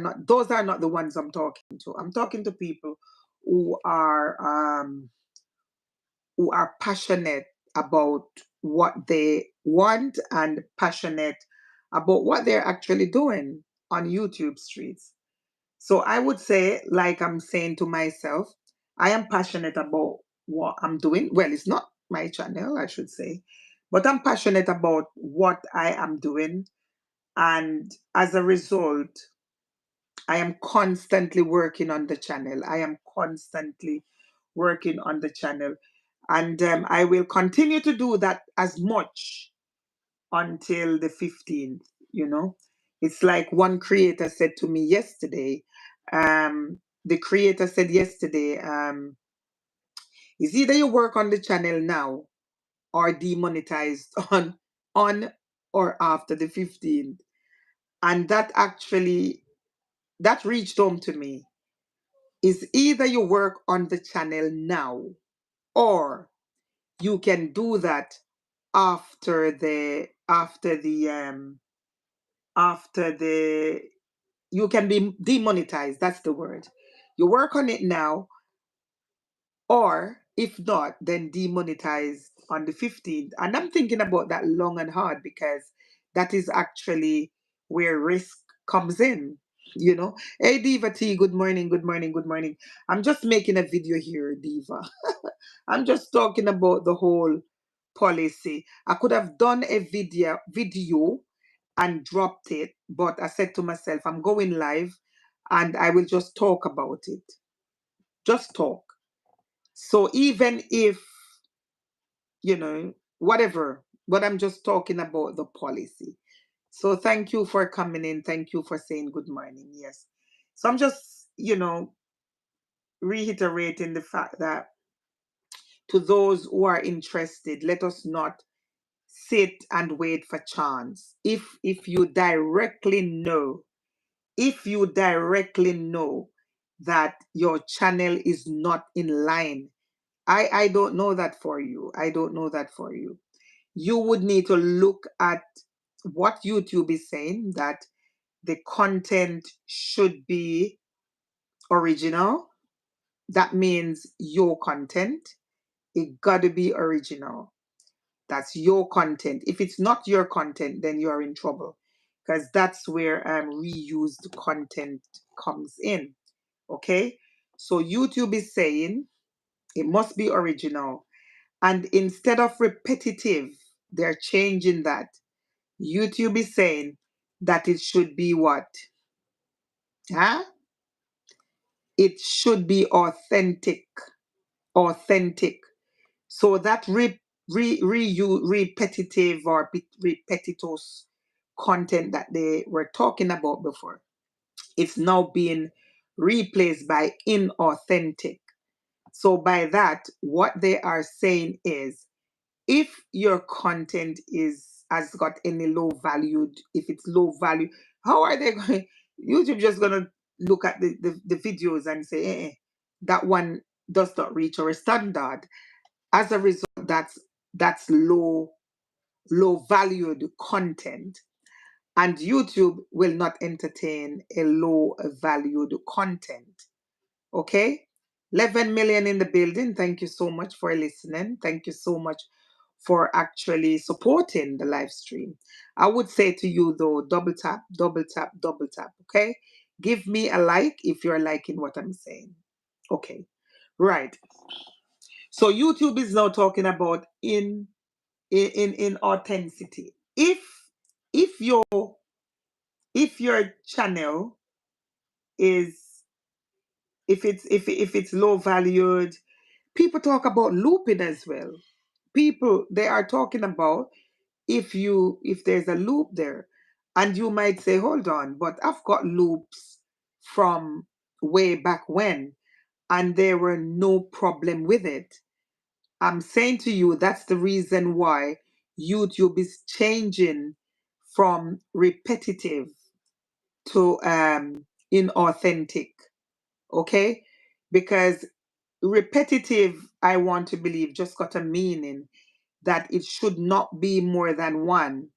not, those are not the ones I'm talking to. I'm talking to people who are um, who are passionate about what they want and passionate about what they're actually doing on YouTube streets. So I would say, like I'm saying to myself, I am passionate about what I'm doing. Well, it's not my channel, I should say, but I'm passionate about what I am doing. And as a result, I am constantly working on the channel. I am constantly working on the channel. And I will continue to do that as much until the 15th, you know. It's like one creator said to me yesterday. The creator said yesterday, it's either you work on the channel now or demonetized on or after the 15th. And that actually that reached home to me. Is either you work on the channel now or you can do that after the you can be demonetized. That's the word. You work on it now, or if not, then demonetized on the 15th. And I'm thinking about that long and hard because that is actually where risk comes in. You know, hey Diva T, good morning, good morning, good morning. I'm just making a video here, Diva. I'm just talking about the whole policy. I could have done a video and dropped it, but I said to myself, I'm going live and I will just talk about it. Just talk. So even if, whatever, but I'm just talking about the policy. So thank you for coming in. Thank you for saying good morning. Yes. So I'm just, reiterating the fact that to those who are interested, let us not sit and wait for chance. If you directly know, if you directly know that your channel is not in line, I don't know that for you. I don't know that for you. You would need to look at what YouTube is saying, that the content should be original. That means your content. It got to be original. That's your content. If it's not your content, then you're in trouble because that's where reused content comes in. Okay. So YouTube is saying it must be original. And instead of repetitive, they're changing that. YouTube is saying that it should be what? Huh? It should be authentic. Authentic. So that repetitive or repetitious content that they were talking about before, it's now being replaced by inauthentic. So by that, what they are saying is, if your content is has got any low valued, if it's low value, how are they going? YouTube just gonna look at the videos and say, that one does not reach our standard. As a result, that's low valued content, and YouTube will not entertain a low valued content. Okay, 11 million in the building. Thank you so much for listening. Thank you so much for actually supporting the live stream. I would say to you though, double tap, double tap, double tap. Okay, give me a like if you're liking what I'm saying. Okay, right. So YouTube is now talking about in authenticity. If your if your channel is if it's low valued, people talk about looping as well. People, they are talking about, if there's a loop there, and you might say, hold on, but I've got loops from way back when and there were no problem with it. I'm saying to you, that's the reason why YouTube is changing from repetitive to inauthentic. Okay? Because repetitive, I want to believe, just got a meaning that it should not be more than one.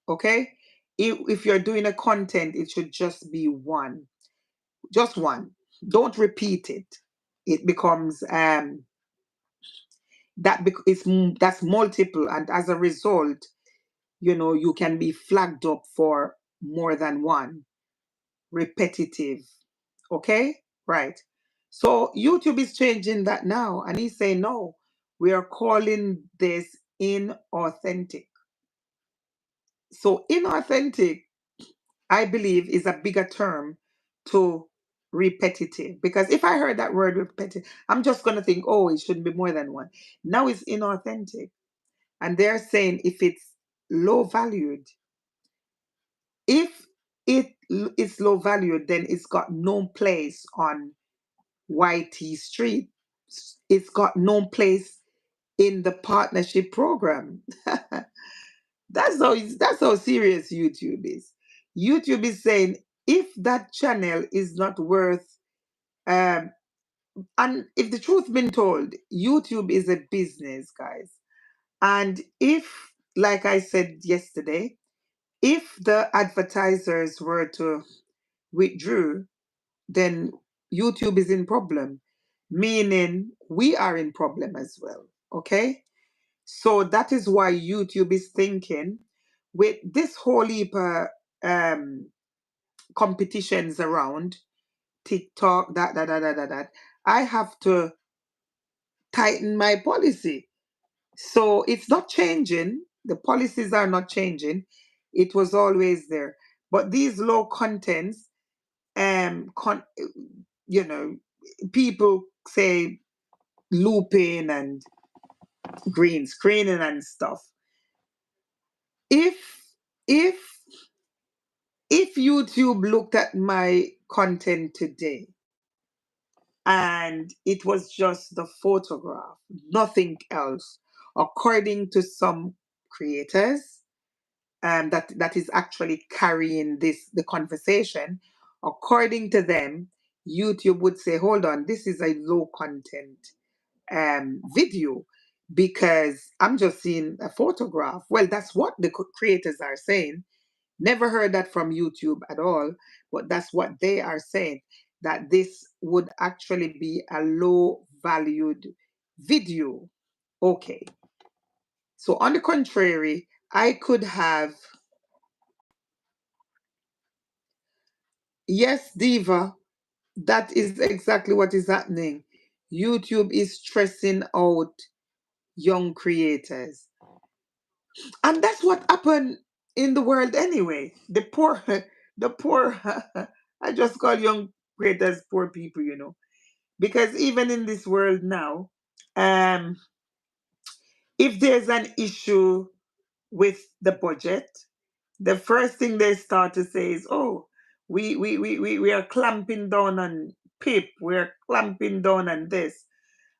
Okay? if you're doing a content, it should just be one, just one. Don't repeat it. It becomes that's multiple, and as a result, you can be flagged up for more than one repetitive. Okay, right. So YouTube is changing that now, and he's saying no. We are calling this inauthentic. So inauthentic, I believe, is a bigger term to repetitive, because if I heard that word repetitive, I'm just going to think, oh, it shouldn't be more than one. Now it's inauthentic, and they're saying if it's low valued, if is low valued, then it's got no place on YT Street. It's got no place in the partnership program. That's how serious YouTube is. YouTube is saying if that channel is not worth, um and if the truth been told, YouTube is a business, guys. And if, like I said yesterday, if the advertisers were to withdraw, then YouTube is in problem, meaning we are in problem as well. Okay? So that is why YouTube is thinking, with this whole heap of um, competitions around TikTok, that, I have to tighten my policy. So it's not changing. The policies are not changing. It was always there. But these low contents, you know, people say looping and green screening and stuff. If if if YouTube looked at my content today and it was just the photograph, nothing else, according to some creators, that is actually carrying the conversation, according to them, YouTube would say, hold on, this is a low content video, because I'm just seeing a photograph. Well, that's what the creators are saying. Never heard that from YouTube at all, but that's what they are saying, that this would actually be a low valued video. Okay. So, on the contrary, I could have, yes, Diva, that is exactly what is happening. YouTube is stressing out young creators. And that's what happened in the world anyway. The poor, the poor, I just call young creators poor people. Because even in this world now, um, if there's an issue with the budget, the first thing they start to say is, oh, we are clamping down on PIP, we're clamping down on this.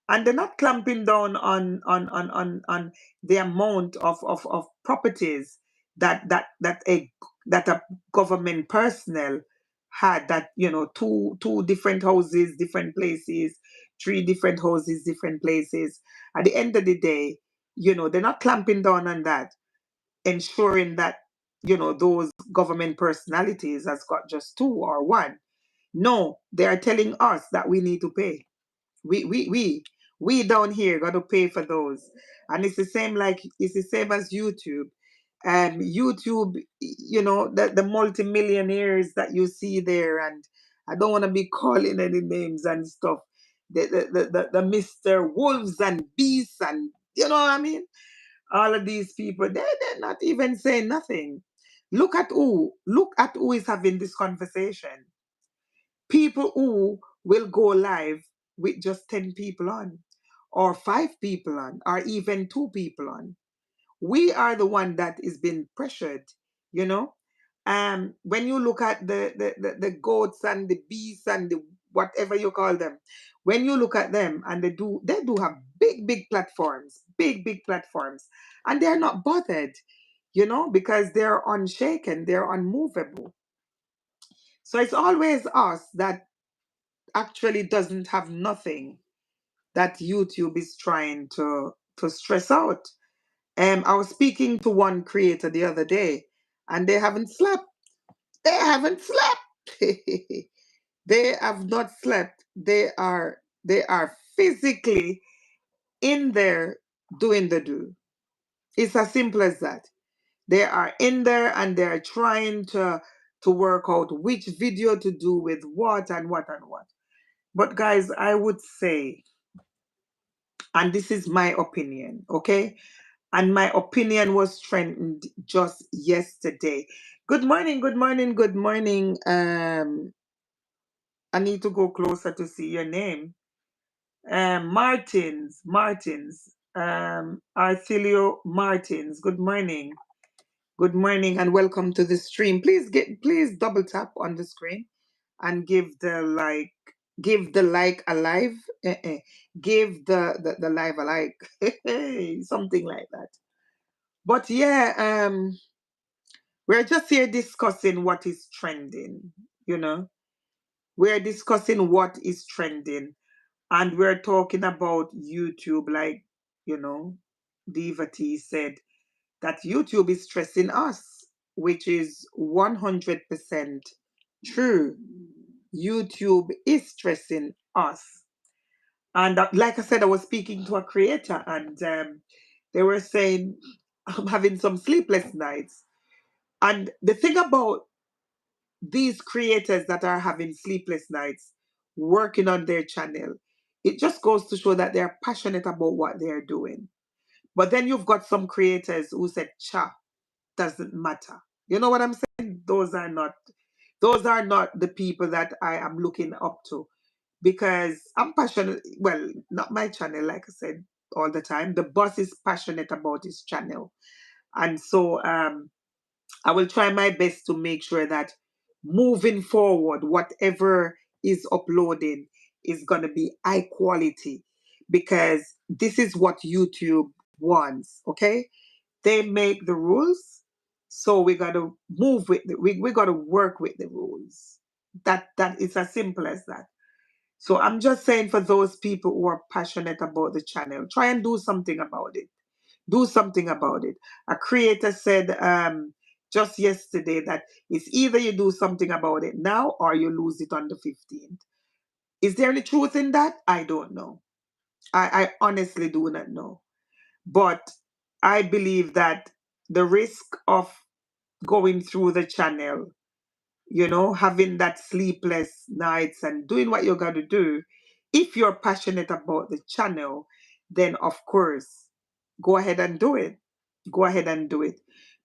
And they're not clamping down on the amount of properties that a government personnel had, that two different houses, different places, three different houses, different places. At the end of the day, they're not clamping down on that, ensuring that those government personalities has got just two or one. No, they are telling us that we need to pay. We down here got to pay for those. And it's the same as YouTube. YouTube, the multimillionaires that you see there, and I don't want to be calling any names and stuff. The Mr. Wolves and Beasts, and you know what I mean? All of these people, they're not even saying nothing. Look at who is having this conversation. People who will go live with just 10 people on, or 5 people on, or even 2 people on. We are the one that is being pressured, you know. When you look at the goats and the beasts and the whatever you call them, when you look at them, and they do have big platforms, big platforms, and they're not bothered, because they're unshaken, they're unmovable. So it's always us that actually doesn't have nothing, that YouTube is trying to stress out. I was speaking to one creator the other day, and they haven't slept. They haven't slept. They have not slept. They are physically in there doing the do. It's as simple as that. They are in there and they're trying to work out which video to do with what and what and what. But guys, I would say, and this is my opinion, okay? And my opinion was trending just yesterday. Good morning, good morning, good morning. I need to go closer to see your name. Martins, Arcelio Martins. Good morning. Good morning and welcome to the stream. Please double tap on the screen and give the like a live. Give the live a like. Something like that. But yeah, we're just here discussing what is trending, you know. We're discussing what is trending and we're talking about YouTube, like, Diva T said that YouTube is stressing us, which is 100% true. YouTube is stressing us. And like I said, I was speaking to a creator and they were saying, I'm having some sleepless nights. And the thing about these creators that are having sleepless nights working on their channel, it just goes to show that they're passionate about what they're doing. But then you've got some creators who said, cha, doesn't matter. You know what I'm saying? Those are not the people that I am looking up to because I'm passionate. Well, not my channel, like I said all the time. The boss is passionate about his channel. And so I will try my best to make sure that moving forward, whatever is uploading is going to be high quality because this is what YouTube wants. Okay, they make the rules, so we got to move with we got to work with the rules. That is as simple as that. So I'm just saying for those people who are passionate about the channel, try and do something about it. Do something about it. A creator said just yesterday that it's either you do something about it now or you lose it on the 15th. Is there any truth in that? I don't know. I honestly do not know. But I believe that the risk of going through the channel, having that sleepless nights and doing what you got to do, if you're passionate about the channel, then of course, go ahead and do it. Go ahead and do it.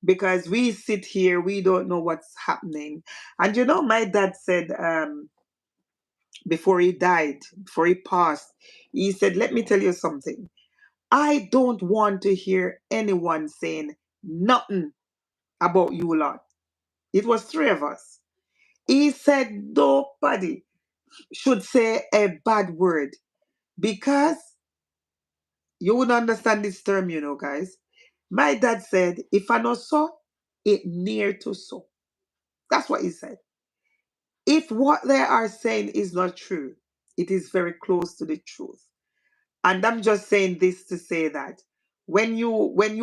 Because we sit here, we don't know what's happening. And my dad said, before he died, before he passed, he said, let me tell you something. I don't want to hear anyone saying nothing about you lot. It was three of us. He said nobody should say a bad word because you would understand this term, guys. My dad said, if I not so, it near to so. That's what he said. If what they are saying is not true, it is very close to the truth. And I'm just saying this to say that when you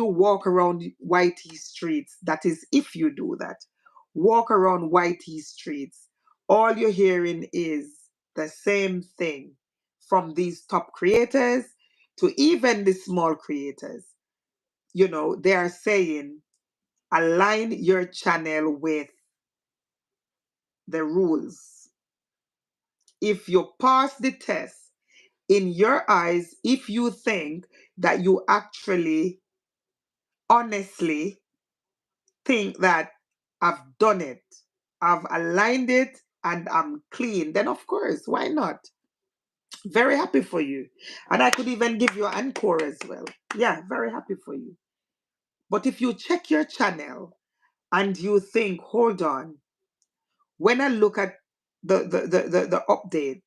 walk around YT streets, that is if you do that, walk around YT streets, all you're hearing is the same thing from these top creators to even the small creators. They are saying align your channel with the rules. If you pass the test, in your eyes, if you think that you actually honestly think that I've done it, I've aligned it, and I'm clean, then of course, why not? Very happy for you. And I could even give you an encore as well. Yeah, very happy for you. But if you check your channel and you think, hold on, when I look at the update,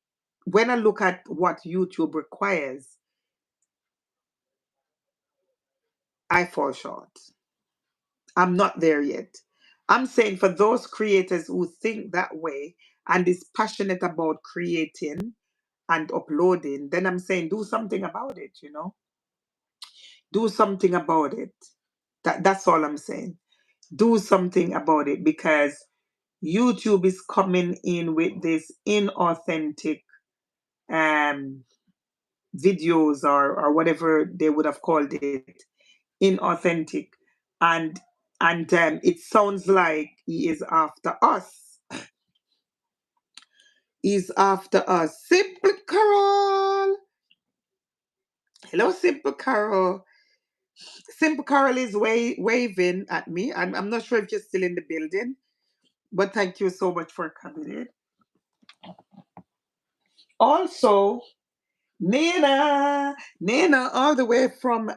when I look at what YouTube requires, I fall short. I'm not there yet. I'm saying for those creators who think that way and is passionate about creating and uploading, then I'm saying do something about it. Do something about it. That's all I'm saying. do something about it, because YouTube is coming in with this inauthentic um videos, or whatever they would have called it, inauthentic, and it sounds like he is after us. He's after us. Simple Carol. Hello, Simple Carol. Simple Carol is waving at me. I'm not sure if you're still in the building, but thank you so much for coming in. Also, Nena, all the way from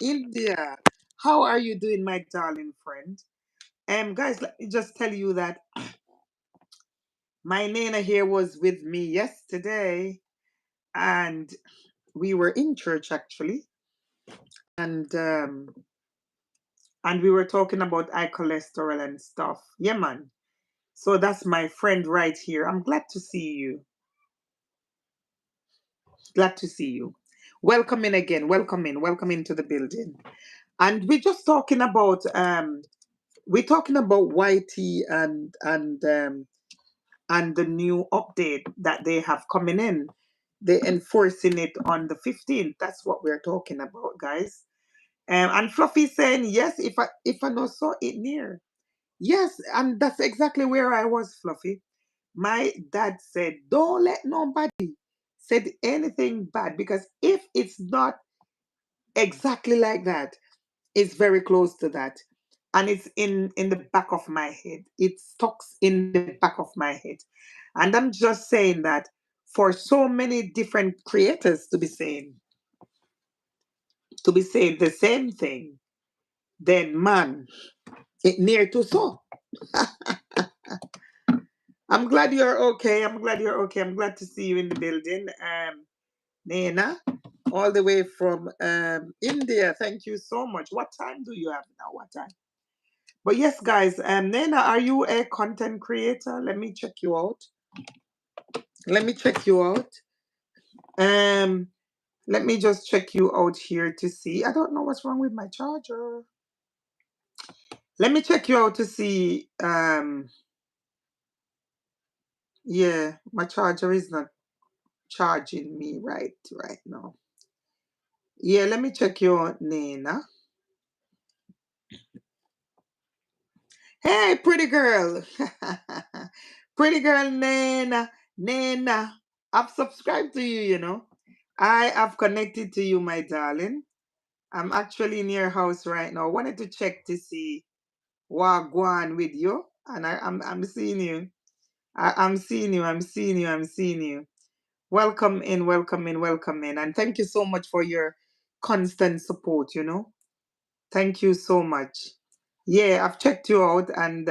India. How are you doing, my darling friend? Guys, let me just tell you that my Nena here was with me yesterday, and we were in church actually, and we were talking about high cholesterol and stuff. Yeah, man. So that's my friend right here. I'm glad to see you. Glad to see you. Welcome in again. Welcome in. Welcome into the building. And we're talking about YT and the new update that they have coming in. They're enforcing it on the 15th. That's what we're talking about, guys. And Fluffy saying, yes, if I not saw it near. Yes, and that's exactly where I was, Fluffy. My dad said, don't let nobody said anything bad, because if it's not exactly like that, it's very close to that. And it's in the back of my head. It stuck in the back of my head. And I'm just saying that for so many different creators to be saying the same thing, then man, it near to so. I'm glad you're okay. I'm glad you're okay. I'm glad to see you in the building. Nena, all the way from India. Thank you so much. What time do you have now? What time? But yes, guys, Nena, are you a content creator? Let me check you out. Let me check you out. Um, Let me just check you out here to see. I don't know what's wrong with my charger. Let me check you out to see. Yeah, my charger is not charging me right now. Yeah, let me check you out, Nena. Hey, pretty girl. Pretty girl, Nena. Nena. I've subscribed to you, you know. I have connected to you, my darling. I'm actually in your house right now. Wanted to check to see what going with you. And I'm seeing you. I'm seeing you. I'm seeing you. I'm seeing you. Welcome in, welcome in, welcome in. And thank you so much for your constant support, you know. Thank you so much. Yeah, I've checked you out, and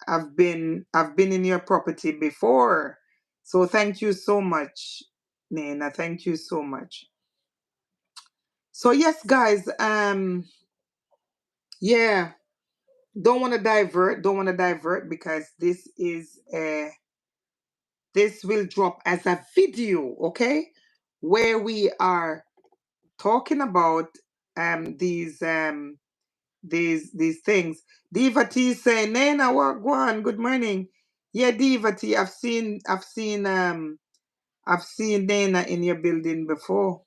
I've been in your property before. So thank you so much, Nena. Thank you so much. So yes, guys, yeah, don't want to divert, because this will drop as a video, okay? Where we are talking about these things. Diva T say, Nena, what go on? Good morning. Yeah, Diva T, I've seen Nena in your building before.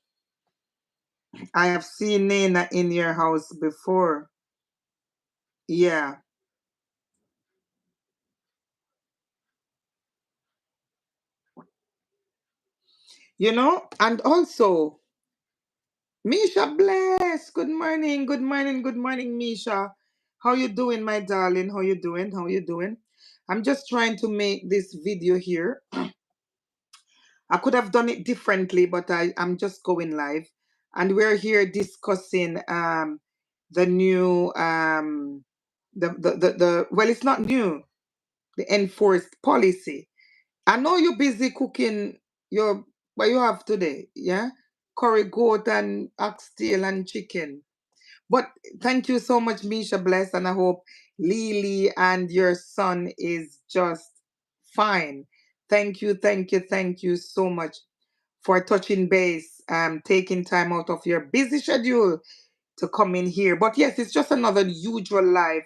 I have seen Nena in your house before. Yeah. You know, and also Misha Bless. Good morning. Good morning. Good morning, Misha. How you doing, my darling? How you doing? How you doing? I'm just trying to make this video here. I could have done it differently, but I'm just going live. And we're here discussing the new the well, it's not new, the enforced policy. I know you're busy cooking your what you have today, yeah? Curry goat and oxtail and chicken. But thank you so much, Misha Bless, and I hope Lily and your son is just fine. Thank you so much for touching base, taking time out of your busy schedule to come in here. But yes, it's just another usual live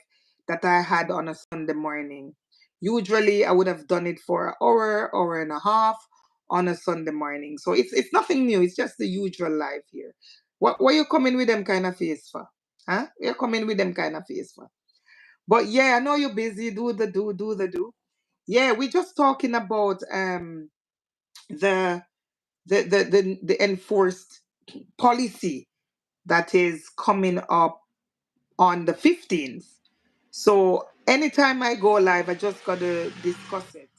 that I had on a Sunday morning. Usually I would have done it for an hour, hour and a half on a Sunday morning. So it's nothing new. It's just the usual live here. What you coming with them kind of face for? Huh? You're coming with them kind of face for? But yeah, I know you're busy. Do the do. Yeah, we're just talking about the the enforced policy that is coming up on the 15th. So anytime I go live, I just gotta discuss it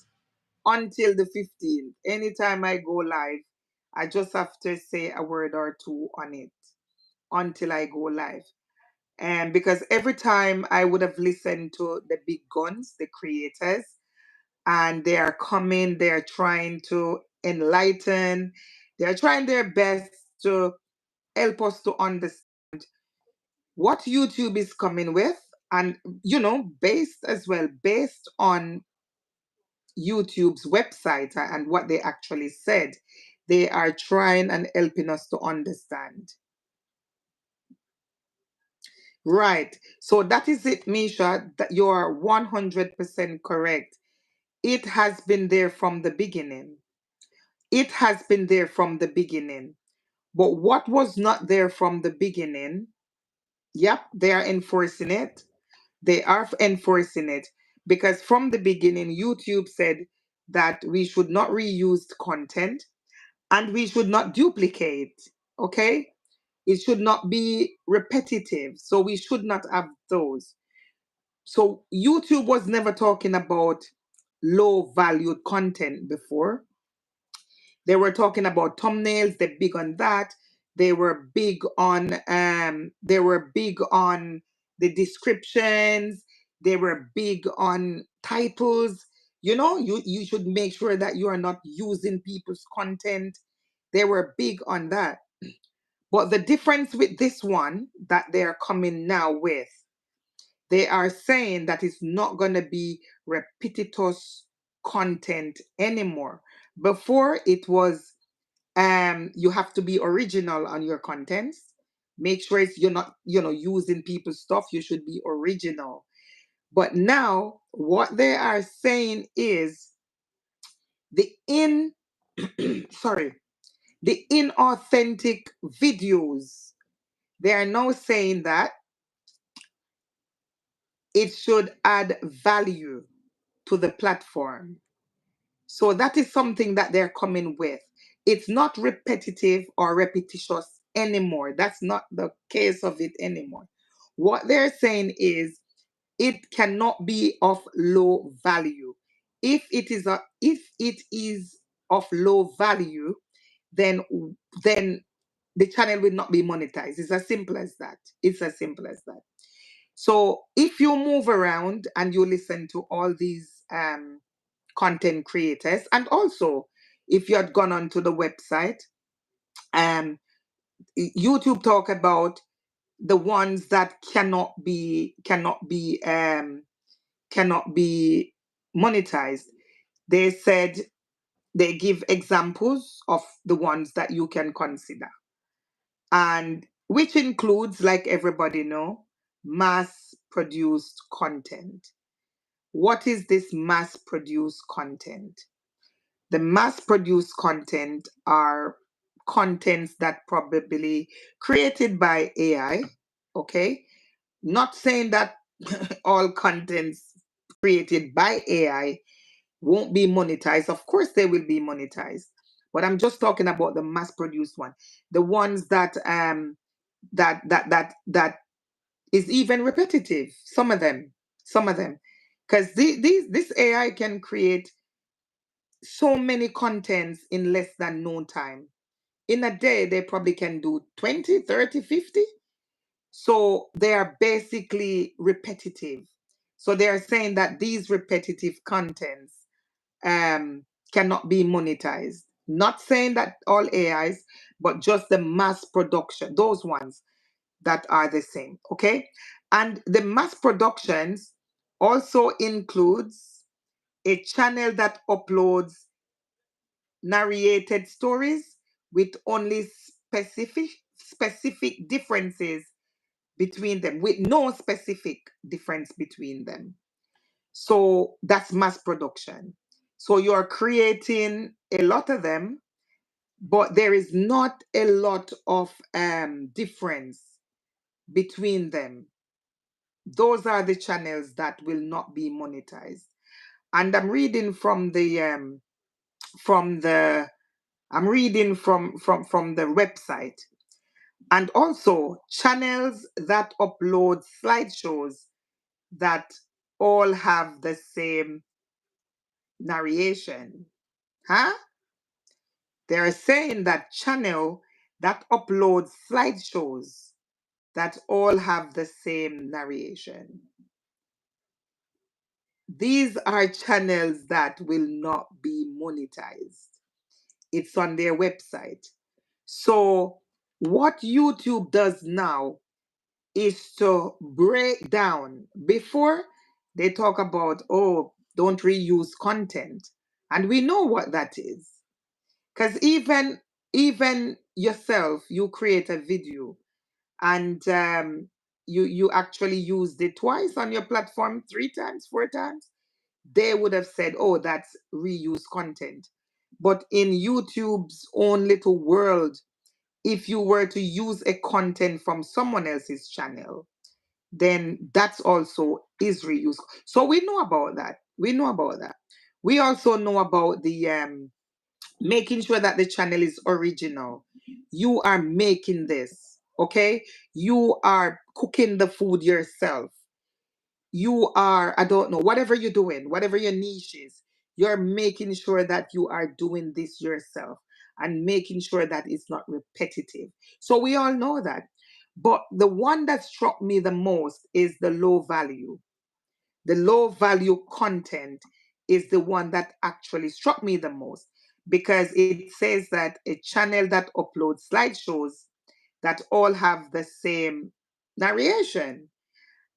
until the 15th. Anytime I go live, I just have to say a word or two on it until I go live. And because every time I would have listened to the big guns, the creators, and they are coming, they're trying to enlighten, they're trying their best to help us to understand what YouTube is coming with, and based as well, based on YouTube's website and what they actually said, they are trying and helping us to understand. Right. So that is it, Misha, that you are 100% correct. It has been there from the beginning. It has been there from the beginning. But what was not there from the beginning, yep, they are enforcing it. They are enforcing it because from the beginning, YouTube said that we should not reuse content and we should not duplicate. Okay? It should not be repetitive. So we should not have those. So YouTube was never talking about low valued content before. They were talking about thumbnails, they're big on that. They were big on the descriptions, they were big on titles. You should make sure that you are not using people's content. They were big on that. But the difference with this one that they're coming now with, they are saying that it's not going to be repetitious content anymore. Before it was you have to be original on your contents. Make sure you're not using people's stuff. You should be original. But now what they are saying is the in sorry, the inauthentic videos. They are now saying that it should add value to the platform. So that is something that they're coming with. It's not repetitive or repetitious anymore. That's not the case of it anymore. What they're saying is it cannot be of low value. If it is of low value, then then the channel will not be monetized. It's as simple as that. It's as simple as that. So if you move around and you listen to all these content creators, and also if you had gone onto the website, um YouTube talk about the ones that cannot be monetized. They said they give examples of the ones that you can consider, and which includes, like everybody know, mass produced content. What is this mass produced content? The mass produced content are contents that probably created by AI. Okay. Not saying that all contents created by AI won't be monetized. Of course, they will be monetized. But I'm just talking about the mass produced one. The ones that is even repetitive. Some of them. Some of them. Because this AI can create so many contents in less than no time. In a day, they probably can do 20, 30, 50. So they are basically repetitive. So they are saying that these repetitive contents cannot be monetized. Not saying that all AIs, but just the mass production, those ones that are the same. Okay. And the mass productions also includes a channel that uploads narrated stories with only specific differences between them with no specific difference between them. So that's mass production. So you're creating a lot of them, but there is not a lot of difference between them. Those are the channels that will not be monetized. And I'm reading from the I'm reading from the website. And also channels that upload slideshows that all have the same narration. Huh? They're saying that channel that uploads slideshows that all have the same narration. These are channels that will not be monetized. It's on their website. So what YouTube does now is to break down. Before they talk about, oh, don't reuse content. And we know what that is. Because even yourself, you create a video and you actually used it twice on your platform, 3 times, 4 times, they would have said, oh, that's reuse content. But in YouTube's own little world, if you were to use a content from someone else's channel, then that's also is reuse. So we know about that. We know about that. We also know about the making sure that the channel is original. You are making this, okay? You are cooking the food yourself. You are, I don't know, whatever you're doing, whatever your niche is, you're making sure that you are doing this yourself and making sure that it's not repetitive. So we all know that. But the one that struck me the most is the low value. The low value content is the one that actually struck me the most because it says that a channel that uploads slideshows that all have the same narration,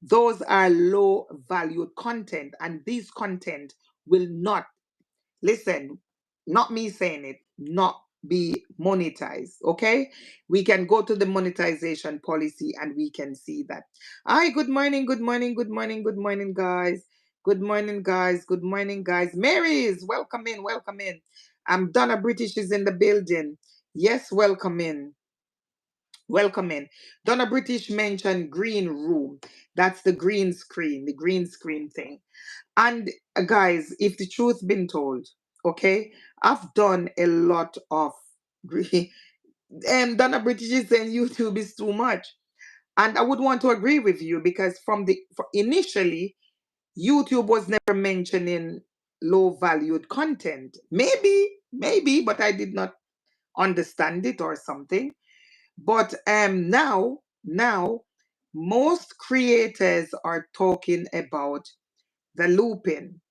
those are low valued content, and these content will not, listen, not me saying it, not be monetized. Okay, we can go to the monetization policy and we can see that. Hi, good morning, good morning, good morning, good morning, guys. Good morning, guys. Good morning, guys. Mary's, welcome in, welcome in. Donna British is in the building. Yes, welcome in. Welcome in. Donna British mentioned green room. That's the green screen thing. And guys, if the truth been told, okay, I've done a lot of green. And Donna British is saying YouTube is too much. And I would want to agree with you because initially, YouTube was never mentioning low valued content. Maybe, but I did not understand it or something. But now most creators are talking about the looping.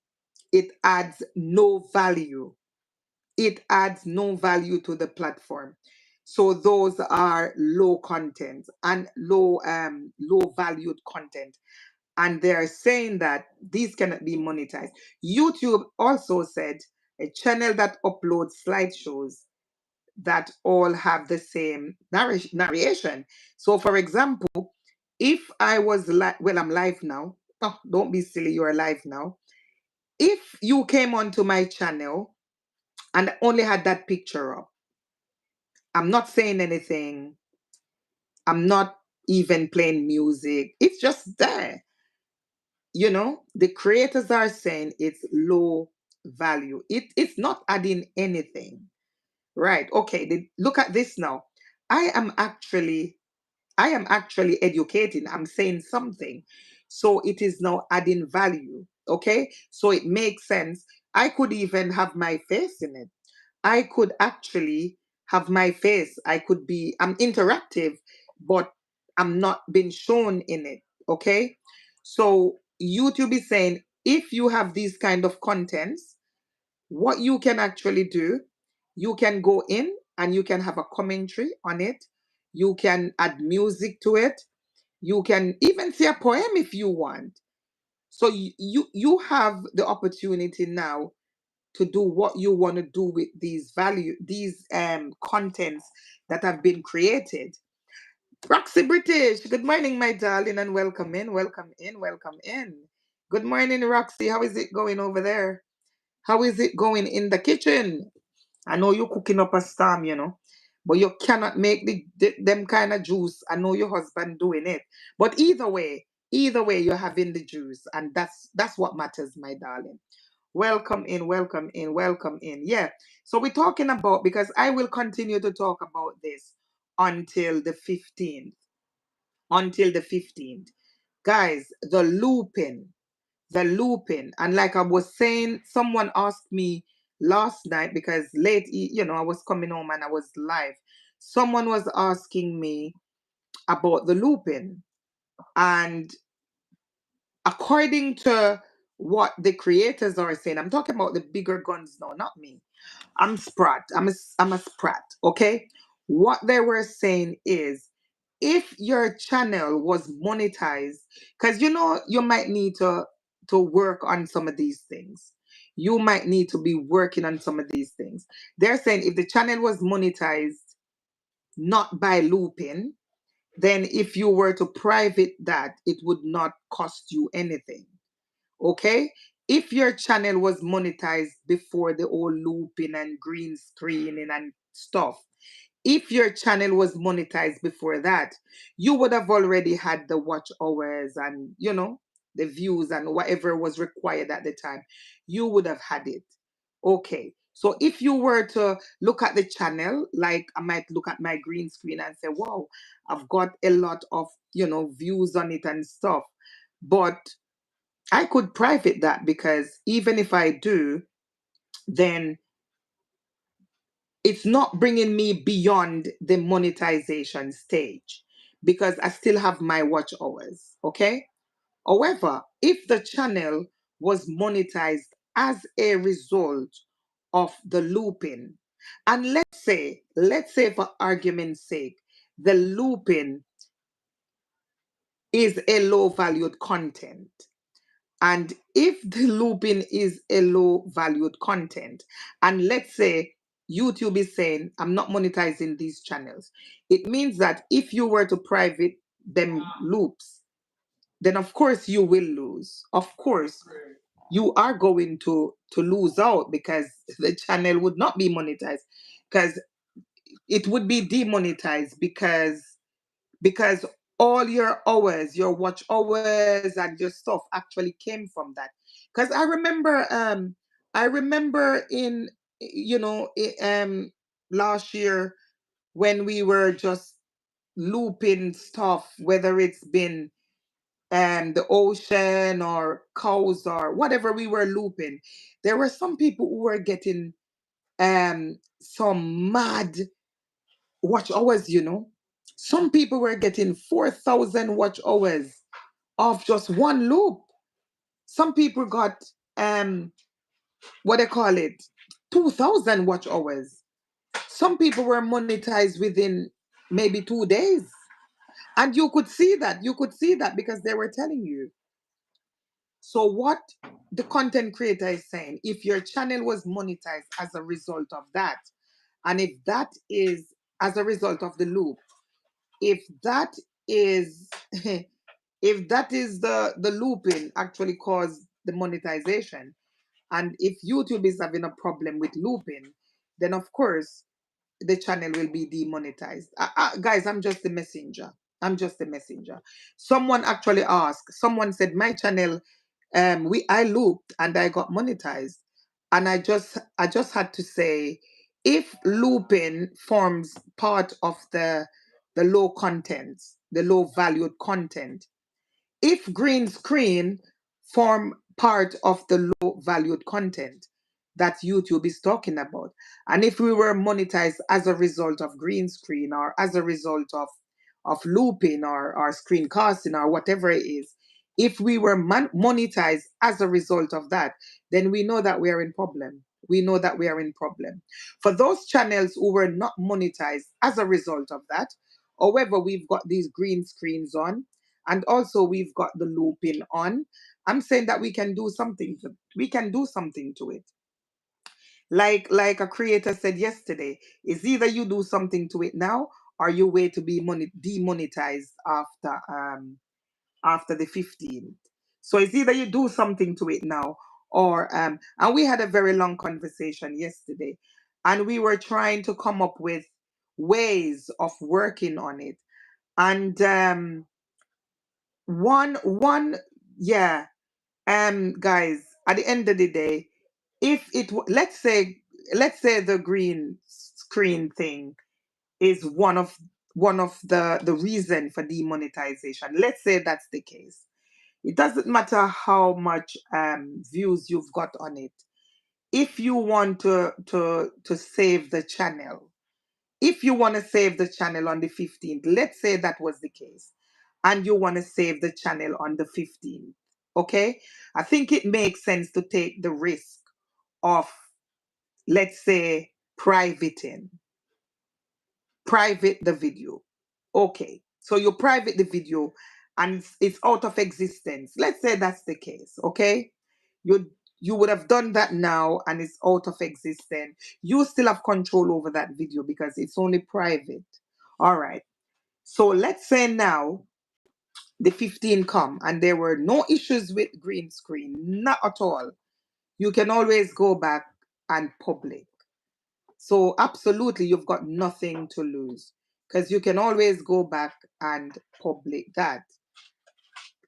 It adds no value. It adds no value to the platform. So those are low content and low valued content. And they're saying that these cannot be monetized. YouTube also said a channel that uploads slideshows that all have the same narration. So, for example, if I was well, I'm live now. Oh, don't be silly, you're live now. If you came onto my channel and only had that picture up, I'm not saying anything. I'm not even playing music. It's just there. The creators are saying it's low value. It's not adding anything. Right. Okay. Look at this now. I am actually I am actually educating. I'm saying something. So it is now adding value. Okay. So it makes sense. I could even have my face in it. I could actually have my face. I'm interactive, but I'm not being shown in it. Okay. So YouTube is saying if you have these kind of contents, what you can actually do, you can go in and you can have a commentary on it. You can add music to it. You can even say a poem if you want. So you have the opportunity now to do what you want to do with these contents that have been created. Roxy British, good morning, my darling, and welcome in, welcome in, welcome in. Good morning, Roxy. How is it going over there? How is it going in the kitchen? I know you're cooking up a storm, but you cannot make them kind of juice. I know your husband doing it, but either way, you're having the juice, and that's what matters, my darling. Welcome in, welcome in, welcome in. Yeah. So we're talking about, because I will continue to talk about this until the 15th. Until the 15th. Guys, the looping. And like I was saying, someone asked me last night because late, I was coming home and I was live. Someone was asking me about the looping. And according to what the creators are saying, I'm talking about the bigger guns now, not me. I'm Sprat. I'm a Sprat. Okay. What they were saying is, if your channel was monetized, because you might need to work on some of these things. You might need to be working on some of these things. They're saying if the channel was monetized not by looping, then if you were to private that, it would not cost you anything. Okay? If your channel was monetized before the whole looping and green screening and stuff, if your channel was monetized before that, you would have already had the watch hours and, the views and whatever was required at the time. You would have had it. Okay. So if you were to look at the channel, like I might look at my green screen and say, wow, I've got a lot of, views on it and stuff. But I could private that, because even if I do, then it's not bringing me beyond the monetization stage, because I still have my watch hours. Okay. However, if the channel was monetized as a result of the looping, and let's say for argument's sake, the looping is a low valued content. And if the looping is a low valued content, and let's say YouTube is saying, I'm not monetizing these channels, it means that if you were to private them loops, then of course you will lose. Of course, you are going to lose out, because the channel would not be monetized, because it would be demonetized, because all your hours, your watch hours and your stuff actually came from that. Because I remember in last year, when we were just looping stuff, whether it's been the ocean or cows or whatever we were looping, there were some people who were getting some mad watch hours. Some people were getting 4,000 watch hours off just one loop. Some people got what they call it, 2,000 watch hours. Some people were monetized within maybe 2 days. And you could see that because they were telling you. So what the content creator is saying, if your channel was monetized as a result of that, and if that is as a result of the loop, if that is if that is the looping actually caused the monetization, and if YouTube is having a problem with looping, then of course the channel will be demonetized. Guys, I'm just the messenger. I'm just the messenger. Someone actually asked, someone said my channel, I looped and I got monetized. And I just had to say, if looping forms part of the low content, the low valued content, if green screen form part of the low valued content that YouTube is talking about, and if we were monetized as a result of green screen, or as a result of looping, or screencasting, or whatever it is, if we were monetized as a result of that, then we know that we are in problem. We know that we are in problem. For those channels who were not monetized as a result of that, however, we've got these green screens on, and also we've got the looping on. I'm saying that we can do something to it. Like a creator said yesterday, is either you do something to it now, or you wait to be demonetized after the 15th. So it's either you do something to it now, or and we had a very long conversation yesterday, and we were trying to come up with ways of working on it. And one yeah, guys, at the end of the day, if let's say the green screen thing is one of the reason for demonetization. Let's say that's the case. It doesn't matter how much views you've got on it. If you want to save the channel, if you want to save the channel on the 15th, let's say that was the case, and you want to save the channel on the 15th, okay? I think it makes sense to take the risk of, let's say, private the video. Okay, so you private the video and it's out of existence. Let's say that's the case, okay? You would have done that now and it's out of existence. You still have control over that video because it's only private. All right. So let's say now the 15 come and there were no issues with green screen, not at all. You can always go back and public. So absolutely, you've got nothing to lose because you can always go back and public that.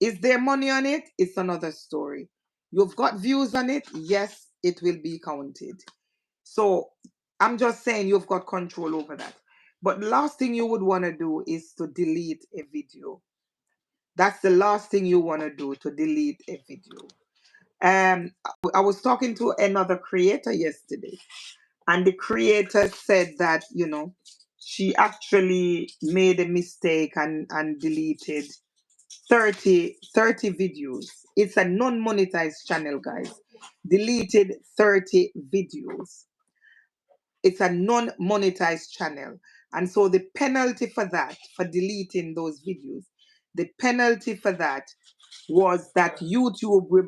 Is there money on it? It's another story. You've got views on it? Yes, it will be counted. So I'm just saying you've got control over that. But the last thing you would want to do is to delete a video. That's the last thing you want to do, to delete a video. I was talking to another creator yesterday, and the creator said that, she actually made a mistake and deleted 30 videos. It's a non-monetized channel, guys. Deleted 30 videos. It's a non-monetized channel. And so the penalty for that, for deleting those videos, the penalty for that was that YouTube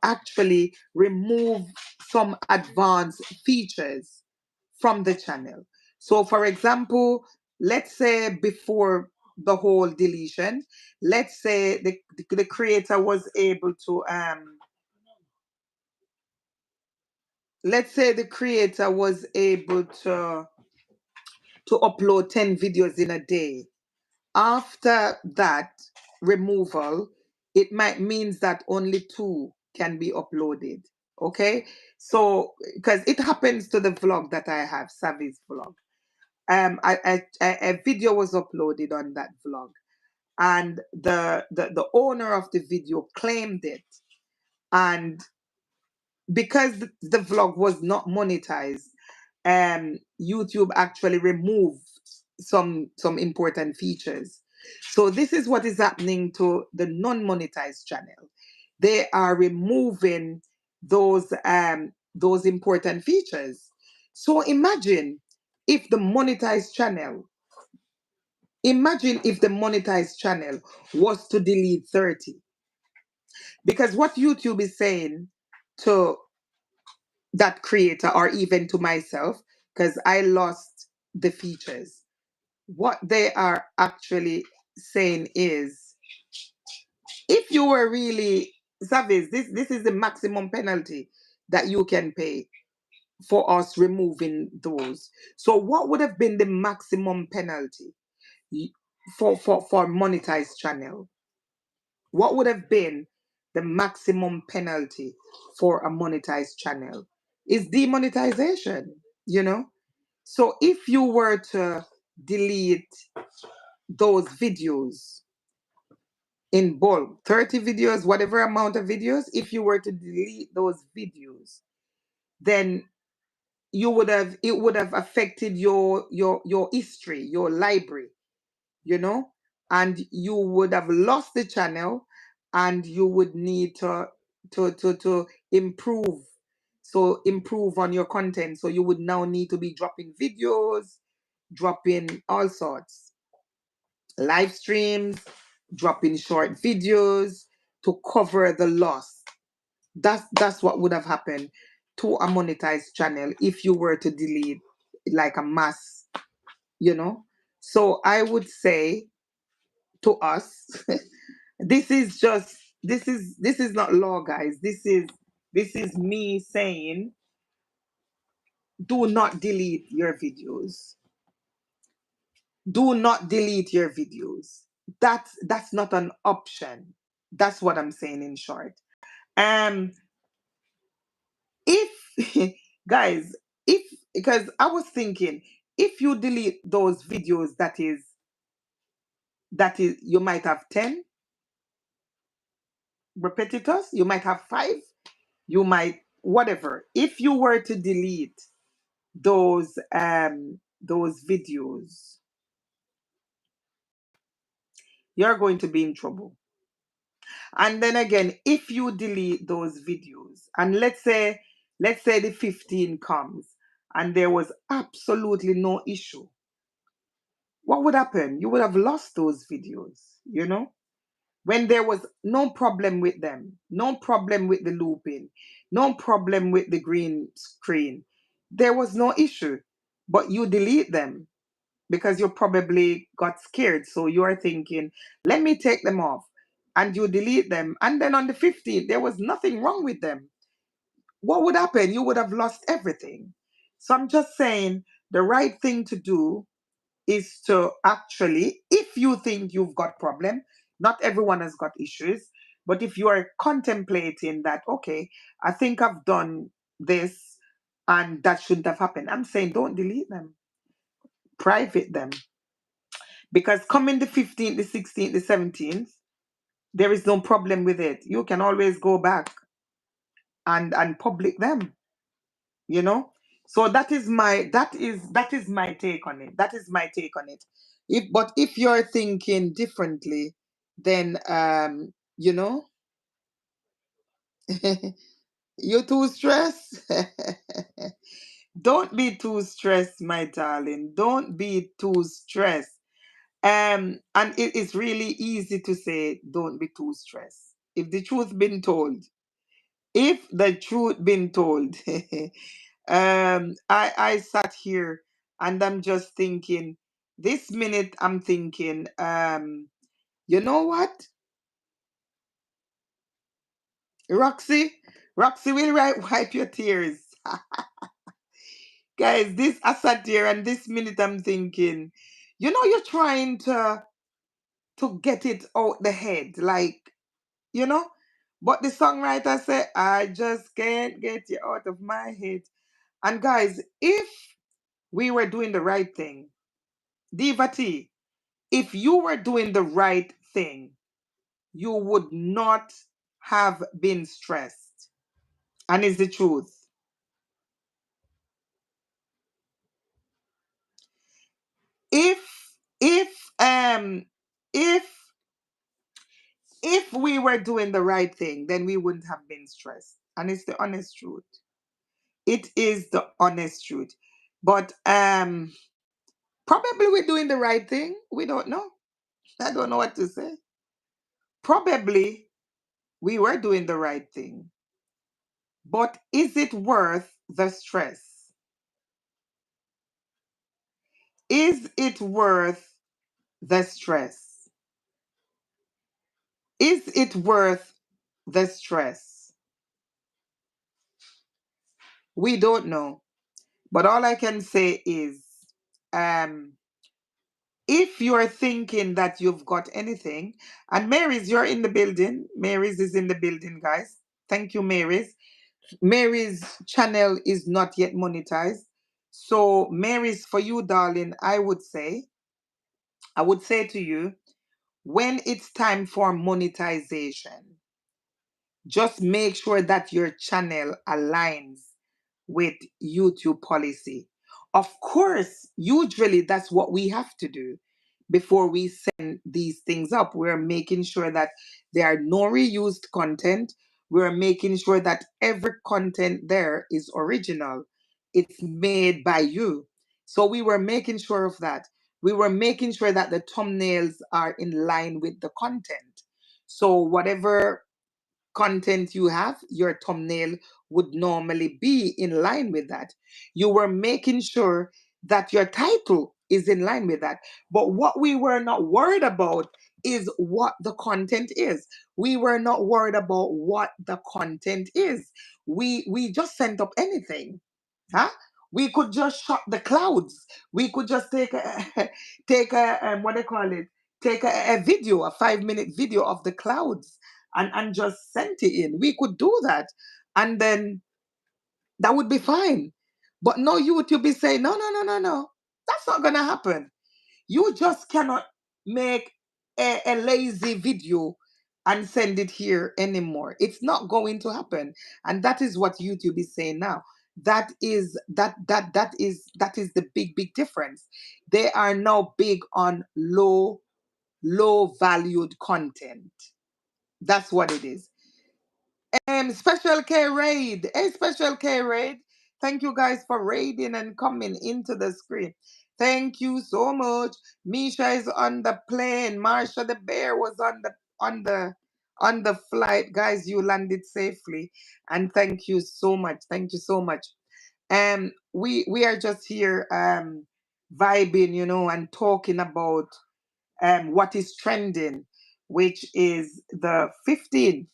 actually remove some advanced features from the channel. So, for example, let's say before the whole deletion, let's say the creator was able to let's say the creator was able to upload 10 videos in a day. After that removal, it might means that only 2 can be uploaded. Okay, so because it happens to the vlog that I have, Savvy's vlog. A video was uploaded on that vlog, and the owner of the video claimed it, and because the vlog was not monetized, YouTube actually removed some important features. So this is what is happening to the non-monetized channel. They are removing those important features. So if the monetized channel imagine if the monetized channel was to delete 30, because what YouTube is saying to that creator, or even to myself, because I lost the features. What they are actually saying is, if you were really savage, this is the maximum penalty that you can pay for us removing those. So what would have been the maximum penalty for monetized channel? What would have been the maximum penalty for a monetized channel? Is demonetization, So if you were to delete those videos in bulk, 30 videos, whatever amount of videos, if you were to delete those videos, then it would have affected your history, your library, you know, and you would have lost the channel, and you would need to improve. So improve on your content. So you would now need to be dropping videos, dropping all sorts, live streams, dropping short videos to cover the loss. That's what would have happened to a monetized channel if you were to delete like a mass, you know. So I would say to us, this is just this is not law, guys. This is me saying, do not delete your videos. Do not delete your videos. That's not an option. That's what I'm saying in short. Um, if guys, if because I was thinking, if you delete those videos, that is you might have 10 repetitors, you might have 5, you might whatever. If you were to delete those videos, you're going to be in trouble. And then again, if you delete those videos, and let's say the 15 comes and there was absolutely no issue, what would happen? You would have lost those videos, you know? When there was no problem with them, no problem with the looping, no problem with the green screen, there was no issue. But you delete them because you probably got scared. So you are thinking, let me take them off. And you delete them. And then on the 15th, there was nothing wrong with them. What would happen? You would have lost everything. So I'm just saying the right thing to do is to actually, if you think you've got problem, not everyone has got issues, but if you are contemplating that, okay, I think I've done this and that shouldn't have happened, I'm saying don't delete them, private them, because coming the 15th, the 16th, the 17th, there is no problem with it. You can always go back and public them, you know. So that is my take on it. That is my take on it. If you're thinking differently, then you know, you're too stressed. Don't be too stressed, my darling. Don't be too stressed. And it is really easy to say, don't be too stressed. If the truth been told, if the truth been told, I sat here and I'm just thinking, this minute I'm thinking, you know what, Roxy, Roxy will wipe your tears. Guys, this I sat here and this minute I'm thinking, you're trying to get it out the head, like, you know. But the songwriter said, I just can't get you out of my head. And guys, if we were doing the right thing, Diva T, if you were doing the right thing, you would not have been stressed. And it's the truth. If if um if if we were doing the right thing, then we wouldn't have been stressed. And it's the honest truth. It is the honest truth. But probably we're doing the right thing. We don't know. I don't know what to say. Probably we were doing the right thing. But is it worth the stress? Is it worth the stress? Is it worth the stress? We don't know. But all I can say is, um, if you're thinking that you've got anything, and Mary's, you're in the building. Mary's is in the building, guys. Thank you, Mary's. Mary's channel is not yet monetized. So, Mary's, for you, darling, I would say to you, when it's time for monetization, just make sure that your channel aligns with YouTube policy. Of course, usually that's what we have to do before we send these things up. We're making sure that there are no reused content. We're making sure that every content there is original. It's made by you. So we were making sure of that. We were making sure that the thumbnails are in line with the content. So whatever content you have, your thumbnail would normally be in line with that. You were making sure that your title is in line with that. But what we were not worried about is what the content is. We were not worried about what the content is. We just sent up anything. Huh? We could just shot the clouds. We could just take a take a what they call it, take a video, a 5 minute video of the clouds, and just sent it in. We could do that, and then that would be fine. But no, YouTube is saying, no, no, no, no, no. That's not gonna happen. You just cannot make a lazy video and send it here anymore. It's not going to happen. And that is what YouTube is saying now. That is the big difference. They are now big on low valued content. That's what it is. Special K raid. Hey, Special K raid. Thank you guys for raiding and coming into the screen. Thank you so much. Misha is on the plane. Marsha the bear was on the flight. Guys, you landed safely. And thank you so much. Thank you so much. We are just here vibing, and talking about what is trending, which is the 15th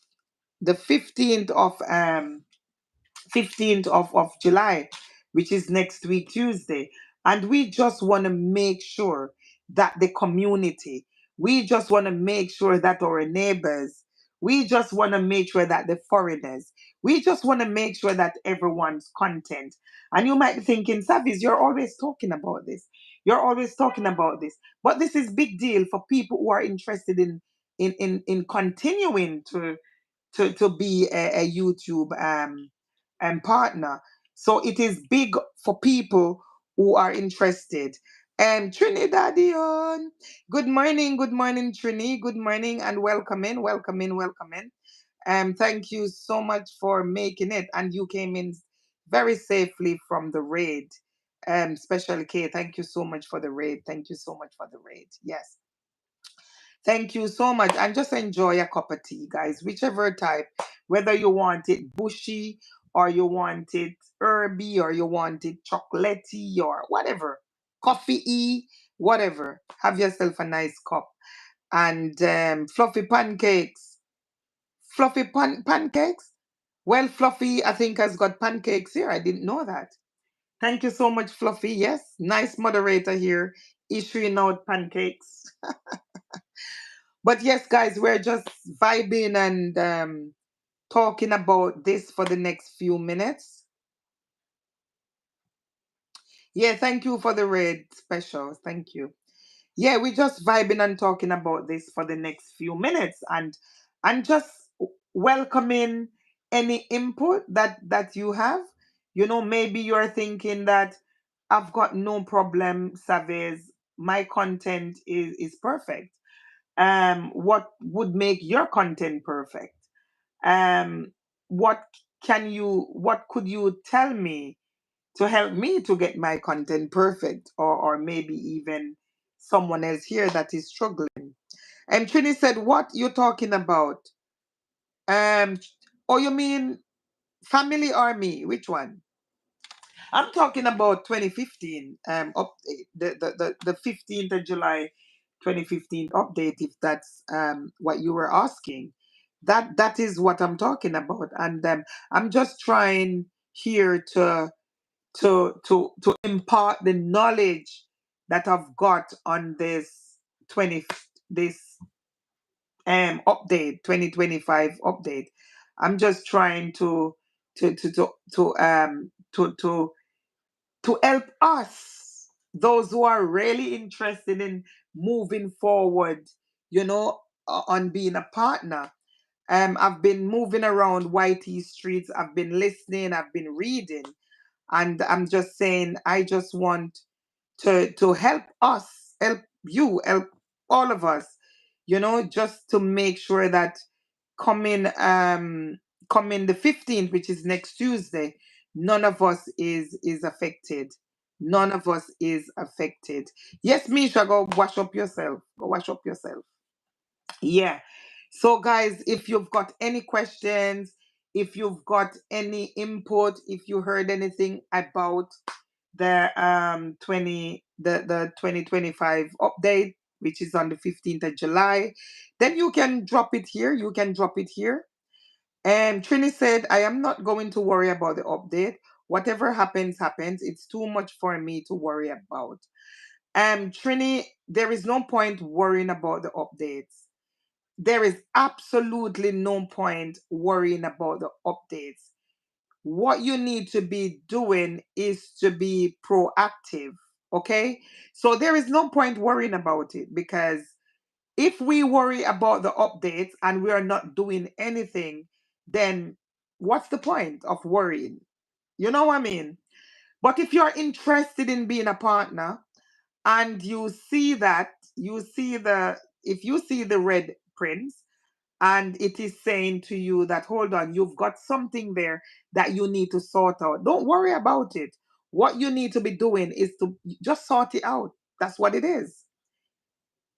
of July, which is next week Tuesday. And we just want to make sure that the community, we just want to make sure that our neighbors, we just want to make sure that the foreigners, we just want to make sure that everyone's content. And you might be thinking, Savis, you're always talking about this. You're always talking about this. But this is big deal for people who are interested in continuing to be a YouTube partner. So it is big for people who are interested. Trinidadian, good morning, Trini, good morning, and welcome in, welcome in, welcome in. Thank you so much for making it, and you came in very safely from the raid. Special K, thank you so much for the raid. Thank you so much for the raid. Yes. Thank you so much. And just enjoy a cup of tea, guys, whichever type, whether you want it bushy or you want it herby or you want it chocolatey or whatever, coffee whatever. Have yourself a nice cup. And fluffy pancakes. Fluffy pancakes? Well, Fluffy, I think, has got pancakes here. I didn't know that. Thank you so much, Fluffy. Yes, nice moderator here, issuing out pancakes. But yes, guys, we're just vibing and talking about this for the next few minutes. Yeah, thank you for the raid special. Thank you. Yeah, we're just vibing and talking about this for the next few minutes, and just welcoming any input that you have. Maybe you're thinking that I've got no problem, Savez. My content is perfect. What would make your content perfect? um what what could you tell me to help me to get my content perfect, or maybe even someone else here that is struggling? And Trini said, what you talking about? um oh, you mean family or me? Which one? I'm talking about 2015 update, the 15th of July 2015 update, if that's what you were asking. That is what I'm talking about. And I'm just trying here to impart the knowledge that I've got on this update, 2025 update. I'm just trying to to to to um to help us, those who are really interested in moving forward, on being a partner. I've been moving around YT streets, I've been listening, I've been reading, and I'm just saying, I just want to help us, help you, help all of us, just to make sure that coming coming the 15th, which is next Tuesday, none of us is affected. None of us is affected. Yes, Misha, go wash up yourself. Go wash up yourself. Yeah. So, guys, if you've got any questions, if you've got any input, if you heard anything about the 2025 update, which is on the 15th of July, then you can drop it here. You can drop it here. And Trini said, I am not going to worry about the update. Whatever happens, happens. It's too much for me to worry about. Trini, there is no point worrying about the updates. There is absolutely no point worrying about the updates. What you need to be doing is to be proactive. Okay? So there is no point worrying about it, because if we worry about the updates and we are not doing anything, then what's the point of worrying? You know what I mean? But if you're interested in being a partner and you see that, if you see the red prints and it is saying to you that, hold on, you've got something there that you need to sort out, don't worry about it. What you need to be doing is to just sort it out. That's what it is.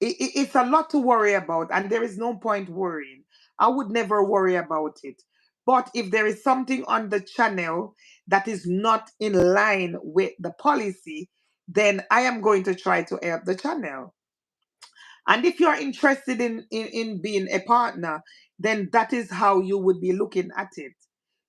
It's a lot to worry about, and there is no point worrying. I would never worry about it. But if there is something on the channel that is not in line with the policy, then I am going to try to help the channel. And if you're interested in being a partner, then that is how you would be looking at it.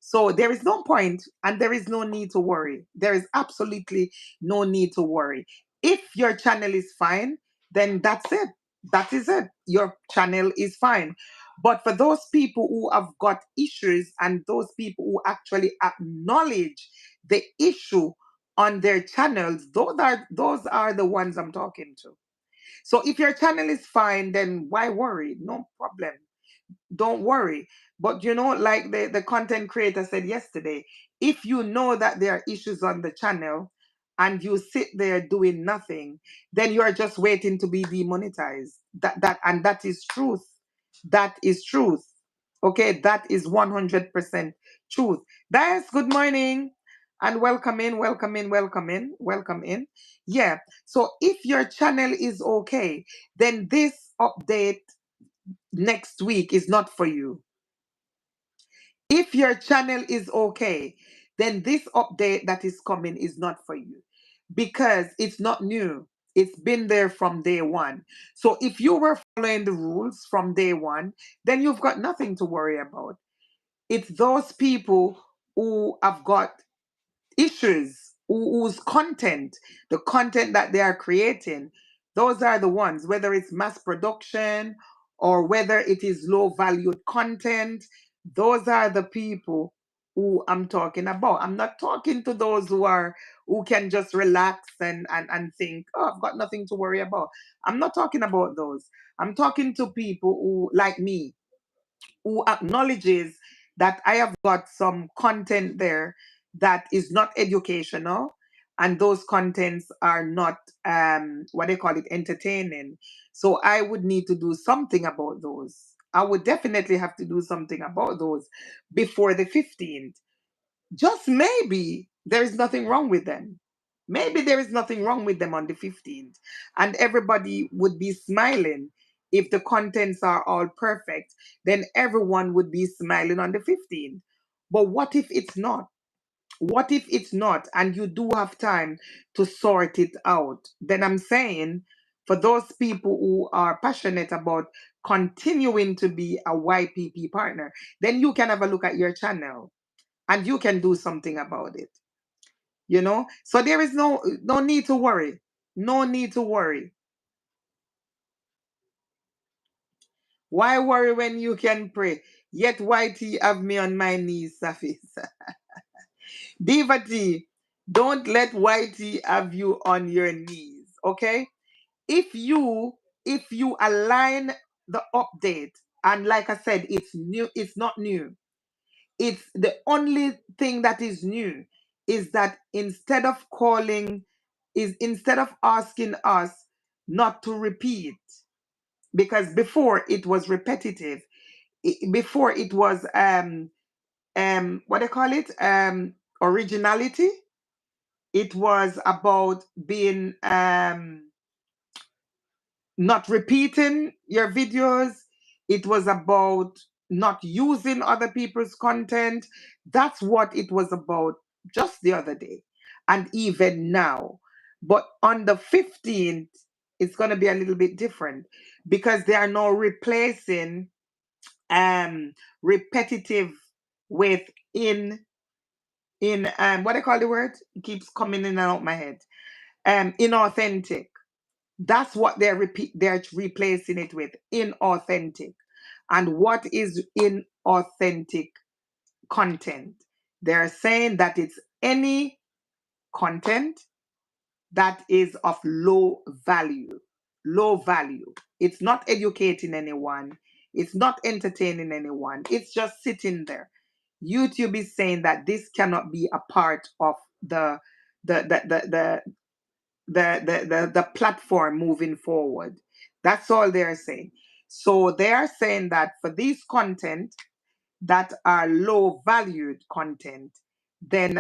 So there is no point and there is no need to worry. There is absolutely no need to worry. If your channel is fine, then that's it. That is it. Your channel is fine. But for those people who have got issues and those people who actually acknowledge the issue on their channels, those are the ones I'm talking to. So if your channel is fine, then why worry? No problem. Don't worry. But like the content creator said yesterday, if you know that there are issues on the channel and you sit there doing nothing, then you are just waiting to be demonetized. That is truth. That is truth. Okay, that is 100% truth. Dias, good morning. And welcome in, welcome in, welcome in, welcome in. Yeah. So if your channel is okay, then this update next week is not for you. If your channel is okay, then this update that is coming is not for you, because it's not new. It's been there from day one. So if you were following the rules from day one, then you've got nothing to worry about. It's those people who have got issues, whose content, the content that they are creating, those are the ones, whether it's mass production or whether it is low valued content, those are the people who I'm talking about. I'm not talking to those who can just relax and think, oh, I've got nothing to worry about. I'm not talking about those. I'm talking to people who, like me, who acknowledges that I have got some content there that is not educational, and those contents are not what they call it, entertaining. So I would need to do something about those. I would definitely have to do something about those before the 15th. Just maybe there is nothing wrong with them. Maybe there is nothing wrong with them on the 15th, and everybody would be smiling. If the contents are all perfect, then everyone would be smiling on the 15th. But what if it's not? What if it's not, and you do have time to sort it out? Then I'm saying, for those people who are passionate about continuing to be a YPP partner, then you can have a look at your channel and you can do something about it. So there is no need to worry. No need to worry. Why worry when you can pray? Yet YT have me on my knees, Safis. Diva T, don't let YT have you on your knees. Okay? If you align the update, and like I said, it's new, it's not new. It's the only thing that is new is that instead of asking us not to repeat, because before it was repetitive. Before it was what do you call it, originality. It was about being not repeating your videos. It was about not using other people's content. That's what it was about just the other day. and even now. But on the 15th, it's going to be a little bit different because they are now replacing repetitive with in what I call the word? It keeps coming in and out my head. Inauthentic. That's what they're replacing it with, inauthentic. And what is inauthentic content? They're saying that it's any content that is of low value. Low value. It's not educating anyone. It's not entertaining anyone. It's just sitting there. YouTube is saying that this cannot be a part of the the the the the platform moving forward. That's all they're saying. So they are saying that for these content that are low valued content, then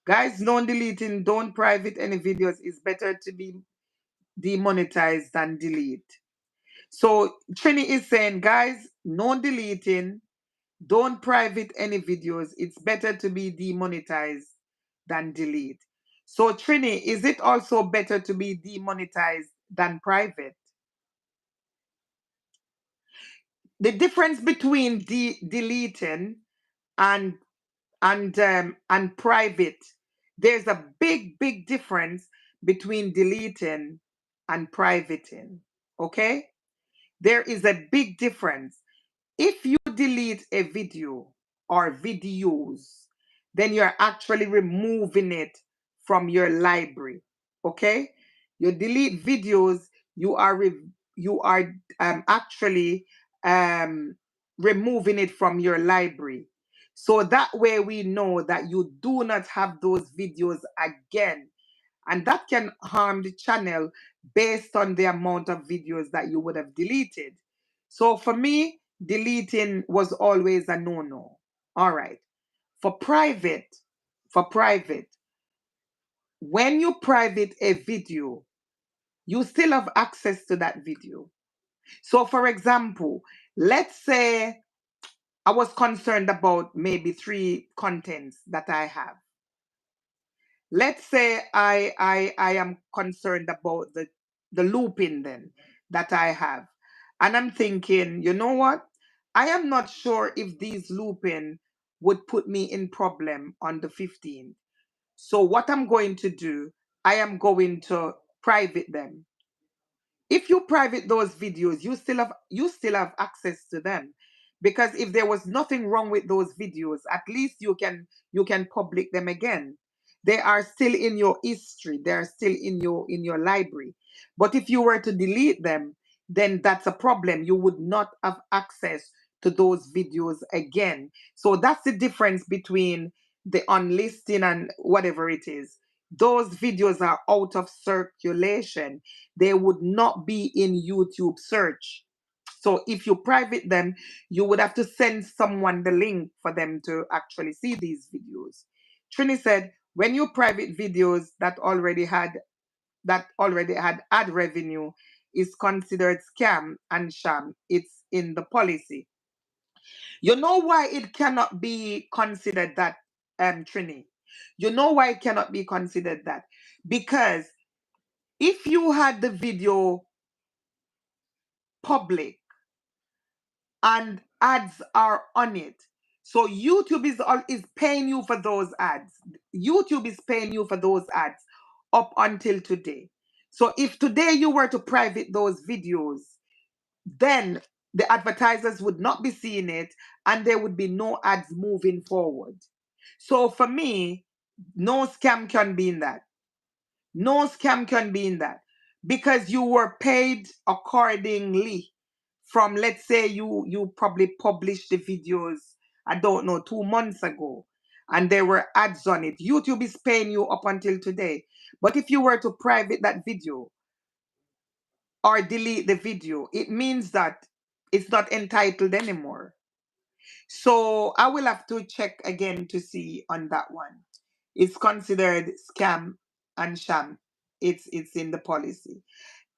guys, non deleting, don't private any videos. It's better to be demonetized than delete. So Trini is saying, guys, no deleting, don't private any videos. It's better to be demonetized than delete. So Trini, is it also better to be demonetized than private? The difference between deleting and and private, there's a big difference between deleting and privating. Okay, there is a big difference. If you delete a video or videos, then you're actually removing it from your library. Okay, you delete videos, you are you are actually um, removing it from your library. So that way we know that you do not have those videos again, and that can harm the channel based on the amount of videos that you would have deleted. So for me, deleting was always a no-no. All right. For private, for private, when you private a video, you still have access to that video. So for example, let's say I was concerned about maybe 3 contents that I have. Let's say I am concerned about the looping then that I have. And I'm thinking, you know what? I am not sure if these looping would put me in problem on the 15th. So what I'm going to do, I am going to private them. If you private those videos, you still have access to them, because if there was nothing wrong with those videos, at least you can public them again. They are still in your history, they are still in your library. But if you were to delete them, then that's a problem. You would not have access to those videos again. So that's the difference between the unlisting and whatever it is. Those videos are out of circulation, they would not be in YouTube search. So if you private them, you would have to send someone the link for them to actually see these videos. Trini said, when you private videos that already had ad revenue is considered scam and sham. It's in the policy. You know why it cannot be considered that, Trini? You know why it cannot be considered that? Because if you had the video public and ads are on it, so YouTube is paying you for those ads. YouTube is paying you for those ads up until today. So if today you were to private those videos, then the advertisers would not be seeing it and there would be no ads moving forward. So for me, no scam can be in that. No scam can be in that, because you were paid accordingly. From, let's say, you probably published the videos, I don't know, 2 months ago, and there were ads on it. YouTube is paying you up until today. But if you were to private that video or delete the video, it means that it's not entitled anymore. So I will have to check again to see on that one. It's considered scam and sham. It's in the policy.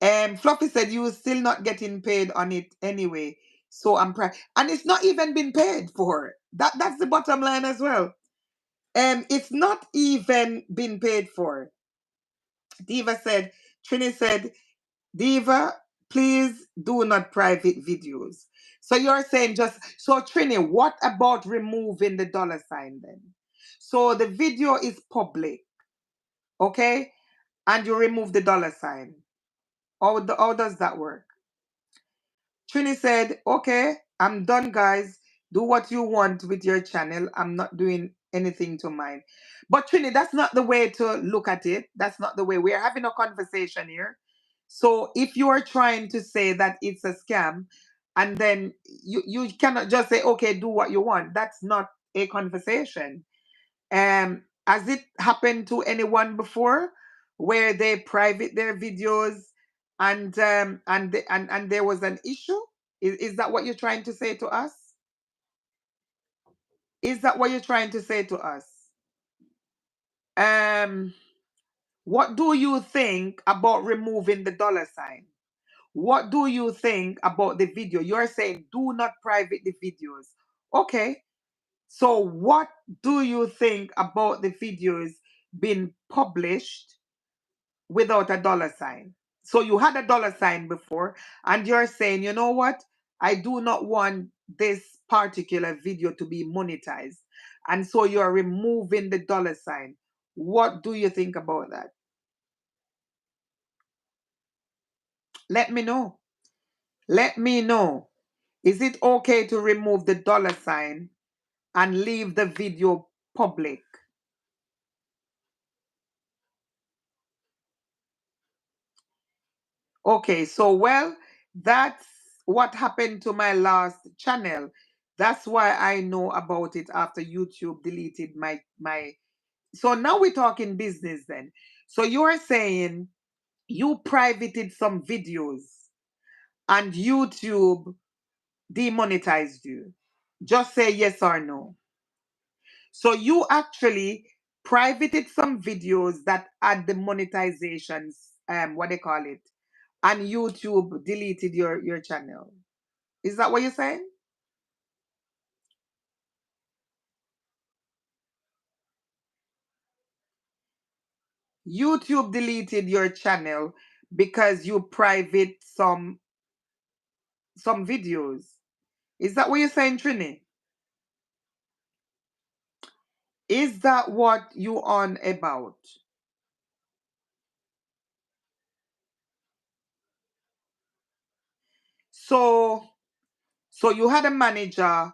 Fluffy said you still not getting paid on it anyway. So and it's not even been paid for. That's the bottom line as well. It's not even been paid for. Diva said, Trini said, Diva, please do not private videos. So you're saying just, so Trini, what about removing the dollar sign then? So the video is public, okay? And you remove the dollar sign. How does that work? Trini said, okay, I'm done, guys. Do what you want with your channel. I'm not doing anything to mine. But Trini, that's not the way to look at it. That's not the way. We're having a conversation here. So if you are trying to say that it's a scam, and then you cannot just say, okay, do what you want. That's not a conversation. Has it happened to anyone before where they private their videos and there was an issue? Is that what you're trying to say to us? Is that what you're trying to say to us? Um, what do you think about removing the dollar sign? What do you think about the video? You're saying do not private the videos. Okay. So what do you think about the videos being published without a dollar sign? So you had a dollar sign before, and you're saying, you know what? I do not want this particular video to be monetized. And so you're removing the dollar sign. What do you think about that? Let me know. Let me know. Is it okay to remove the dollar sign and leave the video public? Okay, so well, that's what happened to my last channel. That's why I know about it after YouTube deleted my. So now we're talking business then. So you're saying you privated some videos and YouTube demonetized you. Just say yes or no. So you actually privated some videos that had the monetizations, what they call it, and YouTube deleted your channel. Is that what you're saying? YouTube deleted your channel because you private some videos. Is that what you're saying, Trini? Is that what you on about? So so you had a manager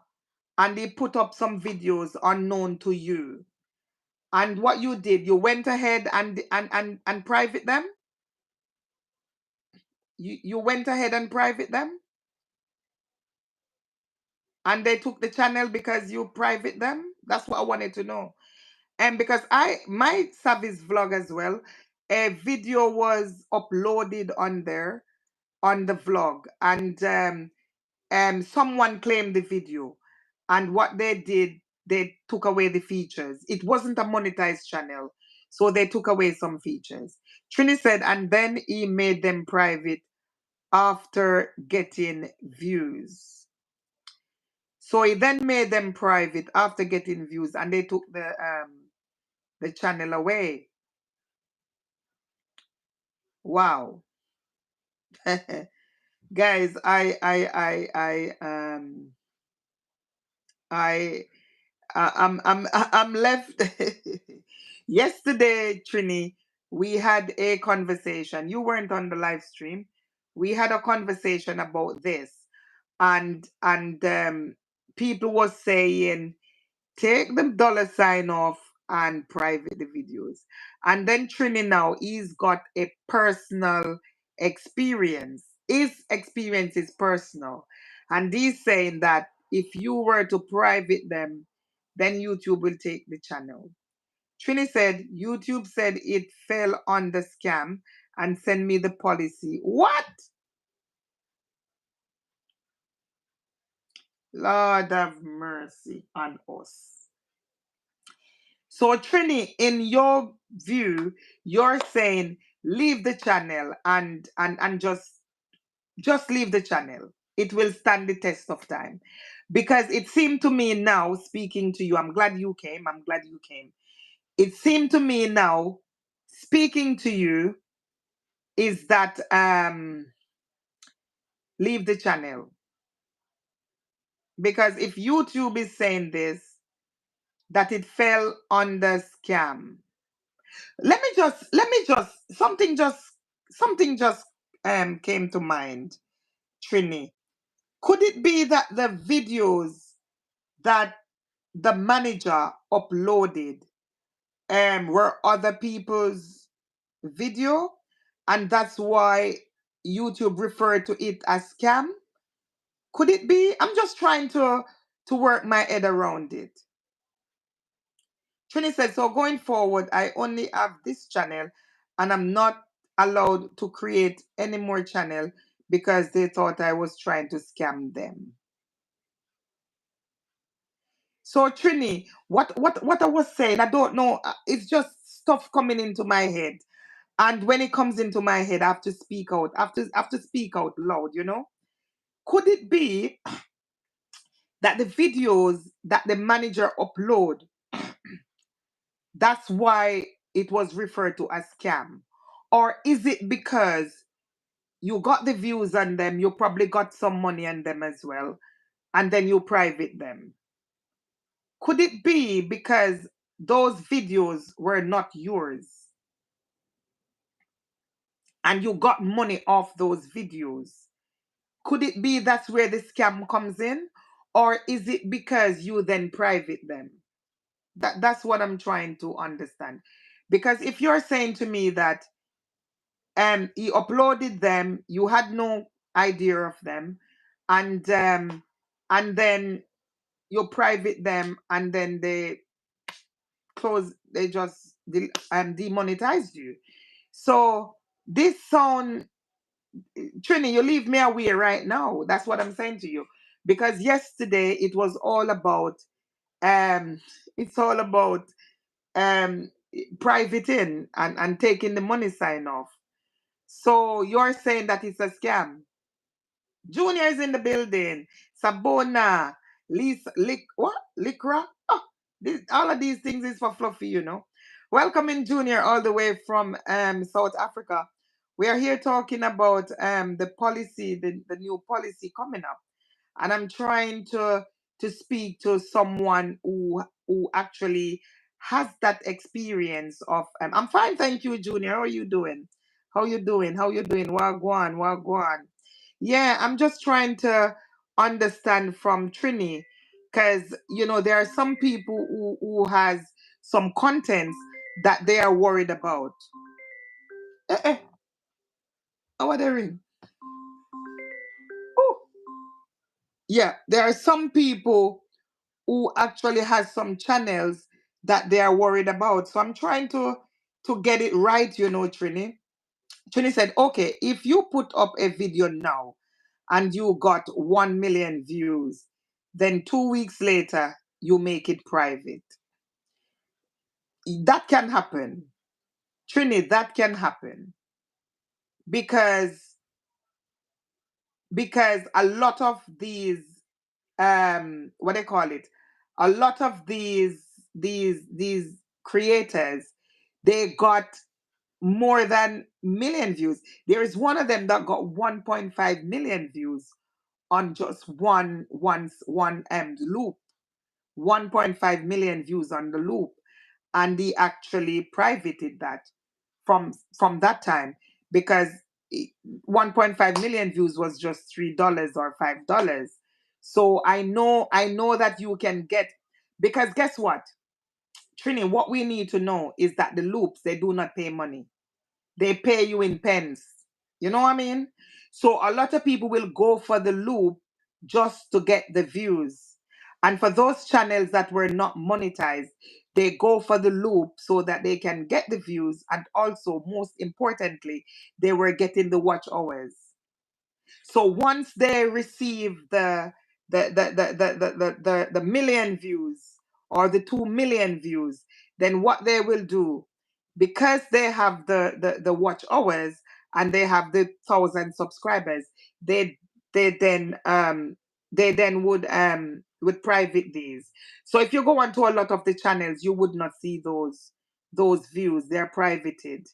and they put up some videos unknown to you. And what you did, you went ahead and private them? You went ahead and private them? And they took the channel because you private them? That's what I wanted to know. And because my service vlog as well, a video was uploaded on there on the vlog, and someone claimed the video, and what they did, they took away the features. It wasn't a monetized channel, so they took away some features. Trini said, and then he made them private after getting views. So he then made them private after getting views, and they took the channel away. Wow. Guys, I I'm left. Yesterday, Trini, we had a conversation. You weren't on the live stream. We had a conversation about this, and people was saying take the dollar sign off and private the videos. And then Trini now, he's got a personal experience. His experience is personal. And he's saying that if you were to private them, then YouTube will take the channel. Trini said, YouTube said it fell on the scam and send me the policy. What? Lord have mercy on us. So Trini, in your view, you're saying leave the channel and just leave the channel. it will stand the test of time. Because it seemed to me now, speaking to you, I'm glad you came. I'm glad you came. It seemed to me now, speaking to you, is that leave the channel. Because if YouTube is saying this, that it fell under scam. Something just came to mind, Trini. Could it be that the videos that the manager uploaded were other people's video, and that's why YouTube referred to it as scam? Could it be? I'm just trying to work my head around it. Trini said, so going forward, I only have this channel and I'm not allowed to create any more channel because they thought I was trying to scam them. So Trini, what I was saying, I don't know. It's just stuff coming into my head. And when it comes into my head, I have to speak out. I have to speak out loud, you know? Could it be that the videos that the manager upload, that's why it was referred to as scam? Or is it because you got the views on them, you probably got some money on them as well, and then you private them? Could it be because those videos were not yours and you got money off those videos? Could it be that's where the scam comes in? Or is it because you then private them? That's what I'm trying to understand. Because if you're saying to me that he uploaded them, you had no idea of them, and then you private them, and then they just demonetized you. So this sound, Trini, you leave me away right now. That's what I'm saying to you. Because yesterday it was all about um it's all about um privating and taking the money sign off. So you're saying that it's a scam. Junior is in the building. Sabona, Lisa, what? Likra? Oh, all of these things is for Fluffy, you know. Welcome in, Junior, all the way from South Africa. We are here talking about the policy, the new policy coming up, and I'm trying to speak to someone who actually has that experience of. I'm fine, thank you, Junior. How are you doing? How you doing? How you doing? Wagwan, wagwan. Yeah, I'm just trying to understand from Trini, because there are some people who has some contents that they are worried about. Eh, eh, how are they ring? Oh, yeah, there are some people who actually has some channels that they are worried about. So I'm trying to get it right, Trini. Trini said, okay, if you put up a video now and you got 1 million views, then 2 weeks later you make it private. That can happen. Trini, that can happen because a lot of these what they call it, a lot of these creators, they got more than million views. There is one of them that got 1.5 million views on just one loop. 1.5 million views on the loop, and he actually privated that from that time, because 1.5 million views was just $3 or $5. So I know that you can get, because guess what, Trini, what we need to know is that the loops, they do not pay money. They pay you in pence. You know what I mean? So a lot of people will go for the loop just to get the views. And for those channels that were not monetized, they go for the loop so that they can get the views. And also, most importantly, they were getting the watch hours. So once they receive the million views or the 2 million views, then what they will do, because they have the watch hours and they have the 1,000 subscribers, they they then would private these. So if you go onto a lot of the channels, you would not see those views. They're privated.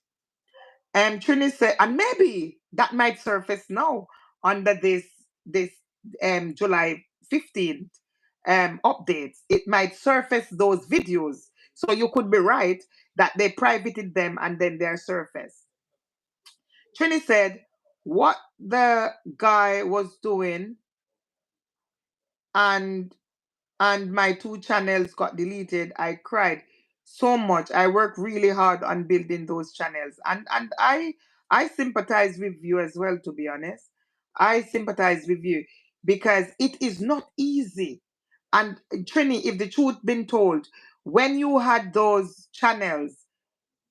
Trini said, and maybe that might surface now under this July 15th updates. It might surface those videos. So you could be right that they privated them and then they're surfaced. Trini said, what the guy was doing and my two channels got deleted. I cried so much. I worked really hard on building those channels, and I sympathize with you as well, to be honest. I sympathize with you because it is not easy. And Trini, if the truth been told, when you had those channels,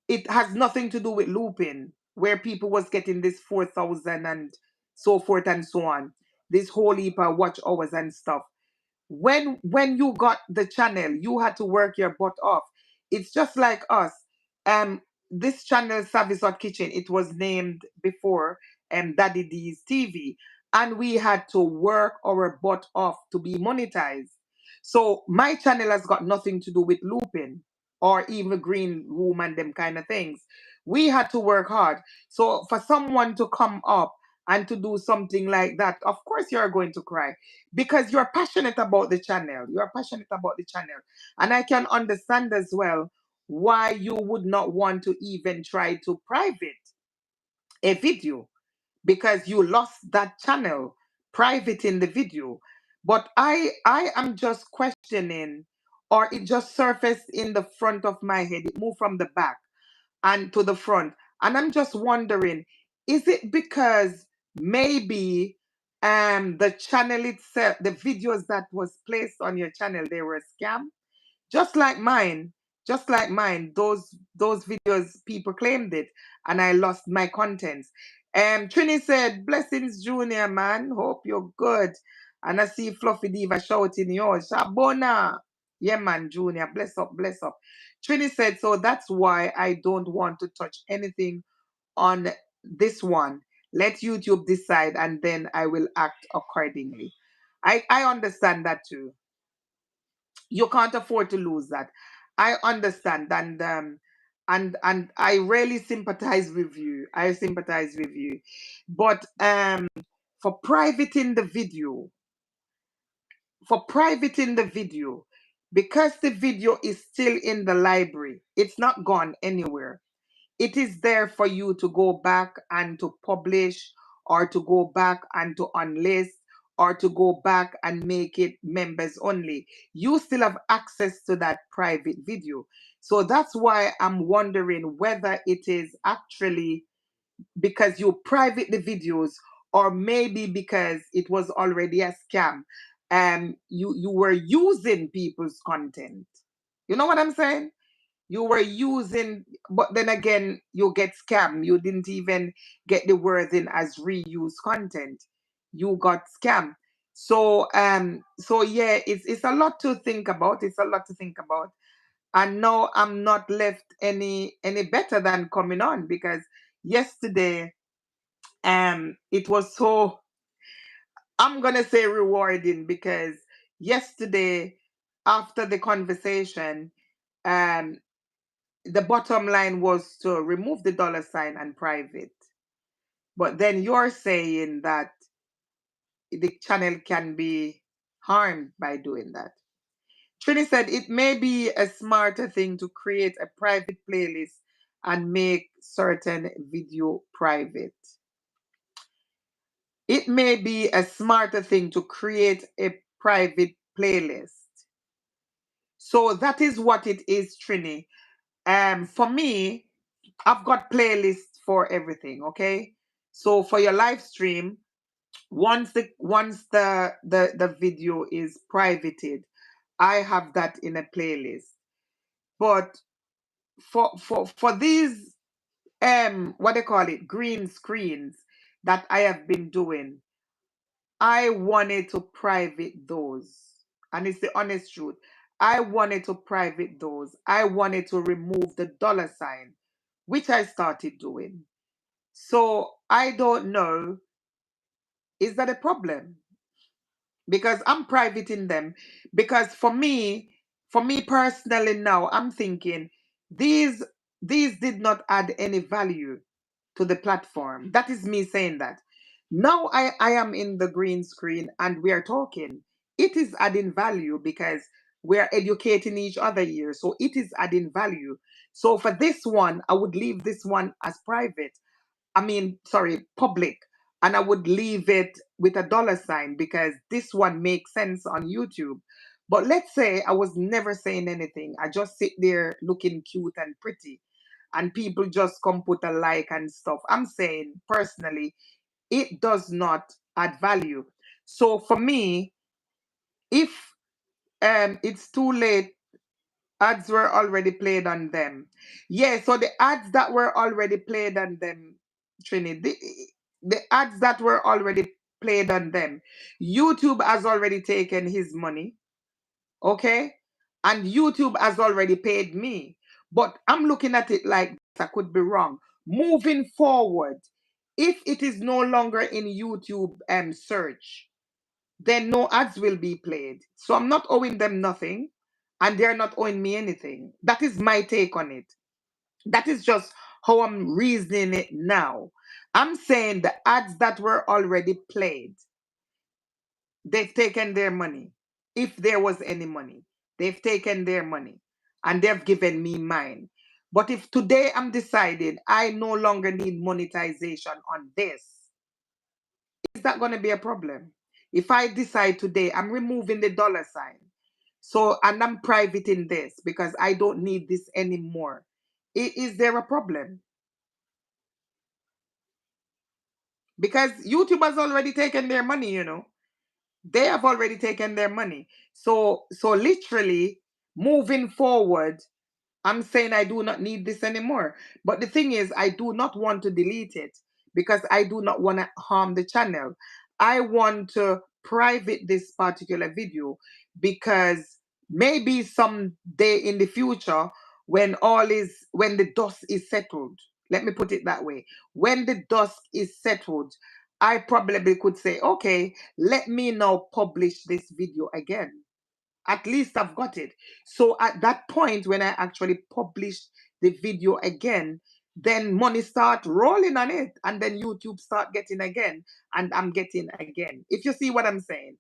it has nothing to do with looping, where people was getting this 4,000 and so forth and so on, this whole heap of watch hours and stuff. When you got the channel, you had to work your butt off. It's just like us. um this channel, Service Hot Kitchen, it was named before Daddy D's TV, and we had to work our butt off to be monetized. So my channel has got nothing to do with looping or even green room and them kind of things. We had to work hard. So for someone to come up and to do something like that, of course you're going to cry, because you're passionate about the channel. You're passionate about the channel. And I can understand as well why you would not want to even try to private a video, because you lost that channel private in the video. But I am just questioning, or it just surfaced in the front of my head. It moved from the back and to the front. And I'm just wondering, is it because maybe the channel itself, the videos that was placed on your channel, they were a scam? Just like mine, those videos, people claimed it, and I lost my contents. Trini said, blessings, Junior, man. Hope you're good. And I see Fluffy Diva shouting yours. Shabona. Yeah, man, Junior. Bless up, bless up. Trini said, so that's why I don't want to touch anything on this one. Let YouTube decide, and then I will act accordingly. I understand that too. You can't afford to lose that. I understand, and I really sympathize with you. I sympathize with you. But for privating the video, for privating the video, because the video is still in the library, it's not gone anywhere. It is there for you to go back and to publish, or to go back and to unlist, or to go back and make it members only. You still have access to that private video. So that's why I'm wondering whether it is actually because you private the videos, or maybe because it was already a scam. You were using people's content. You know what I'm saying? You were using, but then again, you get scammed. You didn't even get the wording as reuse content. You got scammed. So yeah, it's a lot to think about. It's a lot to think about. And now I'm not left any better than coming on, because yesterday it was so, I'm gonna say, rewarding, because yesterday, after the conversation, um the bottom line was to remove the dollar sign and private. But then you're saying that the channel can be harmed by doing that. Trini said it may be a smarter thing to create a private playlist and make certain video private. It may be a smarter thing to create a private playlist. So that is what it is, Trini. For me, I've got playlists for everything, okay? So for your live stream, once the video is privated, I have that in a playlist. But for these what they call it, green screens that I have been doing, I wanted to private those. And it's the honest truth. I wanted to private those. I wanted to remove the dollar sign, which I started doing. So I don't know Is that a problem? Because I'm private in them. Because for me personally now, I'm thinking these these did not add any value to the platform. That is me saying that. Now I am in the green screen and we are talking. It is adding value because we are educating each other here. So it is adding value. So for this one, I would leave this one as private. I mean, sorry, public. And I would leave it with a dollar sign because this one makes sense on YouTube. But let's say I was never saying anything. I just sit there looking cute and pretty, and people just come put a like and stuff. I'm saying personally, it does not add value. So for me, if it's too late, ads were already played on them. Yeah, so the ads that were already played on them, Trini, the ads that were already played on them, YouTube has already taken his money, okay? And YouTube has already paid me. But I'm looking at it like this, I could be wrong. Moving forward, if it is no longer in YouTube search, then no ads will be played. So I'm not owing them nothing and they're not owing me anything. That is my take on it. That is just how I'm reasoning it now. I'm saying the ads that were already played, they've taken their money. If there was any money, they've taken their money and they've given me mine. But if today I'm decided I no longer need monetization on this, is that going to be a problem? If I decide today I'm removing the dollar sign, so and I'm private in this because I don't need this anymore, is there a problem? Because YouTube has already taken their money, they have already taken their money. So literally moving forward, I'm saying I do not need this anymore. But the thing is, I do not want to delete it because I do not want to harm the channel. I want to private this particular video because maybe someday in the future, when the dust is settled, let me put it that way. When the dust is settled, I probably could say, okay, let me now publish this video again. At least I've got it. So at that point, when I actually published the video again, then money start rolling on it, and then YouTube start getting again, and I'm getting again. If you see what I'm saying.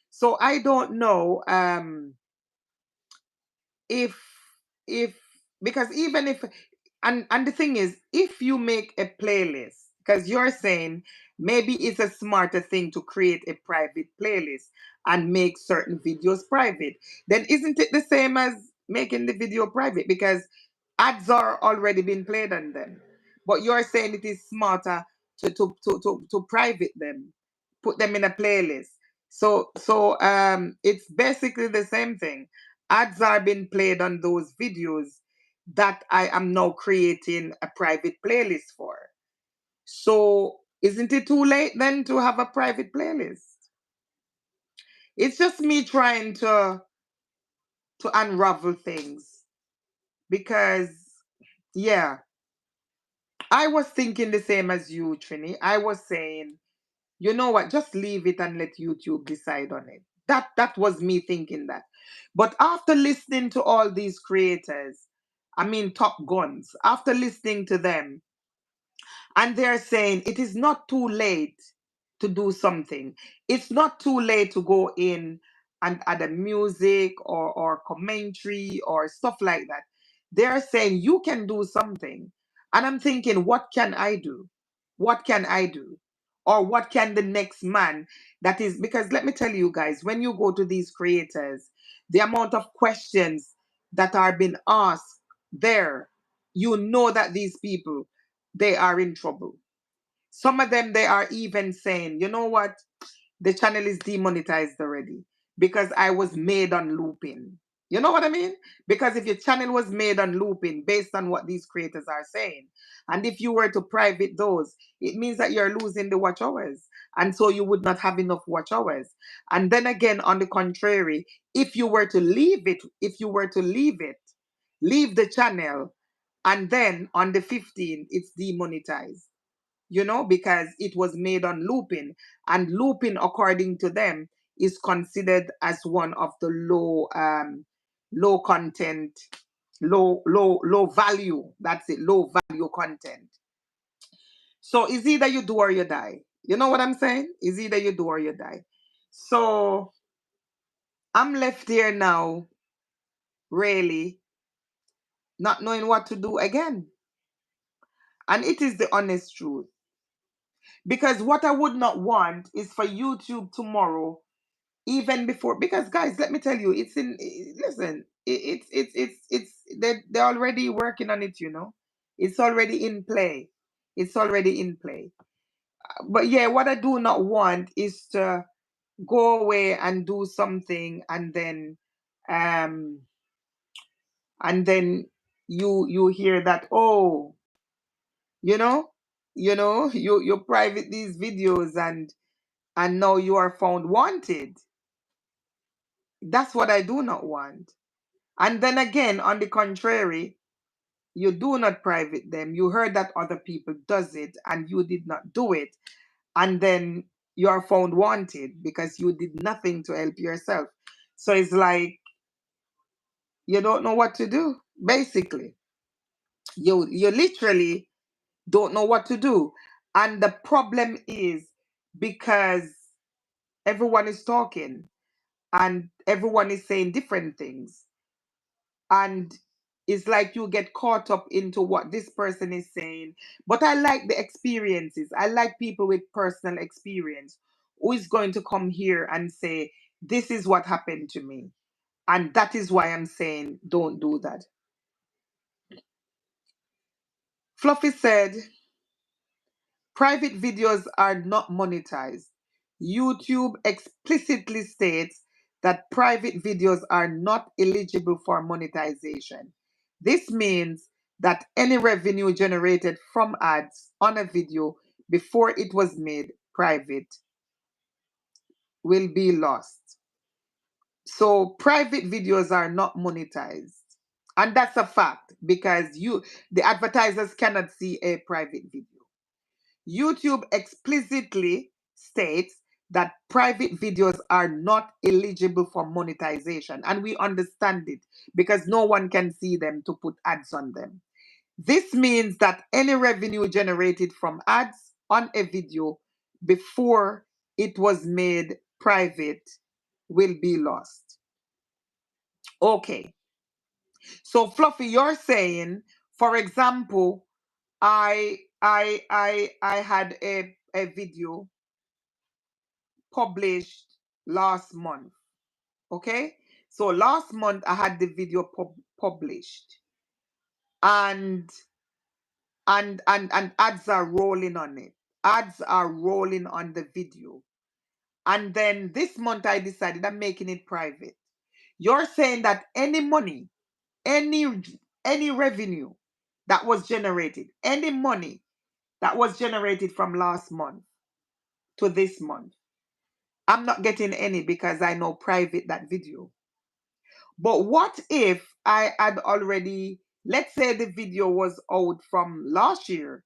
So I don't know if if because even if and the thing is, if you make a playlist, because you're saying maybe it's a smarter thing to create a private playlist and make certain videos private, then isn't it the same as making the video private? Because ads are already been played on them, but you're saying it is smarter to private them, put them in a playlist. So it's basically the same thing. Ads are being played on those videos that I am now creating a private playlist for. So isn't it too late then to have a private playlist? It's just me trying to unravel things because yeah, I was thinking the same as you, Trini. I was saying, you know what, just leave it and let YouTube decide on it. That was me thinking that. But after listening to all these creators, I mean top guns, after listening to them, and they're saying it is not too late to do something. It's not too late to go in and add a music or commentary or stuff like that. They're saying you can do something. And I'm thinking, what can I do? What can I do? Or what can the next man that is, because let me tell you guys, when you go to these creators, the amount of questions that are being asked there, you know that these people, they are in trouble. Some of them, they are even saying, you know what? The channel is demonetized already because I was made on looping. You know what I mean? Because if your channel was made on looping based on what these creators are saying, and if you were to private those, it means that you're losing the watch hours. And so you would not have enough watch hours. And then again, on the contrary, if you were to leave it, leave the channel, and then on the 15th, it's demonetized. because it was made on looping, and looping, according to them, is considered as one of the low content, low value. That's it, low value content. So it's either you do or you die. You know what I'm saying? It's either you do or you die. So I'm left here now, really not knowing what to do again. And it is the honest truth. Because what I would not want is for YouTube tomorrow, even before, because guys, let me tell you, it's in, listen, they're already working on it, It's already in play. It's already in play. But yeah, what I do not want is to go away and do something, um and then you hear that, oh, you know you private these videos, and now you are found wanted. That's what I do not want. And then again, on the contrary, you do not private them. You heard that other people does it and you did not do it, and then you are found wanted because you did nothing to help yourself. So it's like you don't know what to do. Basically, you literally don't know what to do. And the problem is because everyone is talking and everyone is saying different things. And it's like you get caught up into what this person is saying. But I like the experiences. I like people with personal experience who is going to come here and say, this is what happened to me. And that is why I'm saying, don't do that. Fluffy said, private videos are not monetized. YouTube explicitly states that private videos are not eligible for monetization. This means that any revenue generated from ads on a video before it was made private will be lost. So private videos are not monetized. And that's a fact because the advertisers cannot see a private video. YouTube explicitly states that private videos are not eligible for monetization. And we understand it because no one can see them to put ads on them. This means that any revenue generated from ads on a video before it was made private will be lost. Okay. So Fluffy, you're saying, for example, I had a video published last month. Okay, so last month I had the video published, and and ads are rolling on it. Ads are rolling on the video, and then this month I decided I'm making it private. You're saying that any money, any any revenue that was generated, any money that was generated from last month to this month, I'm not getting any because I know private that video. But what if I had already, let's say the video was out from last year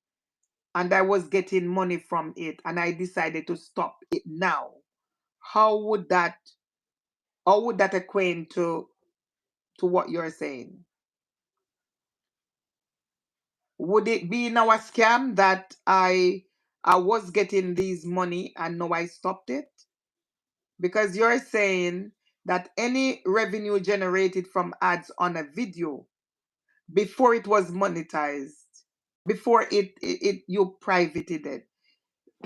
and I was getting money from it and I decided to stop it now? How would that equate to what you're saying? Would it be now a scam that I was getting these money and now I stopped it? Because you're saying that any revenue generated from ads on a video before it was monetized, before it you privated it,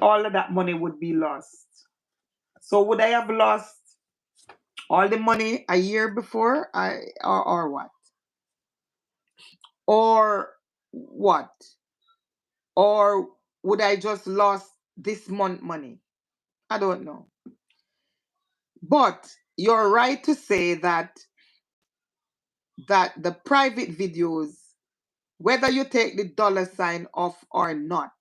all of that money would be lost. So would I have lost all the money a year before, or what? Or what? Or would I just lost this month money? I don't know. But you're right to say that the private videos, whether you take the dollar sign off or not,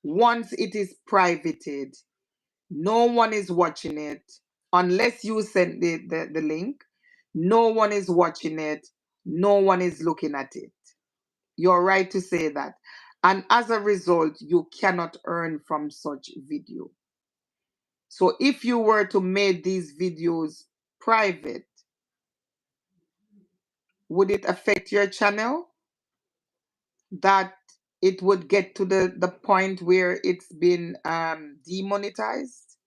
once it is privated, no one is watching it unless you send the link. No one is watching it. No one is looking at it. You're right to say that. And as a result, you cannot earn from such video. So if you were to make these videos private, would it affect your channel? That it would get to the point where it's been demonetized?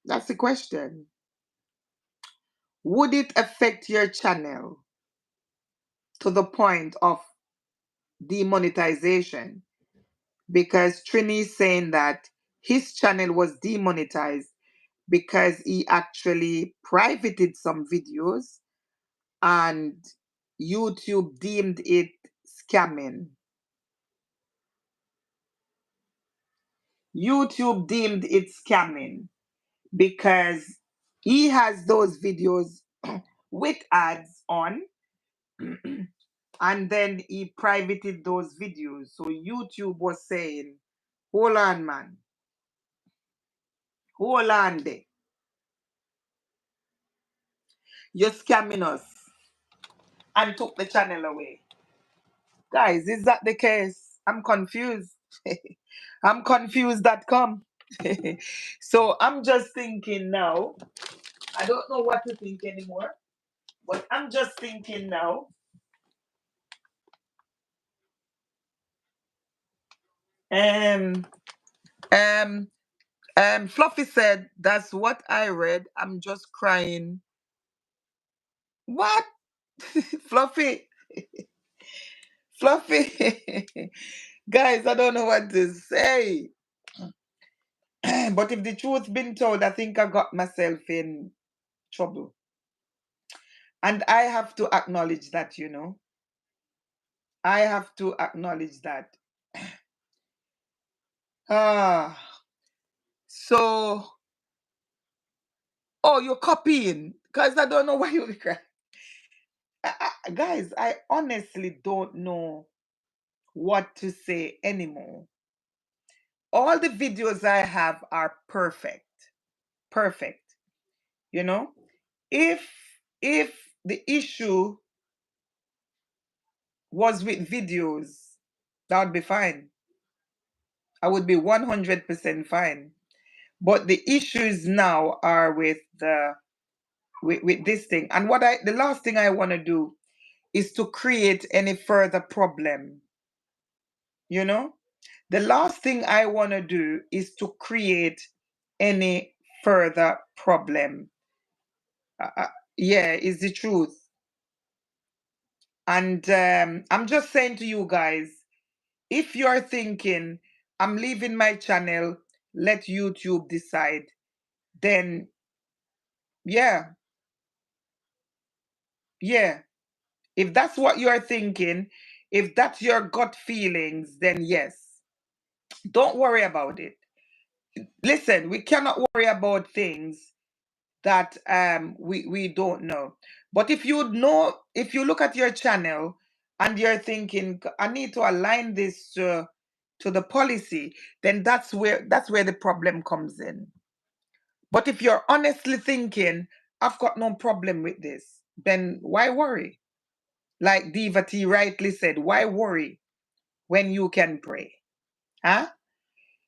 That's the question. Would it affect your channel to the point of demonetization? Because Trini is saying that his channel was demonetized because he actually privated some videos and YouTube deemed it scamming. YouTube deemed it scamming because he has those videos with ads on and then he privated those videos. So YouTube was saying, hold on, man. Hold on there. You're scamming us, and took the channel away. Guys, is that the case? I'm confused. I'm confused.com. So I'm just thinking now. I don't know what to think anymore, but I'm just thinking now. Um, um, Fluffy said, that's what I read. I'm just crying. What? Fluffy, Fluffy. Guys, I don't know what to say. But if the truth been told, I think I got myself in trouble. And I have to acknowledge that, you know. I have to acknowledge that. Ah, so, oh, you're copying. Because I don't know why you cry. Guys, I honestly don't know what to say anymore. All the videos I have are perfect. Perfect. You know? If if the issue was with videos, that would be fine. I would be 100% fine. But the issues now are with with this thing. And the last thing I want to do is to create any further problem. You know? The last thing I want to do is to create any further problem. Yeah, is the truth. And I'm just saying to you guys, if you're thinking, I'm leaving my channel, let YouTube decide, then yeah, yeah. If that's what you're thinking, if that's your gut feelings, then yes. Don't worry about it. Listen, we cannot worry about things that we don't know. But if you know, if you look at your channel and you're thinking, I need to align this to the policy, then that's where the problem comes in. But if you're honestly thinking, I've got no problem with this, then why worry? Like Diva T rightly said, why worry when you can pray? Huh?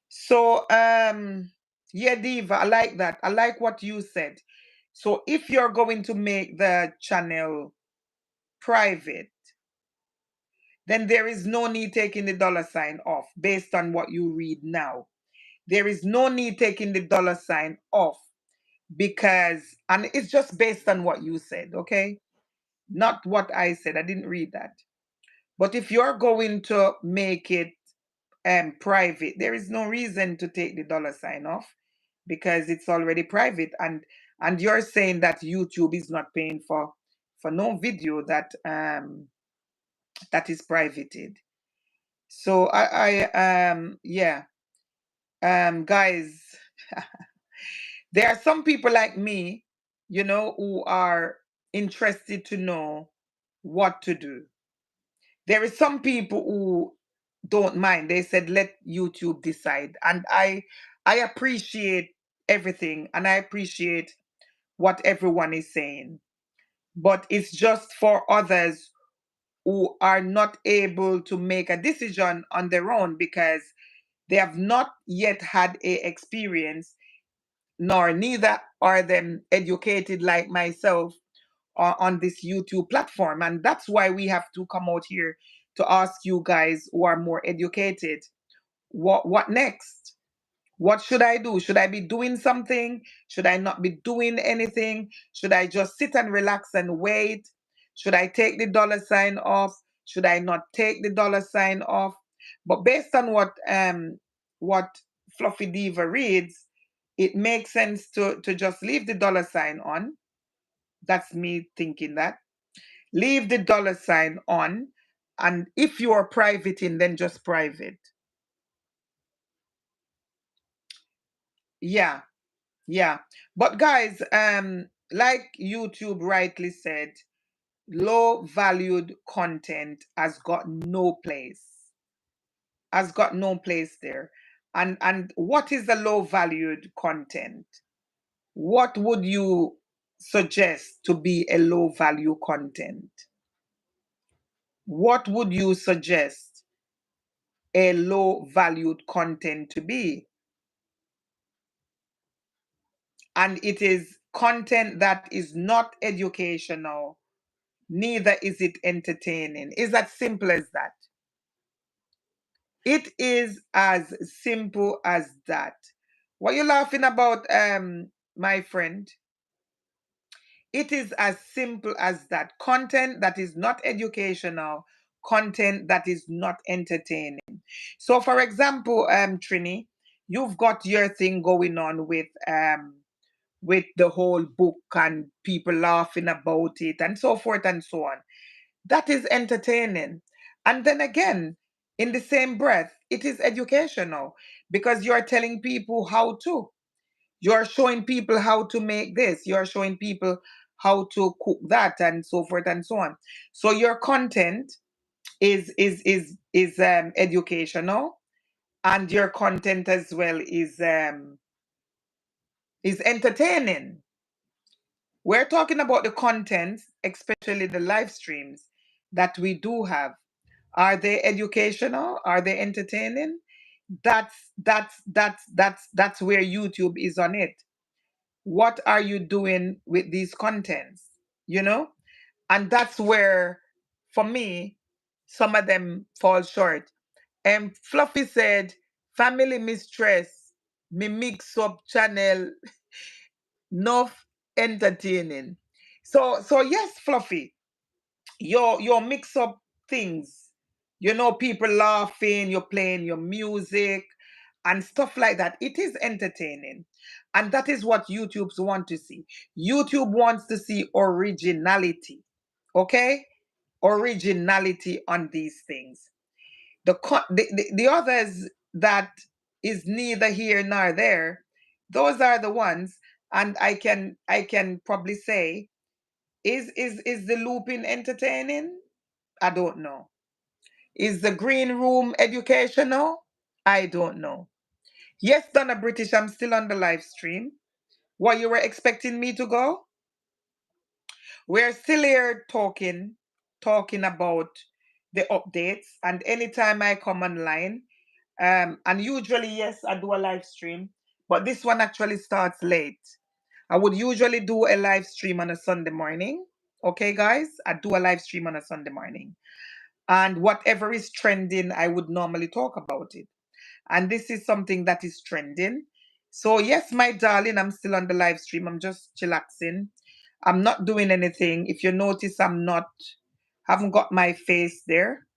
So yeah, Diva, I like that. I like what you said. So if you're going to make the channel private, then there is no need taking the dollar sign off based on what you read now. There is no need taking the dollar sign off because, and it's just based on what you said, okay? Not what I said. I didn't read that. But if you're going to make it private, there is no reason to take the dollar sign off because it's already private. And you're saying that YouTube is not paying for no video that that is privated. So yeah, guys, there are some people like me, you know, who are interested to know what to do. There is some people who don't mind. They said let YouTube decide, and I appreciate everything, and I appreciate what everyone is saying. But it's just for others who are not able to make a decision on their own because they have not yet had a experience, nor neither are them educated like myself on this YouTube platform. And that's why we have to come out here to ask you guys who are more educated, what next? What should I do? Should I be doing something? Should I not be doing anything? Should I just sit and relax and wait? Should I take the dollar sign off? Should I not take the dollar sign off? But based on what Fluffy Diva reads, it makes sense to just leave the dollar sign on. That's me thinking that. Leave the dollar sign on. And if you are private in, then just private. Yeah. Yeah. But guys, like YouTube rightly said, low valued content has got no place. Has got no place there. And what is the low valued content? What would you suggest to be a low value content? What would you suggest a low valued content to be? And it is content that is not educational, neither is it entertaining. It's as simple as that. It is as simple as that. What you laughing about, my friend? It is as simple as that. Content that is not educational, content that is not entertaining. So, for example, Trini, you've got your thing going on with the whole book and people laughing about it and so forth and so on. That is entertaining. And then again, in the same breath, it is educational because you're telling people how to. You're showing people how to make this. You're showing people how to cook that and so forth and so on. So your content is educational, and your content as well is entertaining. We're talking about the content, especially the live streams that we do have. Are they educational? Are they entertaining? That's where YouTube is on it. What are you doing with these contents? You know? And that's where, for me, some of them fall short. And Fluffy said, family mistress, me mix up channel, enough entertaining. So yes, Fluffy, your mix up things. You know, people laughing, you're playing your music and stuff like that. It is entertaining. And that is what YouTube's want to see. YouTube wants to see originality. Okay? Originality on these things. The others that is neither here nor there, those are the ones, and I can probably say, is the looping entertaining? I don't know. Is the green room educational? I don't know. Yes, Donna British, I'm still on the live stream. What, you were expecting me to go? We're still here talking about the updates. And anytime I come online, and usually, yes, I do a live stream, but this one actually starts late. I would usually do a live stream on a Sunday morning. Okay, guys, I do a live stream on a Sunday morning. And whatever is trending, I would normally talk about it. And this is something that is trending. So, yes, my darling, I'm still on the live stream. I'm just chillaxing. I'm not doing anything. If you notice, haven't got my face there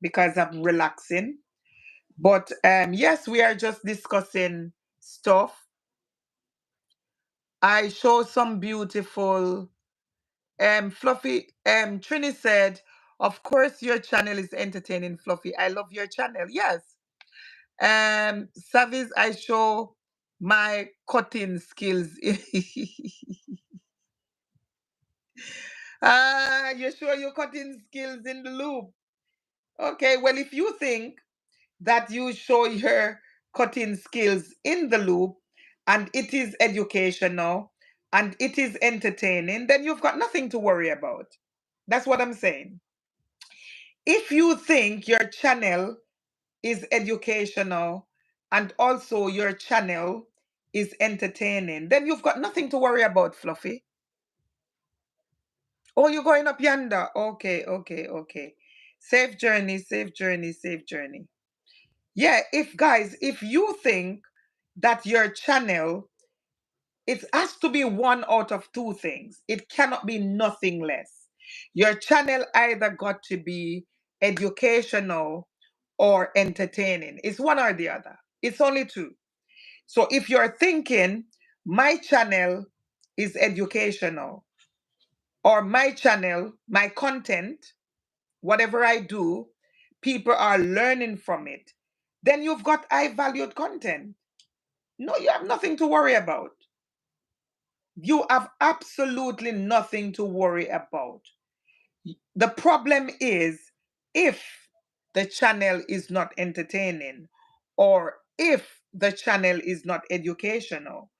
because I'm relaxing. But yes, we are just discussing stuff. I show some beautiful Fluffy. Trini said, of course your channel is entertaining, Fluffy. I love your channel. Yes. Savis, I show my cutting skills. You show your cutting skills in the loop. Okay, well, if you think that you show your cutting skills in the loop and it is educational and it is entertaining, then you've got nothing to worry about. That's what I'm saying. If you think your channel is educational and also your channel is entertaining, then you've got nothing to worry about, Fluffy. Oh, you're going up yonder. Okay, okay, okay. Safe journey, safe journey, safe journey. Yeah, if you think that your channel, it has to be one out of two things. It cannot be nothing less. Your channel either got to be educational or entertaining. It's one or the other. It's only two. So if you're thinking my channel is educational, or my channel, my content, whatever I do, people are learning from it, then you've got high valued content. No, you have nothing to worry about. You have absolutely nothing to worry about. The problem is if the channel is not entertaining or if the channel is not educational,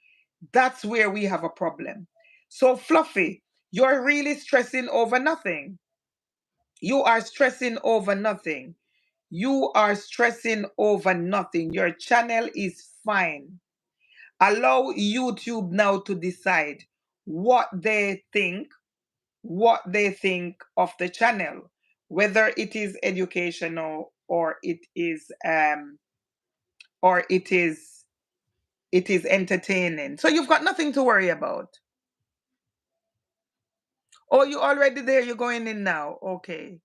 that's where we have a problem. So, Fluffy, you're really stressing over nothing. You are stressing over nothing. You are stressing over nothing. Your channel is fine. Allow YouTube now to decide what they think, of the channel, whether it is educational or it is entertaining. So you've got nothing to worry about. Oh, you already there, you're going in now. Okay.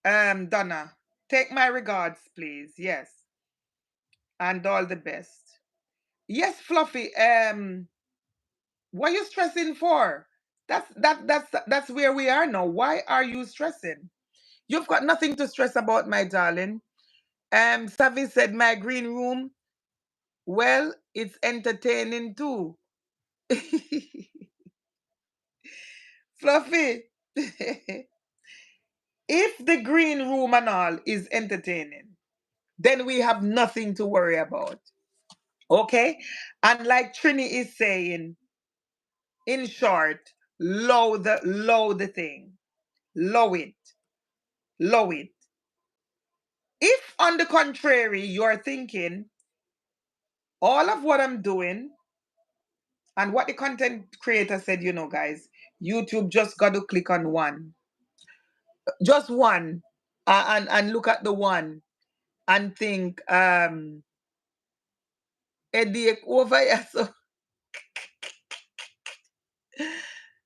Donna, take my regards, please. Yes. And all the best. Yes, Fluffy. What are you stressing for? That's where we are now. Why are you stressing? You've got nothing to stress about, my darling. Savvy said my green room. Well, it's entertaining too. Fluffy. If the green room and all is entertaining, then we have nothing to worry about. Okay? And like Trini is saying, in short, low the thing. Low it. Low it. If on the contrary, you're thinking, all of what I'm doing and what the content creator said, guys, YouTube just got to click on one. Just one. And look at the one and think, headache over here. So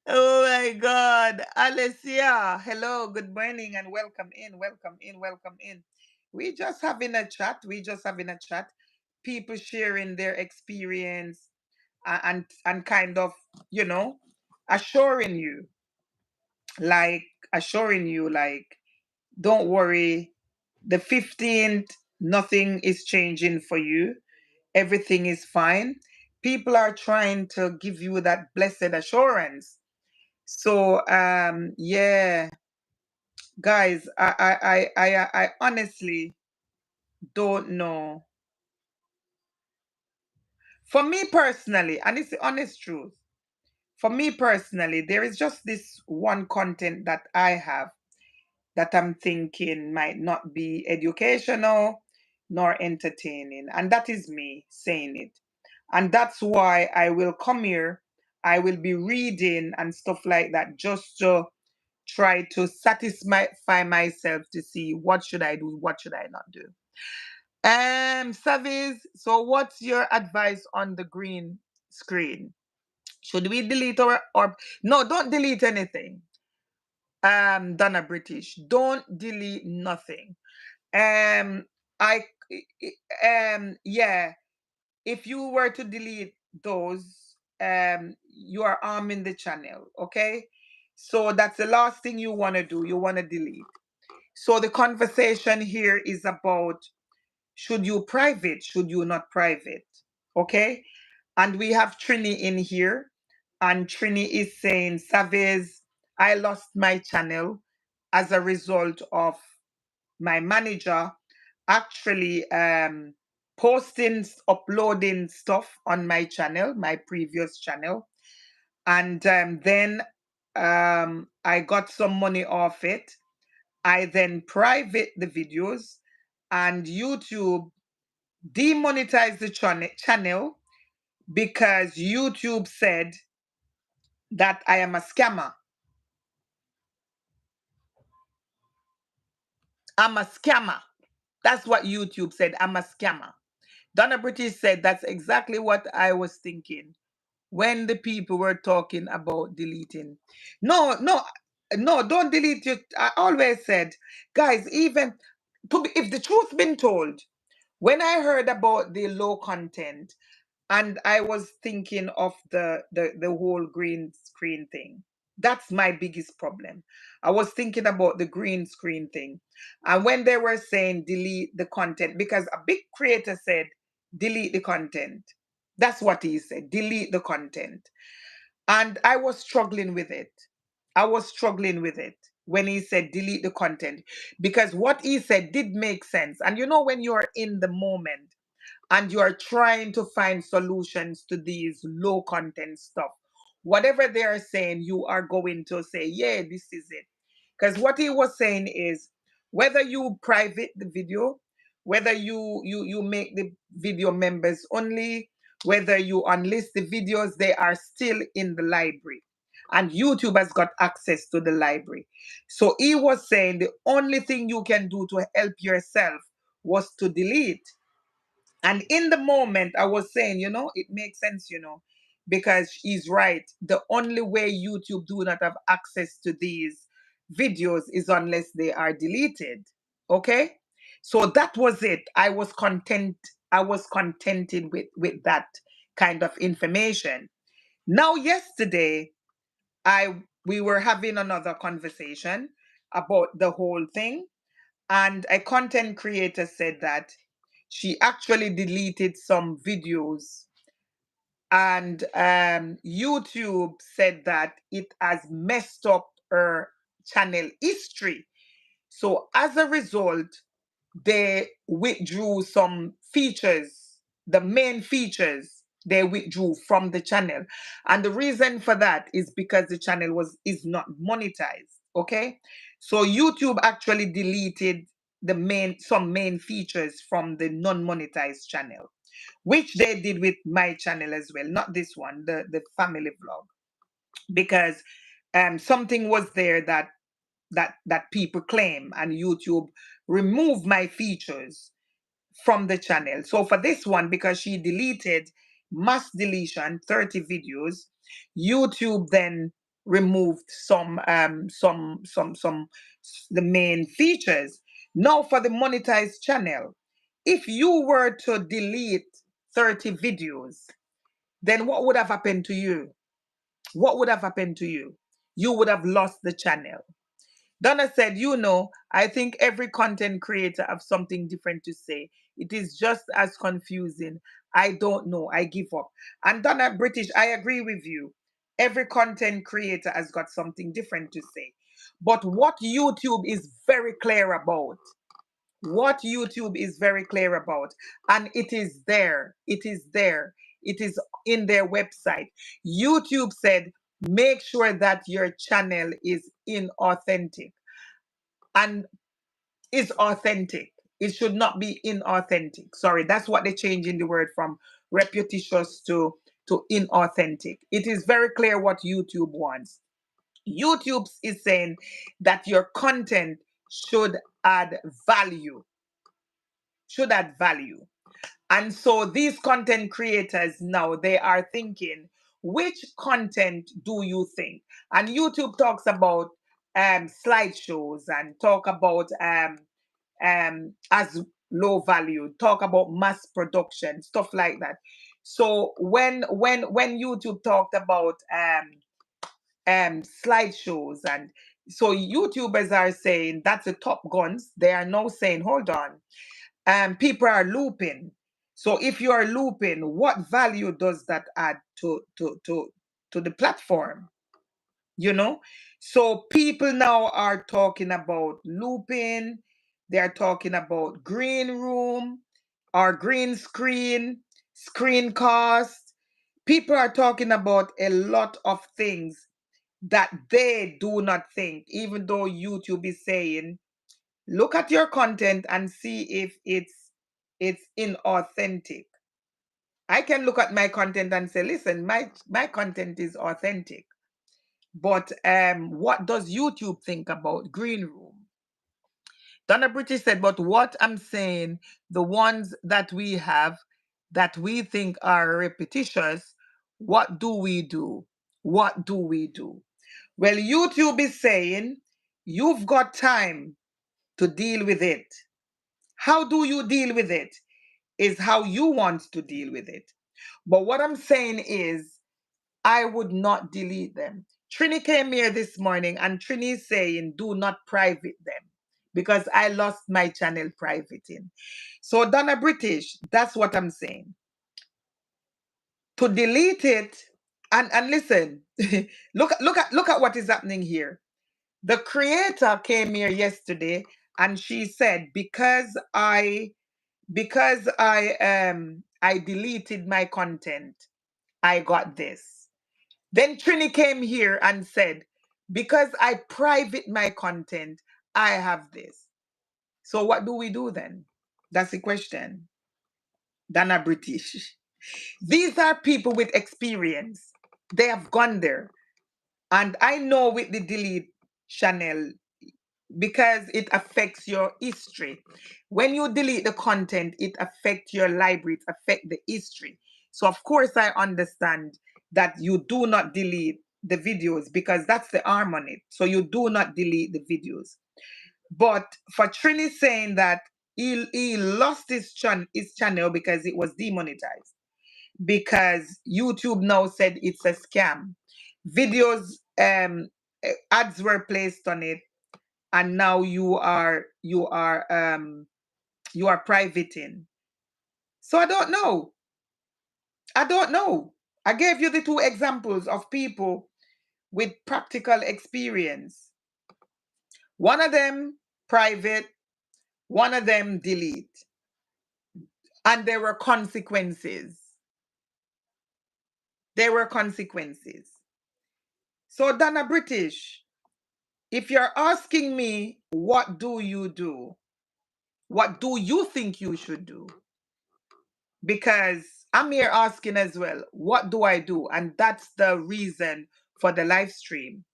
oh my God. Alessia, hello, good morning and welcome in, welcome in, welcome in. We just having a chat. We just having a chat. People sharing their experience and kind of, you know, assuring you, like assuring you, like, don't worry, the 15th, nothing is changing for you. Everything is fine. People are trying to give you that blessed assurance. So yeah, guys, I honestly don't know. For me personally, and it's the honest truth, for me personally, there is just this one content that I have that I'm thinking might not be educational nor entertaining. And that is me saying it. And that's why I will come here. I will be reading and stuff like that just to try to satisfy myself to see what should I do, what should I not do. Savis, so what's your advice on the green screen? Should we delete or no, don't delete anything. Donna British, don't delete nothing. Um, I yeah, if you were to delete those, you are arming the channel, okay? So that's the last thing you want to do. You want to delete. So the conversation here is about, should you private, should you not private, okay? And we have Trini in here, and Trini is saying, Savez, I lost my channel as a result of my manager actually posting, uploading stuff on my channel, my previous channel. And then I got some money off it. I then private the videos, and YouTube demonetized the channel because YouTube said that I am a scammer. I'm a scammer. That's what YouTube said. I'm a scammer. Donna British said that's exactly what I was thinking when the people were talking about deleting. No, no, no, don't delete it. I always said, guys, even if the truth been told, when I heard about the low content, and I was thinking of the whole green screen thing. That's my biggest problem. I was thinking about the green screen thing. And when they were saying delete the content, because a big creator said delete the content. That's what he said, delete the content. And I was struggling with it. I was struggling with it when he said delete the content, because what he said did make sense. And you know, when you're in the moment and you are trying to find solutions to these low content stuff, whatever they are saying, you are going to say, yeah, this is it. Because what he was saying is, whether you private the video, whether you make the video members only, whether you unlist the videos, they are still in the library. And YouTube has got access to the library. So he was saying the only thing you can do to help yourself was to delete. And in the moment, I was saying, it makes sense, because he's right. The only way YouTube do not have access to these videos is unless they are deleted. Okay? So that was it. I was content. I was contented with that kind of information. Now, yesterday, we were having another conversation about the whole thing, and a content creator said that she actually deleted some videos, and YouTube said that it has messed up her channel history. So as a result, they withdrew some features, the main features they withdrew from the channel. And the reason for that is because the channel is not monetized. Okay. So YouTube actually deleted some main features from the non-monetized channel, which they did with my channel as well, not this one, the family vlog, because something was there that people claim, and YouTube removed my features from the channel. So for this one, because she deleted mass deletion 30 videos, YouTube then removed some the main features. Now for the monetized channel, if you were to delete 30 videos, then what would have happened to you? What would have happened to you? You would have lost the channel. Donna said, I think every content creator have something different to say. It is just as confusing. I don't know. I give up. And Donna British, I agree with you. Every content creator has got something different to say. But what YouTube is very clear about, and it is there, it is in their website. YouTube said, make sure that your channel is inauthentic and is authentic. It should not be inauthentic. Sorry, that's what they changed in the word from repetitious to inauthentic. It is very clear what YouTube wants. YouTube is saying that your content should add value. Should add value. And so these content creators now, they are thinking, which content do you think? And YouTube talks about slideshows, and talk about as low value, talk about mass production, stuff like that. So when YouTube talked about slideshows, and so YouTubers are saying that's the top guns. They are now saying, hold on, people are looping. So if you are looping, what value does that add to the platform? So people now are talking about looping. They are talking about green room or green screen cost. People are talking about a lot of things that they do not think, even though YouTube is saying, look at your content and see if it's inauthentic. I can look at my content and say, listen, my content is authentic. But what does YouTube think about Green Room? Donna British said, but what I'm saying, the ones that we have that we think are repetitious, what do we do? What do we do? Well, YouTube is saying, you've got time to deal with it. How do you deal with it? Is how you want to deal with it. But what I'm saying is, I would not delete them. Trini came here this morning and Trini is saying, do not private them because I lost my channel privating. So Donna British, that's what I'm saying. To delete it, and listen, look at what is happening here. The creator came here yesterday and she said, because I deleted my content, I got this. Then Trini came here and said, because I private my content, I have this. So what do we do then? That's the question. Dana British. These are people with experience. They have gone there. And I know with the delete channel, because it affects your history. When you delete the content, it affects your library, it affects the history. So of course I understand that you do not delete the videos because that's the harm on it. So you do not delete the videos. But for Trini saying that he lost his channel because it was demonetized, because YouTube now said it's a scam. Videos, ads were placed on it, and now you are privating. So I don't know. I gave you the two examples of people with practical experience. One of them private, one of them delete, and there were consequences. So Dana British, if you're asking me, what do you do? What do you think you should do? Because I'm here asking as well, what do I do? And that's the reason for the live stream.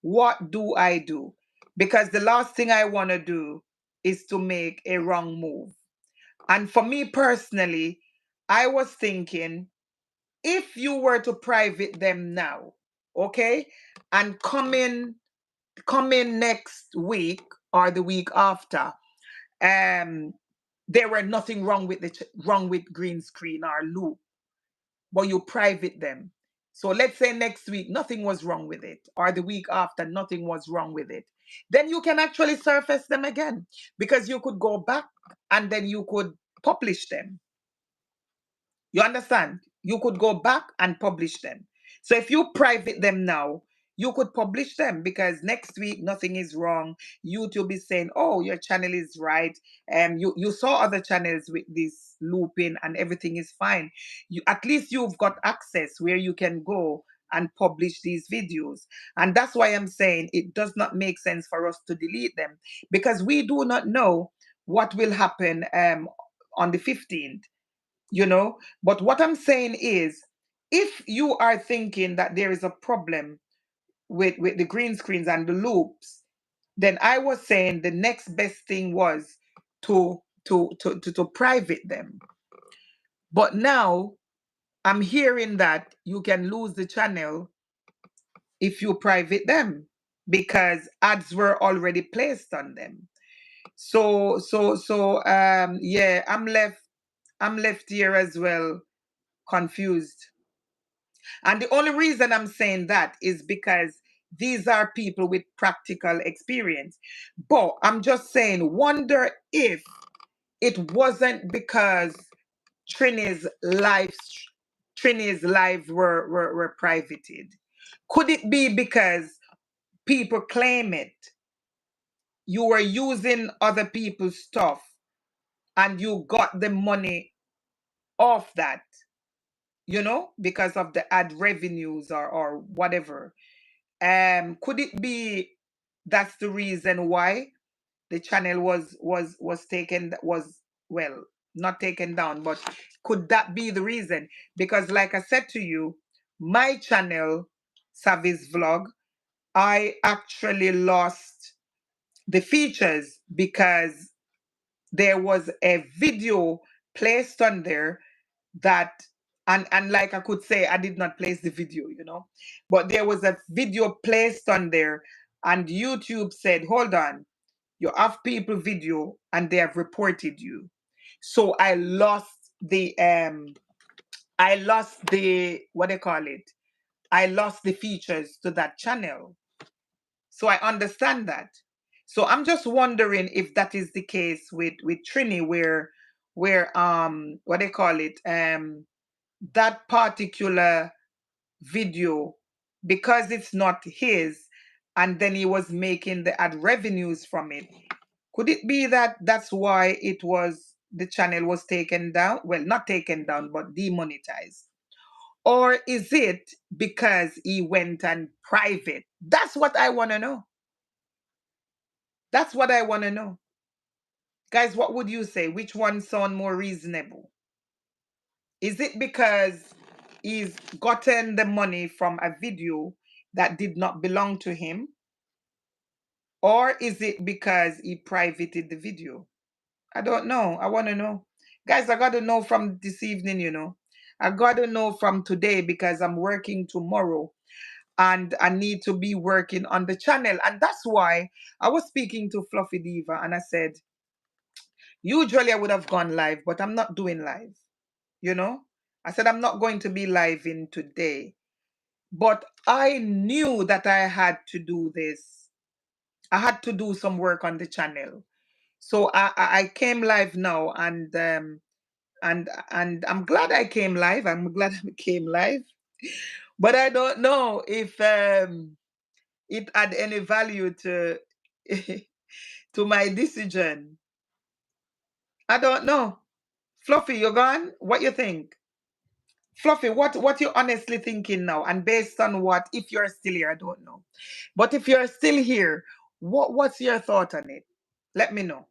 What do I do? Because the last thing I want to do is to make a wrong move. And for me personally, I was thinking, if you were to private them now, okay, and come in next week or the week after, there were nothing wrong with green screen or loop, but you private them. So let's say next week nothing was wrong with it, or the week after nothing was wrong with it. Then you can actually surface them again, because you could go back and then you could publish them. You understand? You could go back and publish them. So if you private them now, you could publish them because next week nothing is wrong. YouTube is saying, "Oh, your channel is right." You saw other channels with this looping and everything is fine. You, at least you've got access where you can go and publish these videos. And that's why I'm saying it does not make sense for us to delete them, because we do not know what will happen on the 15th. But what I'm saying is, if you are thinking that there is a problem with the green screens and the loops, then I was saying the next best thing was to private them. But now I'm hearing that you can lose the channel if you private them, because ads were already placed on them. So yeah, I'm left here as well, confused. And the only reason I'm saying that is because these are people with practical experience. But I'm just saying, wonder if it wasn't because Trini's live Trini's live were privated. Could it be because people claim it? You were using other people's stuff and you got the money off that, because of the ad revenues or whatever. Could it be that's the reason why the channel was taken, was, well, not taken down, but could that be the reason? Because like I said to you, my channel, Savi's Vlog, I actually lost the features because there was a video placed on there that, and like I could say I did not place the video, but there was a video placed on there, and YouTube said, hold on, you have people video and they have reported you. So I lost the, what they call it, I lost the features to that channel. So I understand that. So I'm just wondering if that is the case with Trini, where what they call it, that particular video, because it's not his, and then he was making the ad revenues from it. Could it be that that's why the channel was taken down? Well, not taken down, but demonetized. Or is it because he went and private? That's what I want to know. That's what I want to know. Guys, what would you say? Which one sound more reasonable? Is it because he's gotten the money from a video that did not belong to him? Or is it because he privated the video? I don't know. I want to know. Guys, I got to know from this evening. I got to know from today because I'm working tomorrow and I need to be working on the channel. And that's why I was speaking to Fluffy Diva and I said, usually I would have gone live, but I'm not doing live. I said, I'm not going to be live in today. But I knew that I had to do this. I had to do some work on the channel. So I came live now, and I'm glad I came live. I'm glad I came live. But I don't know if it had any value to to my decision. I don't know. Fluffy, you're gone? What you think? Fluffy, what you honestly thinking now? And based on what, if you're still here, I don't know. But if you're still here, what's your thought on it? Let me know.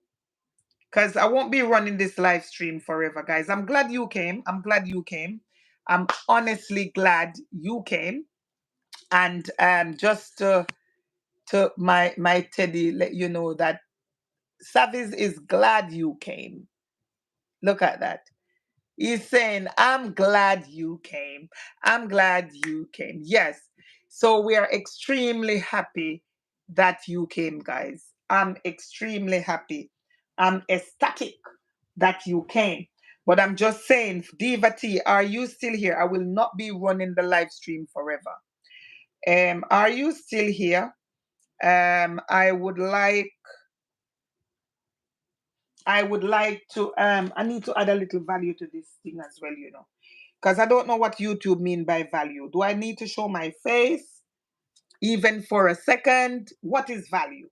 Because I won't be running this live stream forever, guys. I'm glad you came. I'm glad you came. I'm honestly glad you came. And just to my Teddy, let you know that Savis is glad you came. Look at that. He's saying, I'm glad you came. I'm glad you came. Yes. So we are extremely happy that you came, guys. I'm extremely happy. I'm ecstatic that you came. But I'm just saying, Diva T, are you still here? I will not be running the live stream forever. Are you still here? I would like to I need to add a little value to this thing as well. Because I don't know what YouTube mean by value. Do I need to show my face even for a second? What is value?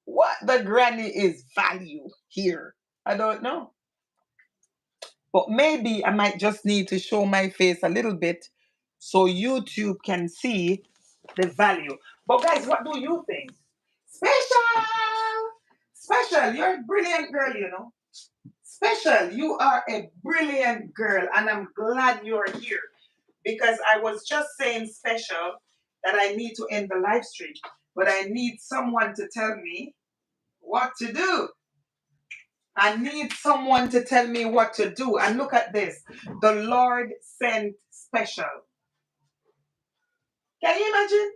What the granny is value here? I don't know. But maybe I might just need to show my face a little bit so YouTube can see the value. But guys, what do you think? Special! Special, you're a brilliant girl. Special, you are a brilliant girl, and I'm glad you're here because I was just saying, Special, that I need to end the live stream, but I need someone to tell me what to do. I need someone to tell me what to do. And look at this. The Lord sent Special. Can you imagine?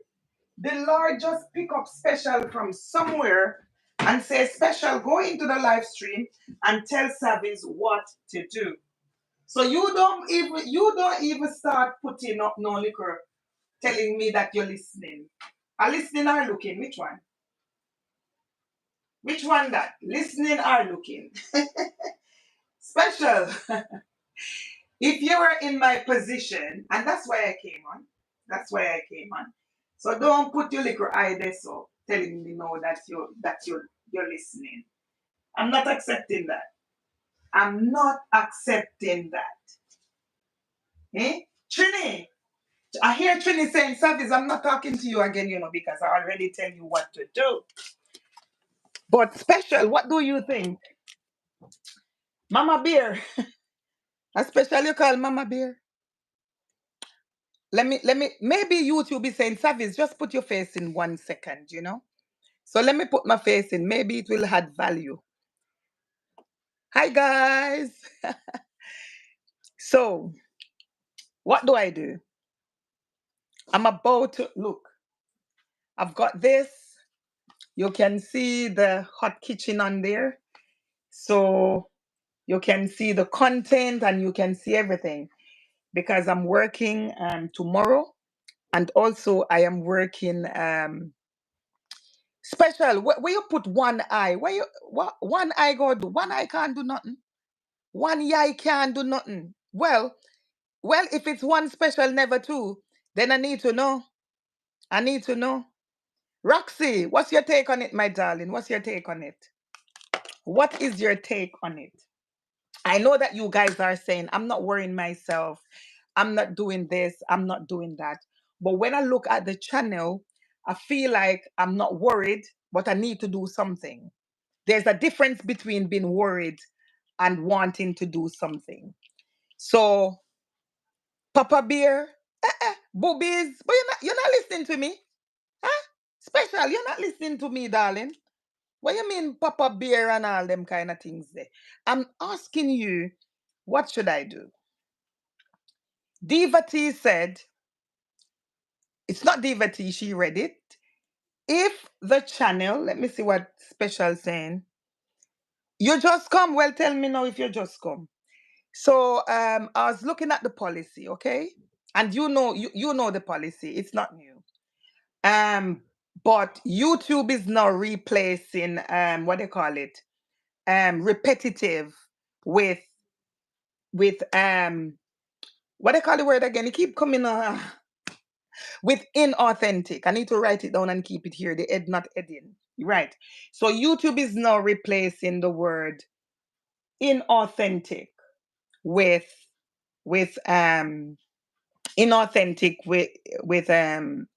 The Lord just pick up Special from somewhere and say, Special, go into the live stream and tell Savis what to do. So you don't even start putting up no liquor telling me that you're listening. Are listening or looking? Which one? Which one that? Listening or looking? Special. If you were in my position, and that's why I came on. That's why I came on. So don't put your liquor eye there so telling me no that you're listening. I'm not accepting that. I'm not accepting that. Eh? Trini, I hear Trini saying, Savis, I'm not talking to you again, because I already tell you what to do. But special, what do you think? Mama Bear. A special you call Mama Bear? Maybe YouTube is saying, Savis, just put your face in 1 second. So let me put my face in. Maybe it will add value. Hi, guys. So, what do I do? I'm about to look. I've got this. You can see the hot kitchen on there. So, you can see the content and you can see everything because I'm working tomorrow. And also, I am working special. Where you put one eye? Where you what one eye go do? One eye can't do nothing. One eye can't do nothing. Well, if it's one special, never two, then I need to know. I need to know. Roxy, what's your take on it, my darling? What's your take on it? What is your take on it? I know that you guys are saying, I'm not worrying myself. I'm not doing this. I'm not doing that. But when I look at the channel, I feel like I'm not worried, but I need to do something. There's a difference between being worried and wanting to do something. So, Papa Bear, boobies, but you're not listening to me. Huh? Special, you're not listening to me, darling. What you mean, Papa Bear and all them kind of things there? I'm asking you, what should I do? Diva T said, it's not Diva T, she read it. If the channel, let me see what Special saying. You just come. Well, tell me now if you just come. So I was looking at the policy, okay? And you know the policy. It's not new. Um, but YouTube is now replacing what they call it, repetitive with what they call the word again. It keep coming with inauthentic. I need to write it down and keep it here. The ed not edding. Right. So YouTube is now replacing the word inauthentic with with inauthentic with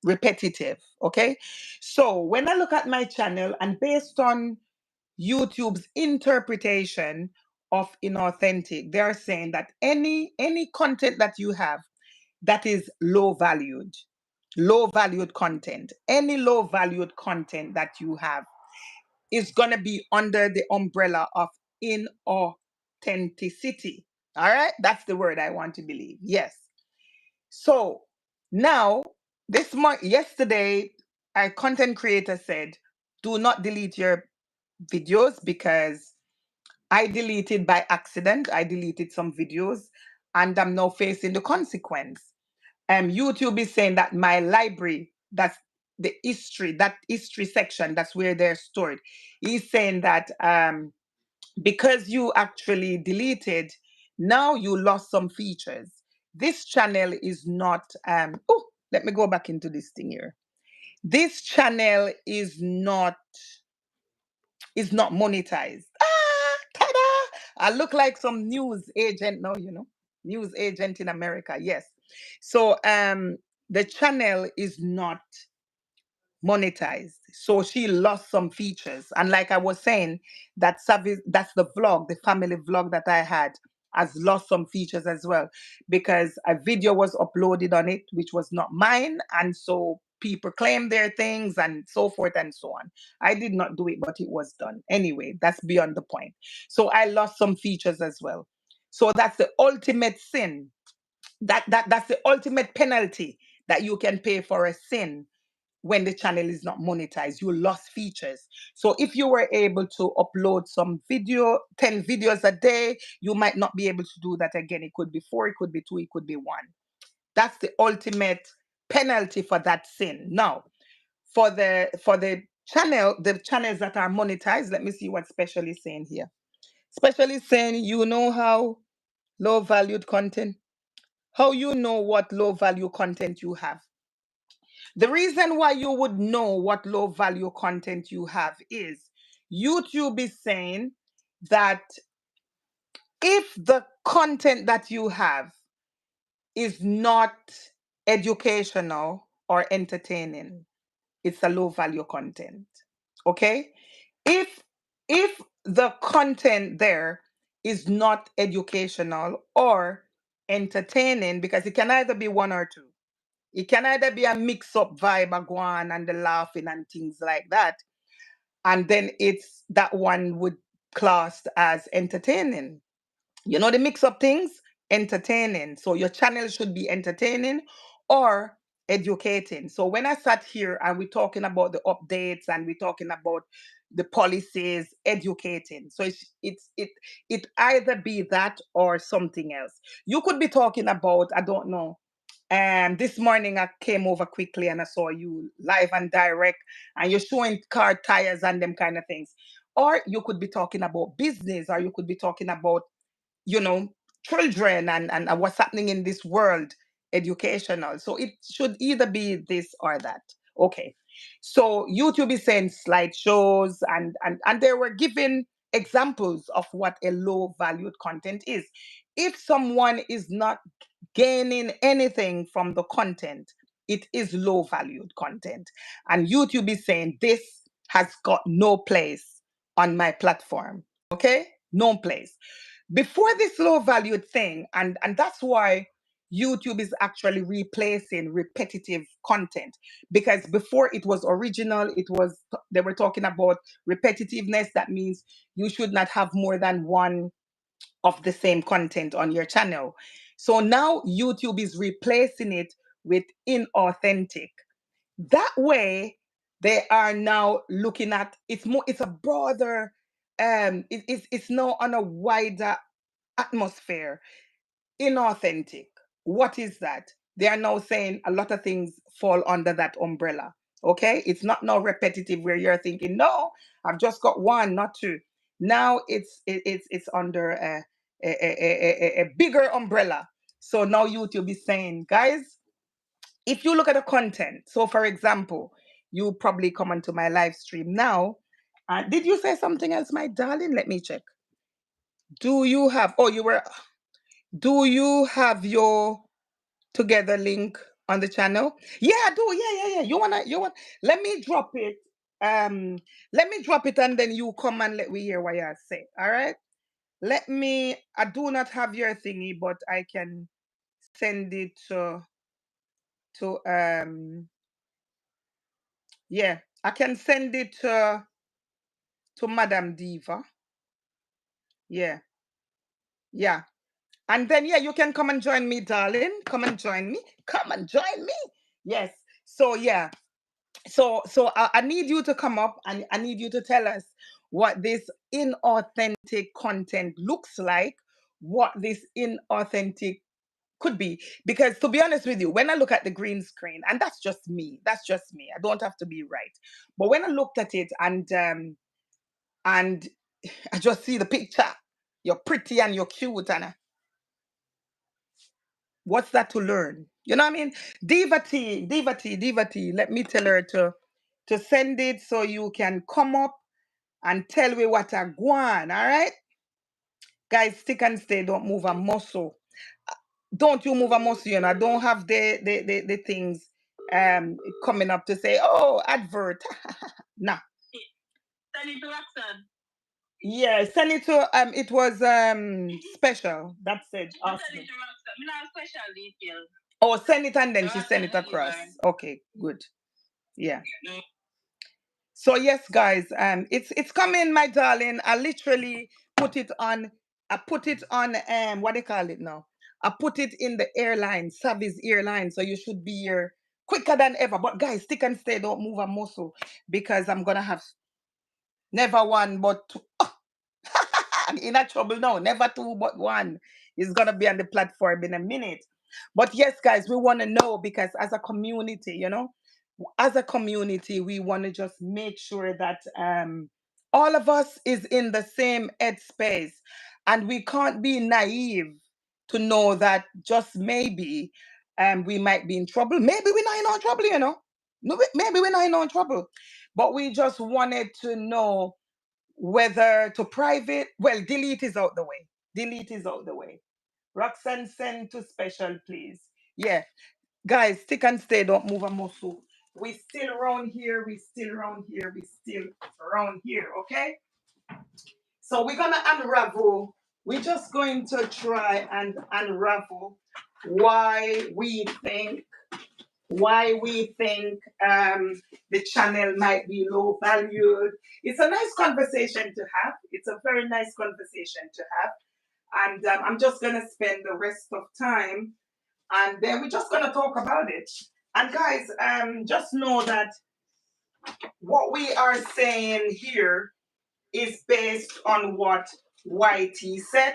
repetitive. Okay. So when I look at my channel and based on YouTube's interpretation of inauthentic, they're saying that any content that you have that is low valued content, any low valued content that you have is going to be under the umbrella of inauthenticity. All right, that's the word I want to believe. Yes. So now, this month, yesterday, our content creator said, do not delete your videos because I deleted by accident. I deleted some videos and I'm now facing the consequence. YouTube is saying that my library, that's the history, that history section, that's where they're stored. He's saying that because you actually deleted, now you lost some features. This channel is not, oh, let me go back into this thing here. This channel is not monetized. Ah, ta-da! I look like some news agent now, news agent in America. Yes. So the channel is not monetized. So she lost some features. And like I was saying, that's the vlog, the family vlog that I had has lost some features as well because a video was uploaded on it, which was not mine. And so people claim their things and so forth and so on. I did not do it, but it was done. Anyway, that's beyond the point. So I lost some features as well. So that's the ultimate sin. That's the ultimate penalty that you can pay for a sin when the channel is not monetized. You lost features. So if you were able to upload some 10 videos a day, you might not be able to do that again. It could be 4, it could be 2, it could be 1. That's the ultimate penalty for that sin. Now, for the channels that are monetized, let me see what Special is saying here. Special is saying, you know how low valued content, how you know what low value content you have. The reason why you would know what low value content you have is YouTube is saying that if the content that you have is not educational, or entertaining, it's a low value content. Okay? If if the content there is not educational or entertaining, because it can either be one or two. It can either be a mix up vibe, a go on and the laughing and things like that. And then it's that one would classed as entertaining. You know, the mix up things, entertaining. So your channel should be entertaining or educating. So when I sat here and we're talking about the updates and we're talking about the policies, educating. So it either be that or something else. You could be talking about, I don't know. This morning I came over quickly and I saw you live and direct, and you're showing car tires and them kind of things. Or you could be talking about business, or you could be talking about, you know, children and what's happening in this world, educational. So it should either be this or that. Okay. So YouTube is saying slideshows, and they were giving examples of what a low valued content is. If someone is not gaining anything from the content, it is low valued content. And YouTube is saying this has got no place on my platform. Okay? No place. Before this low valued thing, and that's why YouTube is actually replacing repetitive content, because before it was original, it was, they were talking about repetitiveness. That means you should not have more than one of the same content on your channel. So now YouTube is replacing it with inauthentic. That way, they are now looking at it's more, it's a broader, it's now on a wider atmosphere. Inauthentic. What is that? They are now saying a lot of things fall under that umbrella. Okay, it's not now repetitive where you're thinking, no, I've just got one, not two. Now it's under a bigger umbrella. So now YouTube is saying, guys, if you look at the content, so for example, you probably come onto my live stream now. Did you say something else, my darling? Let me check. Do you have, oh, you were, do you have your together link on the channel? Yeah, I do. Yeah. You want, let me drop it. Um, let me drop it and then you come and let me hear what you say. All right. Let me, I do not have your thingy, but I can send it to yeah, I can send it to Madam Diva. Yeah, yeah. And then yeah, you can come and join me, darling. Come and join me. Come and join me. Yes. So yeah. So I need you to come up and I need you to tell us what this inauthentic content looks like, what this inauthentic could be. Because to be honest with you, when I look at the green screen, and that's just me, I don't have to be right. But when I looked at it and I just see the picture, you're pretty and you're cute, and what's that to learn? You know what I mean? Diva T, let me tell her to send it so you can come up and tell me what I want. All right, guys, stick and stay. Don't move a muscle. Don't you move a muscle. You know, I don't have the things coming up to say, oh, advert. Nah. Send it to Roxanne. Yeah, send it to it was special. That's it. Send it to Roxanne. Me not special details. Oh, send it and then she send it across. Okay, good. Yeah. So yes, guys, it's coming, my darling. I literally put it on. I put it on. What they call it now? I put it in the airline, service airline. So you should be here quicker than ever. But guys, stick and stay. Don't move a muscle because I'm gonna have never one but two. In a trouble now. Never two but one is gonna be on the platform in a minute. But yes, guys, we want to know because as a community, you know, as a community, we want to just make sure that all of us is in the same headspace, and we can't be naive to know that just maybe we might be in trouble. Maybe we're not in no trouble, you know. Maybe we're not in no trouble, but we just wanted to know whether to private. Well, delete is out the way. Delete is out the way. Roxanne, send to special, please. Yeah. Guys, stick and stay, don't move a muscle. We still around here, we still around here, we still around here, okay? So we're gonna unravel. We're just going to try and unravel why we think the channel might be low valued. It's a nice conversation to have. It's a very nice conversation to have. And I'm just going to spend the rest of time and then we're just going to talk about it. And guys, just know that what we are saying here is based on what YT said.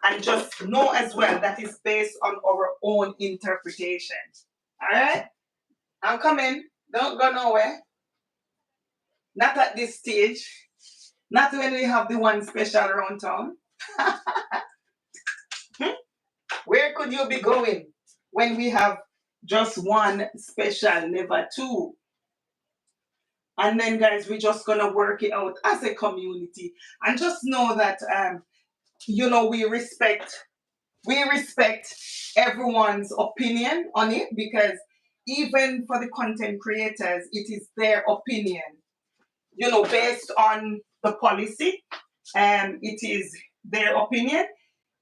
And just know as well that is based on our own interpretation. All right? I'm coming. Don't go nowhere. Not at this stage. Not when we have the one special around town. Where could you be going when we have just one special, never two? And then, guys, we're just gonna work it out as a community, and just know that we respect everyone's opinion on it, because even for the content creators, it is their opinion, based on the policy, and it is their opinion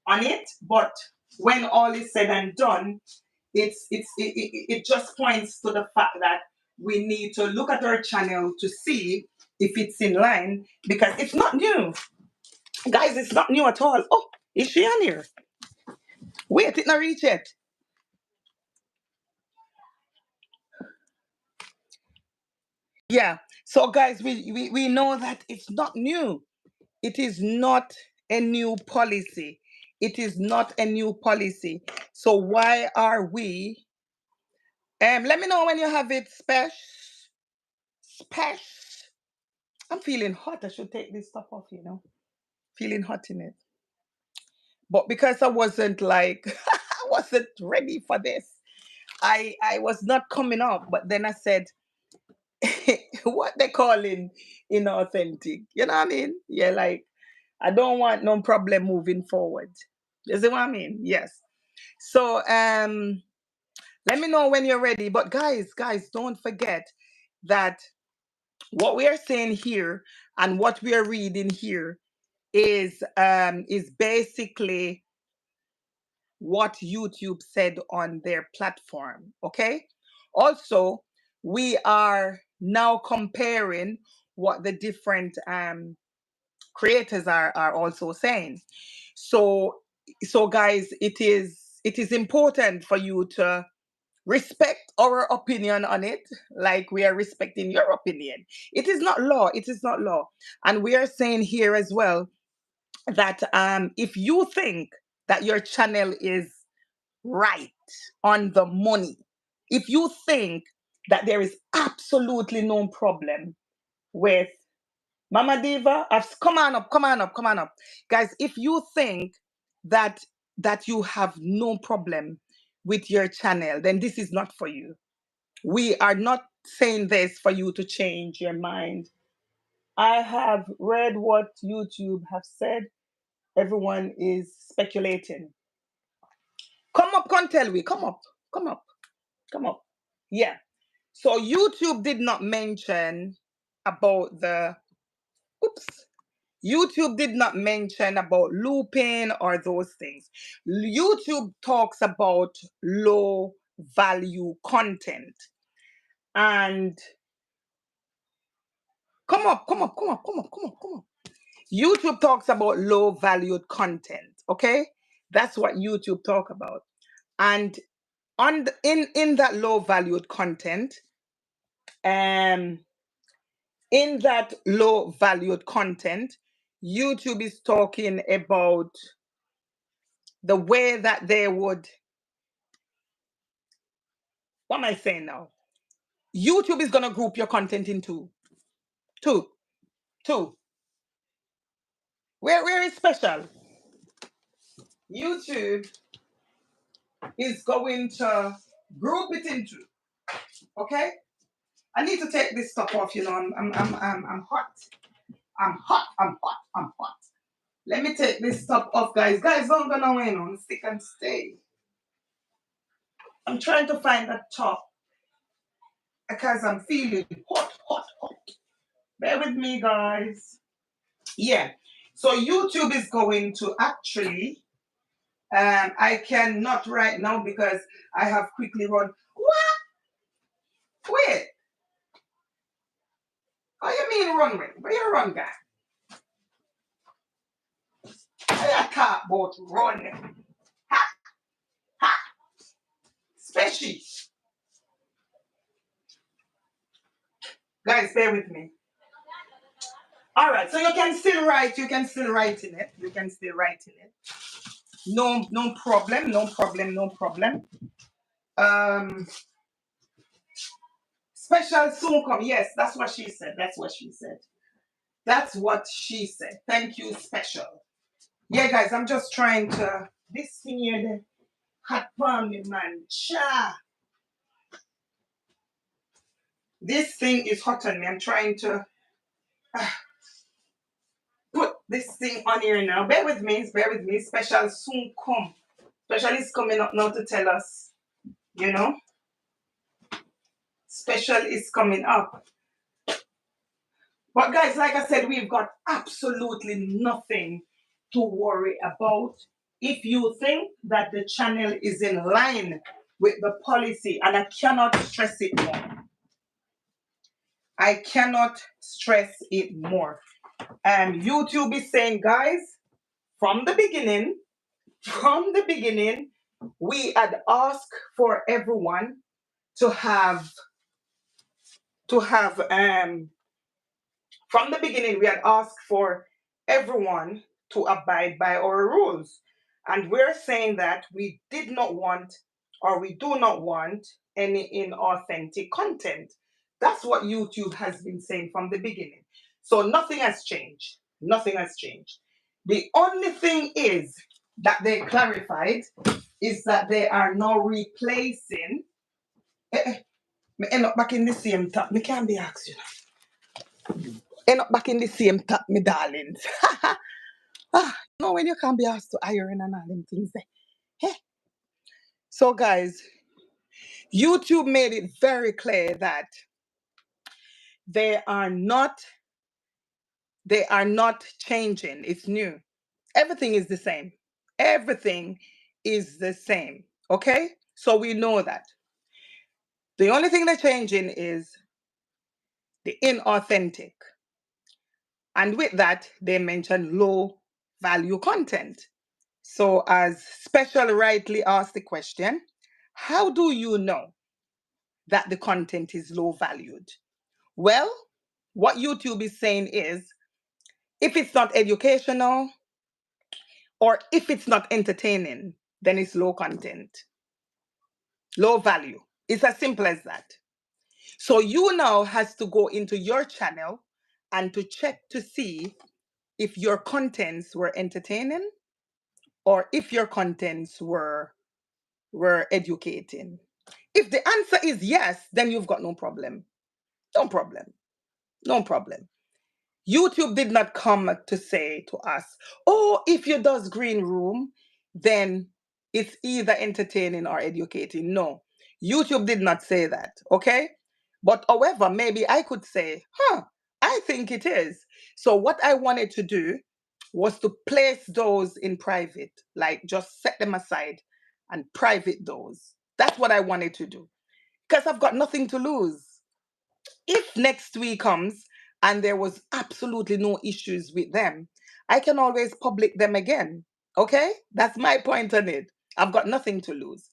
on it. But when all is said and done, it just points to the fact that we need to look at our channel to see if it's in line, because it's not new. Guys, it's not new at all. Oh, is she on here? Wait, it not reach yet. Yeah. So guys, we know that it's not new. It is not a new policy. It is not a new policy. So why are we let me know when you have it, Spesh. I'm feeling hot. I should take this stuff off. Feeling hot in it. But because I wasn't like I wasn't ready for this. I was not coming up, but then I said what they calling inauthentic. You know what I mean? Yeah, like I don't want no problem moving forward. You see what I mean? Yes. So let me know when you're ready. But guys, don't forget that what we are saying here and what we are reading here is basically what YouTube said on their platform. Okay. Also, we are now comparing what the different creators are also saying. So guys, it is important for you to respect our opinion on it, like we are respecting your opinion. It is not law. It is not law. And we are saying here as well that if you think that your channel is right, on the money, if you think that there is absolutely no problem with Mama Diva, come on up, come on up, come on up. Guys, if you think that you have no problem with your channel, then this is not for you. We are not saying this for you to change your mind. I have read what YouTube have said. Everyone is speculating. Come up, come tell we. Come up, come up, come up. Yeah. So YouTube did not mention about the oops. YouTube did not mention about looping or those things. YouTube talks about low value content. And come up, come up, come up, come up, come up, come up. YouTube talks about low valued content. Okay, that's what YouTube talk about. And in that low valued content, um, in that low valued content, YouTube is talking about the way that they would. What am I saying now? YouTube is gonna group your content into two, two. Where is special? YouTube is going to group it into. Okay. I need to take this stuff off. I'm hot. I'm hot. I'm hot. I'm hot. Let me take this stuff off, guys. Guys, don't go nowhere. Stick and stay. I'm trying to find a top because I'm feeling hot, hot, hot. Bear with me, guys. Yeah. So YouTube is going to actually, I cannot right now because I have quickly run. What? Wait. How you mean run with? Where you run, guy? I talk about run. Ha, ha. Special. Guys, bear with me. All right. So you can still write. You can still write in it. You can still write in it. No, no problem. No problem. No problem. Um, special soon come. Yes, that's what she said. That's what she said. That's what she said. Thank you, special. Yeah, guys, I'm just trying to. This thing here, the hot palm, man. Cha. This thing is hot on me. I'm trying to put this thing on here now. Bear with me. Bear with me. Special soon come. Special is coming up now to tell us, you know. Special is coming up. But guys, like I said, we've got absolutely nothing to worry about. If you think that the channel is in line with the policy, and I cannot stress it more. I cannot stress it more. YouTube is saying, guys, from the beginning, we had asked for everyone to have from the beginning, we had asked for everyone to abide by our rules. And we're saying that we did not want, or we do not want, any inauthentic content. That's what YouTube has been saying from the beginning. So nothing has changed. Nothing has changed. The only thing is that they clarified is that they are now replacing. Me end up back in the same top. Me can't be asked, you know. End up back in the same top, me darlings. You know when you can't be asked to iron and all them things there. Hey. So guys, YouTube made it very clear that they are not changing. It's new. Everything is the same. Everything is the same. Okay? So we know that. The only thing they're changing is the inauthentic. And with that, they mention low value content. So, as Special rightly asked the question, how do you know that the content is low valued? Well, what YouTube is saying is if it's not educational or if it's not entertaining, then it's low content, low value. It's as simple as that. So, you now has to go into your channel and to check to see if your contents were entertaining or if your contents were educating. If the answer is yes, then you've got no problem. No problem. No problem. YouTube did not come to say to us, oh, if you does green room, then it's either entertaining or educating. No, YouTube did not say that. Okay. But however, maybe I could say, I think it is. So what I wanted to do was to place those in private, like just set them aside and private those. That's what I wanted to do because I've got nothing to lose. If next week comes and there was absolutely no issues with them, I can always public them again. Okay? That's my point on it. I've got nothing to lose.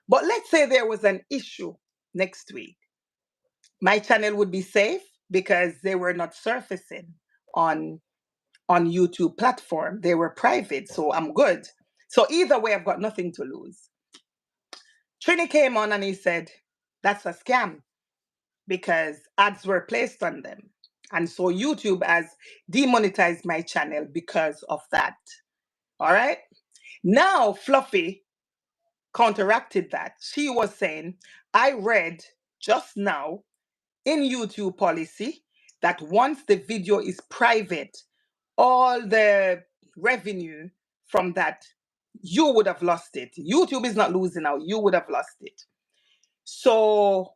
But let's say there was an issue next week. My channel would be safe because they were not surfacing on YouTube platform. They were private, so I'm good. So either way, I've got nothing to lose. Trini came on and he said, that's a scam because ads were placed on them. And so YouTube has demonetized my channel because of that. All right. Now, Fluffy counteracted that. She was saying, I read just now in YouTube policy that once the video is private, all the revenue from that, you would have lost it. YouTube is not losing out. You would have lost it. So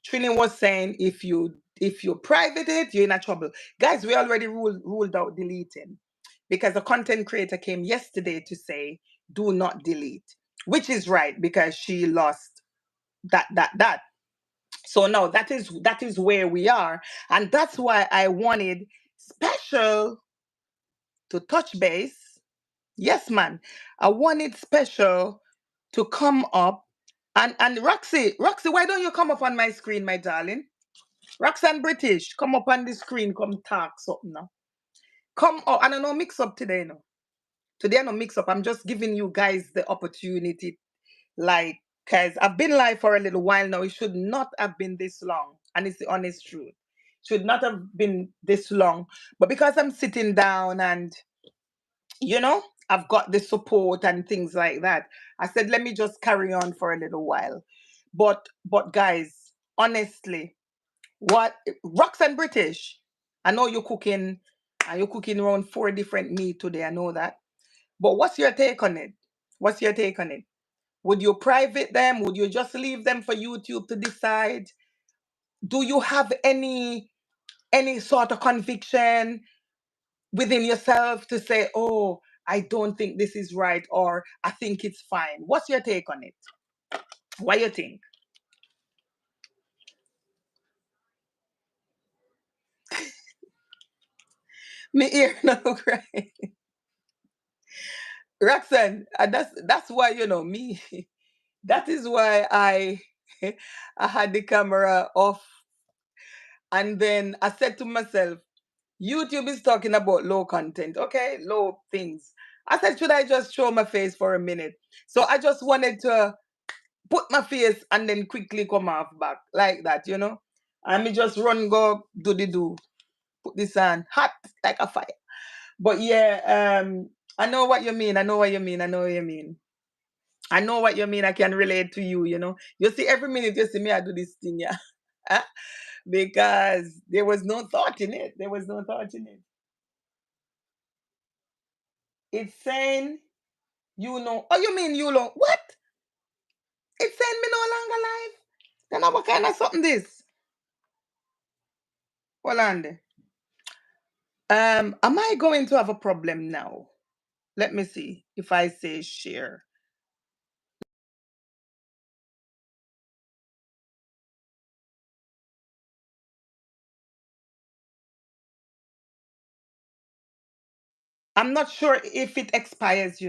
Trillian was saying if you private it, you're in a trouble. Guys, we already ruled out deleting because a content creator came yesterday to say do not delete, which is right because she lost that. So now that is where we are, and that's why I wanted special to touch base. Yes, man, I wanted special to come up. And Roxy, why don't you come up on my screen, my darling? Roxanne British, come up on the screen, come talk something now. Come up, and I know mix up today, no. Today I no mix up. I'm just giving you guys the opportunity, like, cause I've been live for a little while now. It should not have been this long, and it's the honest truth. Should not have been this long, but because I'm sitting down and you know I've got the support and things like that, I said let me just carry on for a little while. But guys, honestly, what Roxanne British? I know you're cooking, and you're cooking around 4 different meat today. I know that. But what's your take on it? What's your take on it? Would you private them? Would you just leave them for YouTube to decide? Do you have any sort of conviction within yourself to say, "Oh, I don't think this is right," or "I think it's fine"? What's your take on it? What you think? Me ear no cry. Roxanne, that's why me. That is why I I had the camera off, and then I said to myself, YouTube is talking about low content, okay? Low things. I said, should I just show my face for a minute? So I just wanted to put my face and then quickly come off back like that. And me just run, go, do the do. Put this on hot like a fire. But yeah, I know what you mean. I know what you mean. I know what you mean. I know what you mean. I can relate to you. You see, every minute you see me, I do this thing, yeah. Because there was no thought in it. There was no thought in it. It's saying, oh, you mean you know, what? It's saying me no longer live? Then what kind of something this? Hold on there. Am I going to have a problem now? Let me see if I say share. I'm not sure if it expires.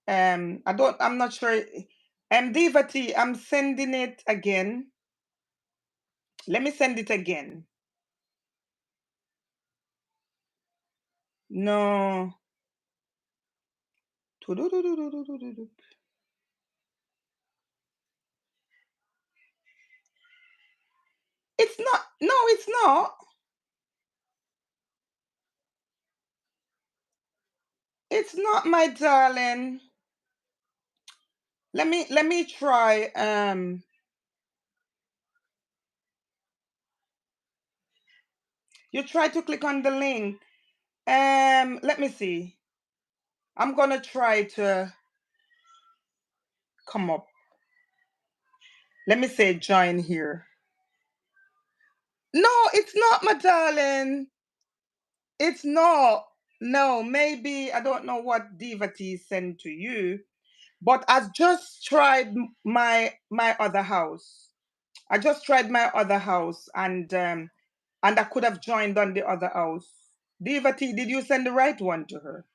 I'm not sure. Diva I'm sending it again. Let me send it again. No. It's not. No, it's not. It's not, my darling. Let me try. You try to click on the link. Let me see. I'm gonna try to come up. Let me say join here. No, it's not, my darling. It's not. No, maybe I don't know what Diva T sent to you, but I just tried my other house. I just tried my other house, and I could have joined on the other house. Diva T, did you send the right one to her?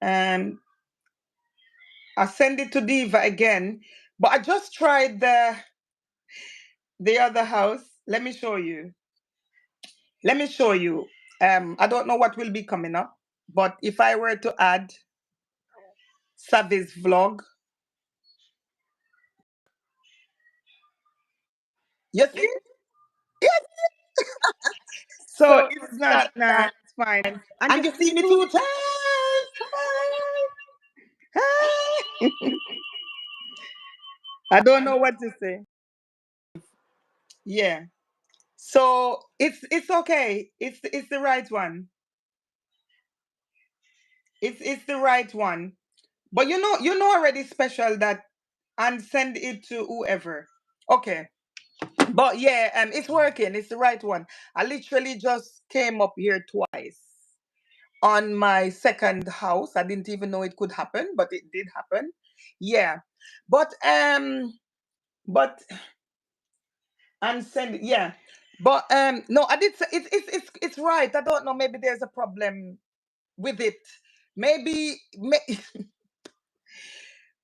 Um, I send it to Diva again, but I just tried the other house. Let me show you. Let me show you. I don't know what will be coming up, but if I were to add Savi's vlog, you see? Yes. So So it's it's not, not nah, that it's fine. and And you you see see me me too. 2 times. Hi. Hi. I don't know what to say. Yeah. So it's okay. It's the right one. It's the right one. But you know already special that and send it to whoever. Okay. But yeah, it's working. It's the right one. I literally just came up here twice on my second house. I didn't even know it could happen, but it did happen. Yeah. But but and send it, yeah. But no, I did say it's right. I don't know, maybe there's a problem with it. Maybe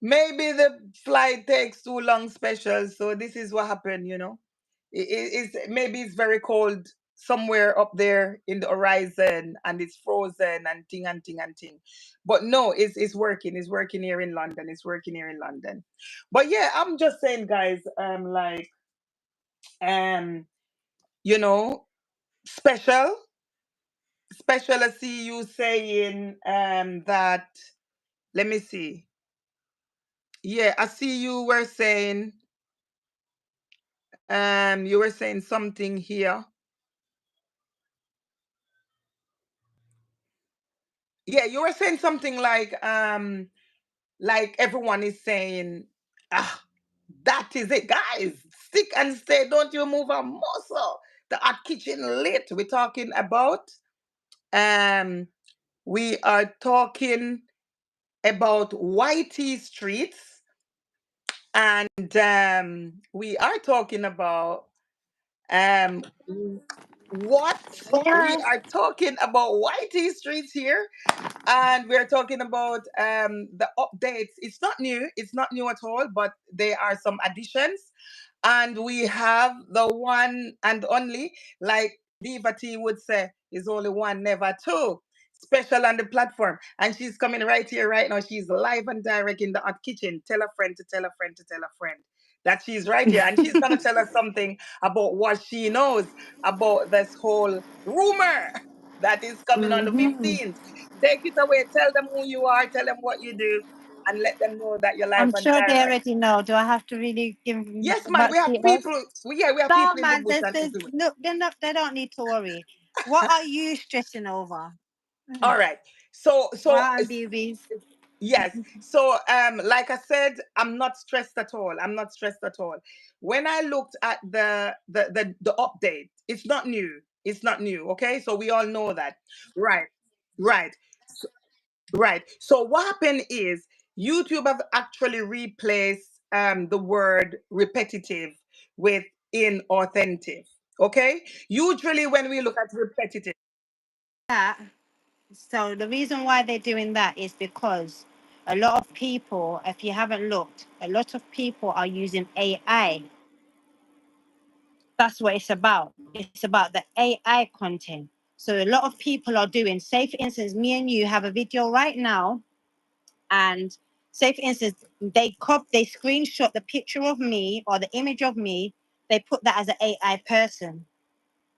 maybe the flight takes too long special, so this is what happened, you know. It's maybe it's very cold somewhere up there in the horizon and it's frozen and ting and ting and ting. But no, it's working. It's working here in London. It's working here in London. But yeah, I'm just saying, guys, like um, you know, special, special. I see you saying that. Let me see. Yeah, I see you were saying something here. Yeah, you were saying something like everyone is saying, ah, that is it, guys. Stick and stay. Don't you move a muscle. The art kitchen lit. Um we are talking about YT streets, and we are talking about um what we Yes. are talking about YT streets here, and we're talking about the updates. It's not new at all, but there are some additions, and we have the one and only, like Diva T would say, is only one, never two. Special on the platform, and she's coming right here, right now. She's live and direct in the hot kitchen. Tell a friend to tell a friend to tell a friend that she's right here, and she's gonna tell us something about what she knows about this whole rumor that is coming on the Hmm. 15th. Take it away. Tell them who you are. Tell them what you do, and let them know that you're live I'm and sure they direct. already know. Do I have to really give Yes, man. We much have details? people. Yeah, we have No, people in the man. bush and There's everywhere. look. They're not. They don't need to worry. What are you stressing over? All right. So so Right, and BBs. yes. So like I said, I'm not stressed at all. I'm not stressed at all. When I looked at the update, it's not new. It's not new. Okay. So we all know that. Right. Right. Right. So what happened is YouTube have actually replaced the word repetitive with inauthentic. Okay. Usually when we look at repetitive. That. So the reason why they're doing that is because a lot of people, if you haven't looked, a lot of people are using AI. That's what it's about. It's about the AI content. So a lot of people are doing, say for instance, me and you have a video right now, and say for instance, they screenshot the picture of me or the image of me, they put that as an AI person.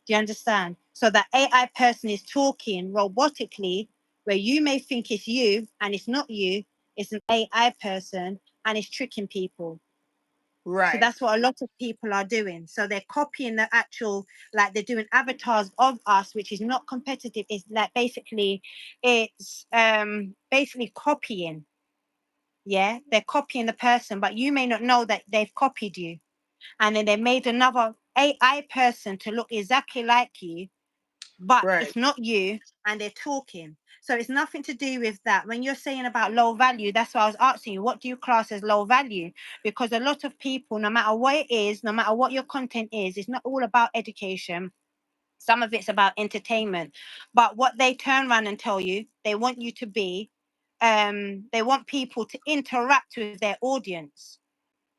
Do you understand? So that AI person is talking robotically, where you may think it's you and it's not you, it's an AI person and it's tricking people. So Right. that's what a lot of people are doing. So they're copying the actual, like they're doing avatars of us, which is not competitive. It's like basically, it's basically copying. Yeah, they're copying the person, but you may not know that they've copied you. And then they made another AI person to look exactly like you, but Right. it's not you, and they're talking. So it's nothing to do with that. When you're saying about low value, that's why I was asking you, what do you class as low value? Because a lot of people, no matter what it is, no matter what your content is, it's not all about education. Some of it's about entertainment. But what they turn around and tell you, they want you to be, they want people to interact with their audience,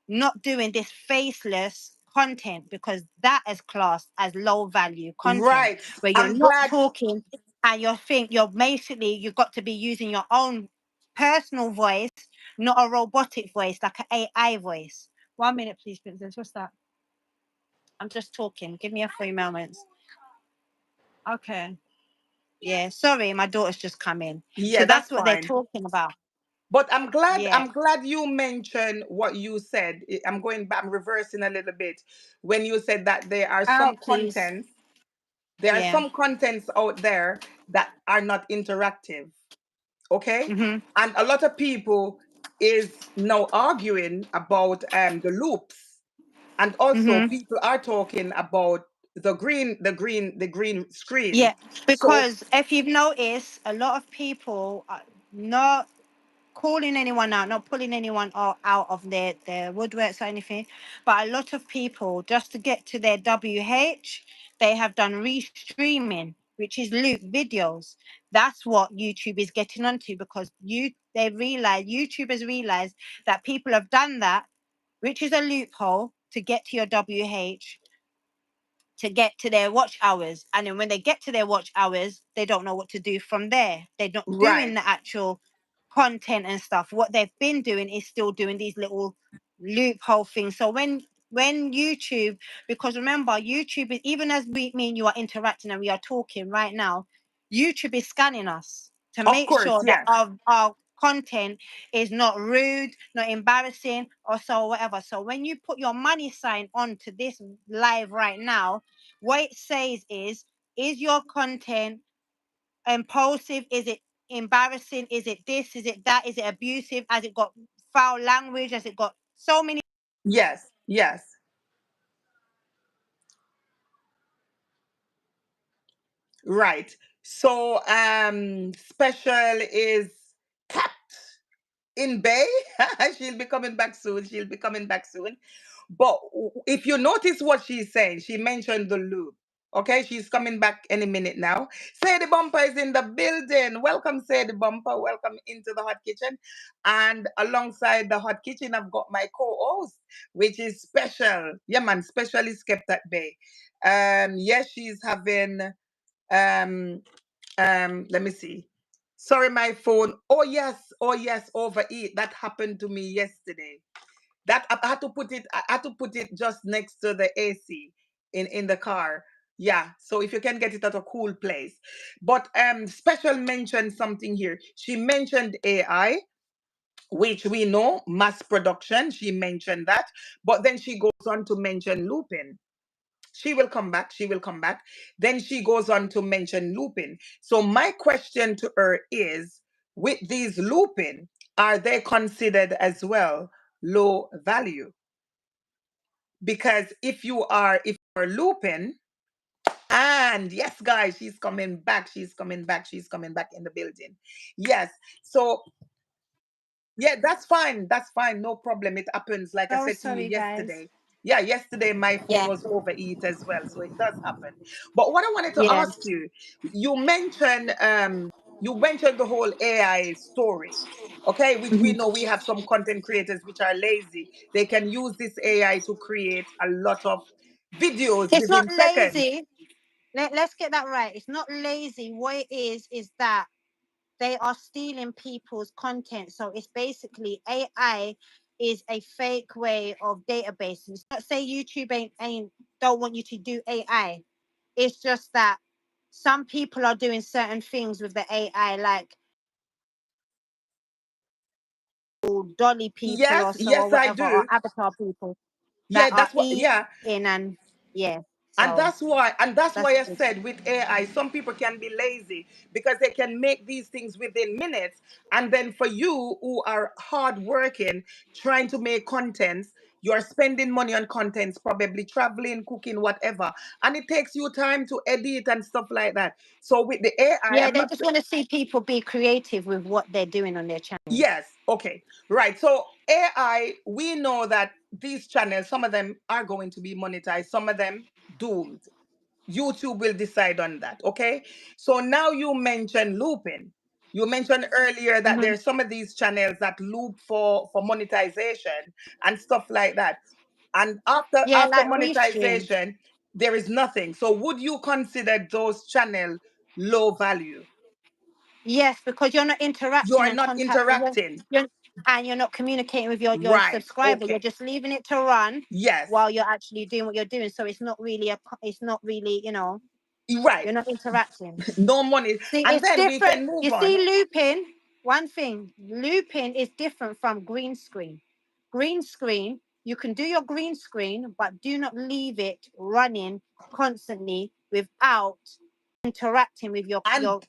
not doing this faceless content, because that is classed as low value content, Right. where you're I'm not glad. talking and you're basically, you've got to be using your own personal voice, not a robotic voice like an AI voice. 1 minute, please, Princess. What's that? I'm just talking. Give me a few moments. Okay. Yeah, sorry, my daughter's just come in. So Yeah, that's that's what they're fine. talking about. But Yeah. I'm glad you mentioned what you said. I'm going back, I'm reversing a little bit. When you said that Oh, please. there are Yeah. some contents out there that are not interactive. Okay? Mm-hmm. And a lot of people is now arguing about the loops, and also Mm-hmm. people are talking about the green screen. Yeah, So because if you've noticed, a lot of people are not calling anyone out, not pulling anyone out of their woodworks or anything, but a lot of people, just to get to their WH, they have done restreaming, which is loop videos. That's what YouTube is getting onto, because YouTube has realized that people have done that, which is a loophole to get to your WH, to get to their watch hours. And then when they get to their watch hours, they don't know what to do from there. They're not doing right, the actual content and stuff. What they've been doing is still doing these little loophole things. So when YouTube, because remember, YouTube is, even as me and you are interacting and we are talking right now, YouTube is scanning us to of make course, sure that yes, our content is not rude, not embarrassing, or so whatever. So when you put your money sign onto this live right now, what it says is your content impulsive? Is it embarrassing? Is it this? Is it that? Is it abusive? Has it got foul language? Has it got so many? yes, yes, right. So special is capped in Bay. She'll be coming back soon. She'll be coming back soon. But if you notice what she's saying, she mentioned the loop. Okay, she's coming back any minute now. Say the Bumper is in the building. Welcome, Say the Bumper. Welcome into the Hot Kitchen. And alongside the Hot Kitchen, I've got my co-host, which is Special. Yeah, man, Special is kept at bay. Yes, she's having um let me see. Sorry, my phone. Oh yes, overeat. That happened to me yesterday. That I had to put it. I had to put it just next to the AC in the car. Yeah. So if you can get it at a cool place. But Special mentioned something here. She mentioned AI, which we know mass production. She mentioned that, but then she goes on to mention looping. She will come back. She will come back. Then she goes on to mention looping. So my question to her is, with these looping, are they considered as well low value? Because if you're looping, and yes, guys, she's coming back. She's coming back. She's coming back in the building. Yes. So yeah, that's fine. That's fine. No problem. It happens. Like I Oh, said to you sorry, guys. yesterday. Yeah, yesterday my phone Yeah, was overheat as well. So it does happen. But what I wanted to yeah. ask you, you mentioned the whole AI story. Okay, which we Mhm. know we have some content creators which are lazy. They can use this AI to create a lot of videos It's not within seconds. lazy. Let's get that right. It's not lazy. What it is that they are stealing people's content. So it's basically AI is a fake way of database. It's not say YouTube ain't don't want you to do AI. It's just that some people are doing certain things with the AI, like dolly people Yes, or so or yes, I whatever, or do. avatar people Yeah, that are that's what eating, yeah. and yeah. And So that's that's why I it. said with AI, some people can be lazy because they can make these things within minutes. And then for you who are hardworking, trying to make contents, you're spending money on contents, probably traveling, cooking, whatever. And it takes you time to edit and stuff like that. So with the AI, Yeah, I'm they not. just want to see people be creative with what they're doing on their channels. Yes, okay. Right. So AI, we know that these channels, some of them are going to be monetized, some of them doomed. YouTube will decide on that. Okay. So now you mentioned looping. You mentioned earlier that Hmm. there's some of these channels that loop for monetization and stuff like that. And after Yeah, after like restream. monetization, there is nothing. So would you consider those channels low value? Yes, because you're not You interacting are and not contacting. interacting. And you're not communicating with your Right. subscriber. You're Okay. just leaving it to run Yes. while you're actually doing what you're doing. So it's not really, Right. you're not interacting. No money. See, And it's then we different. can move You see, on. looping, one thing, looping is different from green screen. Green screen, you can do your green screen, but do not leave it running constantly without interacting with your And your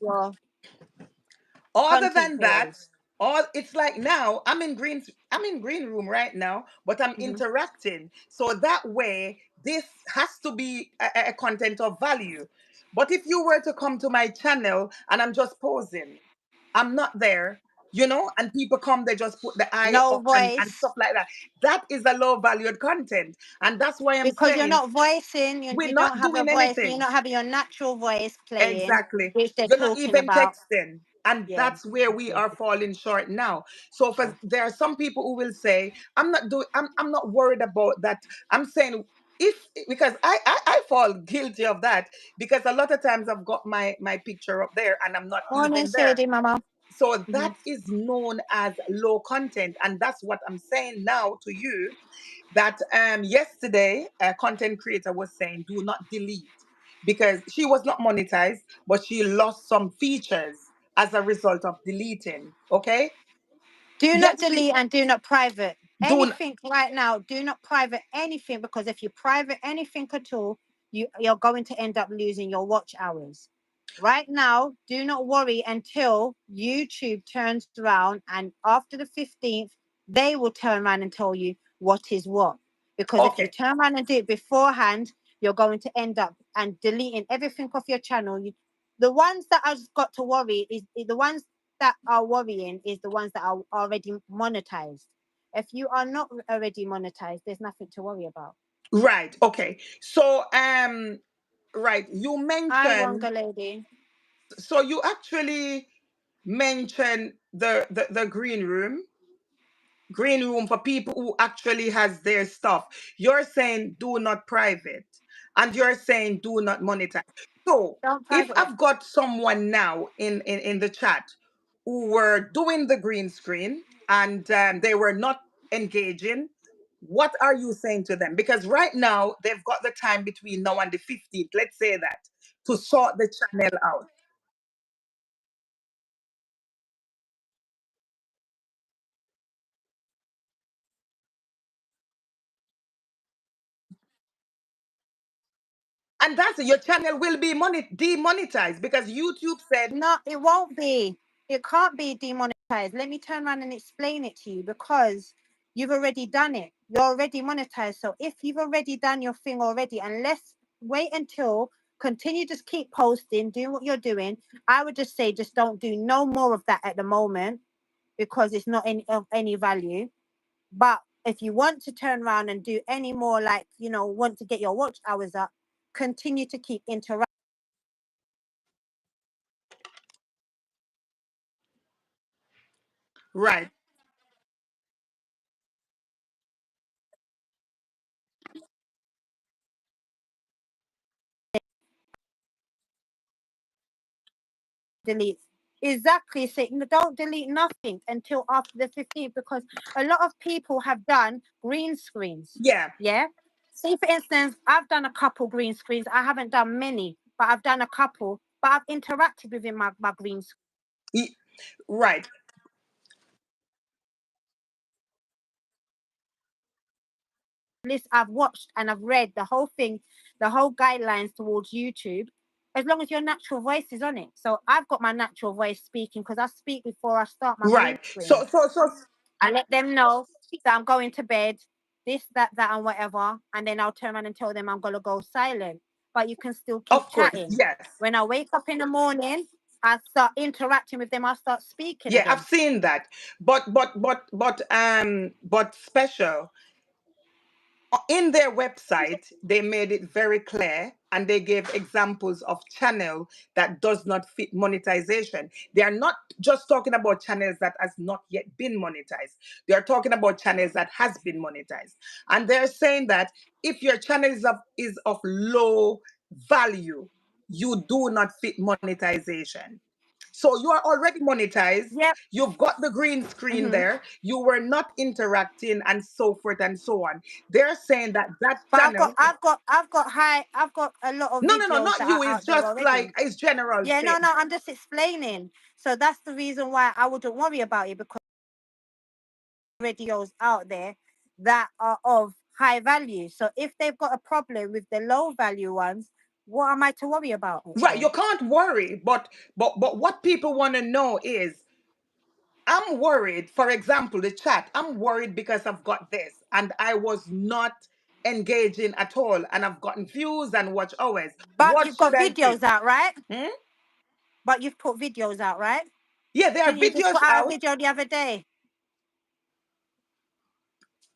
other content than that, creators. all it's like now I'm in green room right now, but I'm Hmm. interacting. So that way, this has to be a content of value. But if you were to come to my channel and I'm just posing, I'm not there, and people come, they just put the eye No up and voice, stuff like that. That is a low valued content. And that's why I'm because you're saying not voicing, we're you don't not have a doing voice, you're anything. not having your natural voice playing, Exactly. which they're You're not talking even about. texting. And Yeah. that's where we are falling short now. So for there are some people who will say, I'm not worried about that. I'm saying if because I fall guilty of that because a lot of times I've got my picture up there and I'm not Morning, even there. Sadie, mama. So Hmm. that is known as low content. And that's what I'm saying now to you that yesterday a content creator was saying do not delete because she was not monetized but she lost some features as a result of deleting. Okay. Do not Yes, she delete and do not private do not. anything right now. Do not private anything, because if you private anything at all, you're going to end up losing your watch hours. Right now, do not worry until YouTube turns around, and after the 15th, they will turn around and tell you what is what. Because if you Okay. turn around and do it beforehand, you're going to end up and deleting everything off your channel. The ones that I've got to worry is the ones that are worrying is the ones that are already monetized. If you are not already monetized, there's nothing to worry about. Right. Okay. So right, you I mentioned, want a lady. so you actually mentioned the green room for people who actually has their stuff. You're saying do not private, and you're saying do not monetize. So Don't if private it. I've got someone now in the chat who were doing the green screen and they were not engaging, what are you saying to them? Because right now they've got the time between now and the 15th, let's say that, to sort the channel out. And that's it, your channel will be demonetized because YouTube said, No, it won't be. It can't be demonetized. Let me turn around and explain it to you, because you've already done it. You're already monetized. So if you've already done your thing already, and let's wait until continue, just keep posting, doing what you're doing. I would just say just don't do no more of that at the moment, because it's not of any value. But if you want to turn around and do any more, like, want to get your watch hours up, continue to keep interacting. right. Delete. Exactly. Say, don't delete nothing until after the 15th, because a lot of people have done green screens. Yeah. Yeah. Say, for instance, I've done a couple green screens. I haven't done many, but I've done a couple. But I've interacted within my green y- right. list. I've watched and I've read the whole thing, the whole guidelines towards YouTube, as long as your natural voice is on it. So I've got my natural voice speaking, because I speak before I start my green Right. screen. So I let them know that I'm going to bed, this, that, and whatever. And then I'll turn around and tell them I'm going to go silent. But you can still keep of course, chatting. yes. When I wake up in the morning, I start interacting with them. I start speaking Yeah, I've again. seen that. But special in their website, they made it very clear and they gave examples of channel that does not fit monetization. They are not just talking about channels that has not yet been monetized. They are talking about channels that has been monetized. And they're saying that if your channel is of low value, you do not fit monetization. So you are already monetized. Yep. You've got the green screen Hmm. there. You were not interacting and so forth and so on. They're saying that that But channel, I've got a lot of no, no, no, videos not that are you. It's out there just like already. it's general Yeah, no, statement. no, I'm just explaining. So that's the reason why I wouldn't worry about it, because videos out there that are of high value. So if they've got a problem with the low value ones, what am I to worry about it Right, for? you can't worry, but what people want to know is I'm worried, for example, the chat, I'm worried because I've got this and I was not engaging at all and I've gotten views and watch hours. But What you've should got I say? videos out, right? Hmm? But you've put videos out, right? Yeah, there are Didn't you just videos put out a out. video the other day?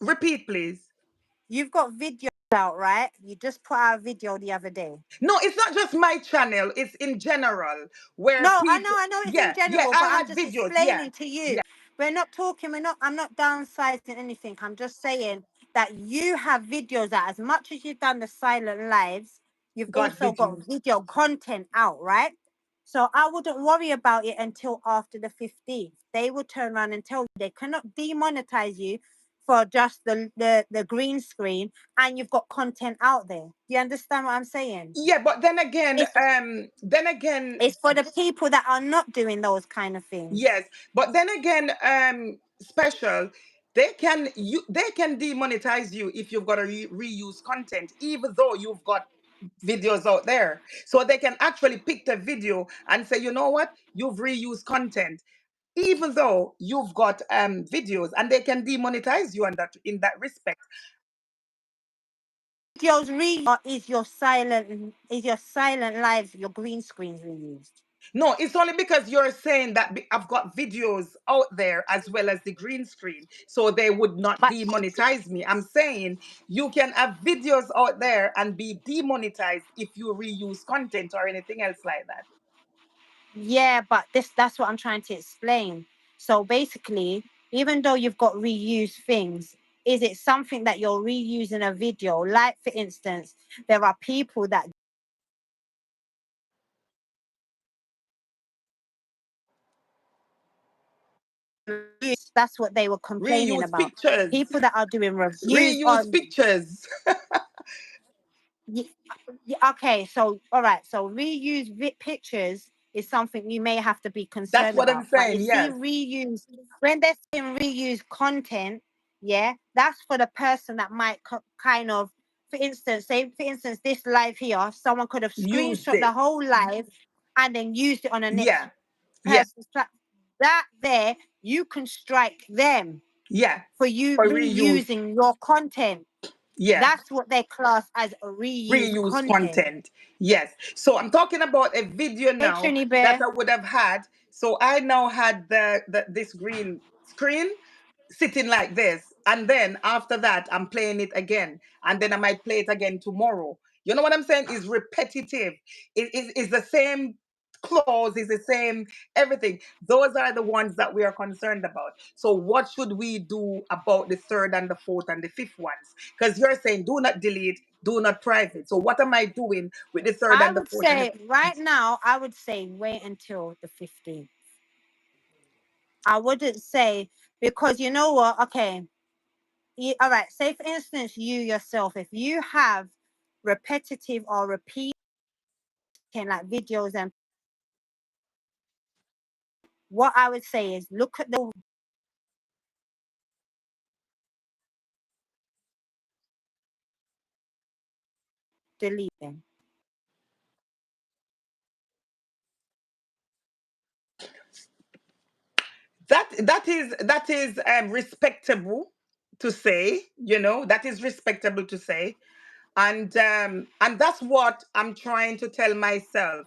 Repeat, please. You've got videos out, right? You just put out a video the other day. No, it's not just my channel, it's in general where No, people, I know it's in yeah, yeah, general, I but I'm had just videos. Yeah, explaining to you. yeah, I'm not downsizing anything. I'm just saying that you have videos that as much as you've done the silent lives, you've got also got videos. video content out, right? So I wouldn't worry about it until after the 15th. They will turn around and tell you they cannot demonetize you for just the green screen and you've got content out there. Do you understand what I'm saying? Yeah, but It's then again, it's for the people that are not doing those kind of things. yes, but then again, special, they can demonetize you if you've got a reuse content, even though you've got videos out there. So they can actually pick the video and say, you know what, you've reused content, even though you've got videos, and they can demonetize you on that in that respect. Videos is your silent lives, your green screens reused. No, it's only because you're saying that I've got videos out there as well as the green screen, so they would not But demonetize me. I'm saying you can have videos out there and be demonetized if you reuse content or anything else like that. yeah, but that's what I'm trying to explain. So basically, even though you've got reused things, is it something that you're reusing a video? Like for instance, there are people that that's what they were complaining Reuse about. pictures, People that are doing reviews reuse on. pictures. Ye- okay, so all right, so reuse pictures is something you may have to be That's concerned what I'm about. But you saying. see, Yes, reuse when they're saying reuse content, yeah, that's for the person that might kind of, for instance, say for instance, this live here, someone could have used screenshot the it. whole live and then used it on the next Yeah, yeah, person's that there, you can strike them yeah. for you For reuse. reusing your content. Yeah. That's what they class as a reuse Reuse content. content. Yes. So I'm talking about a video Hey, now Trini that Bear. I would have had. So I now had the this green screen sitting like this, and then after that I'm playing it again, and then I might play it again tomorrow. You know what I'm saying? Is repetitive. It is the same clause, is the same everything. Those are the ones that we are concerned about. So what should we do about the third and the fourth and the fifth ones? Because you're saying do not delete, do not private. So what am I doing with the third I and the would fourth and the say fifth right ones? now, I would say wait until the 15th. I wouldn't say because you know what? Okay. All right. Say for instance, you yourself, if you have repetitive or repeating like videos and what I would say is look at the delete them. That is respectable to say, that is respectable to say. And that's what I'm trying to tell myself.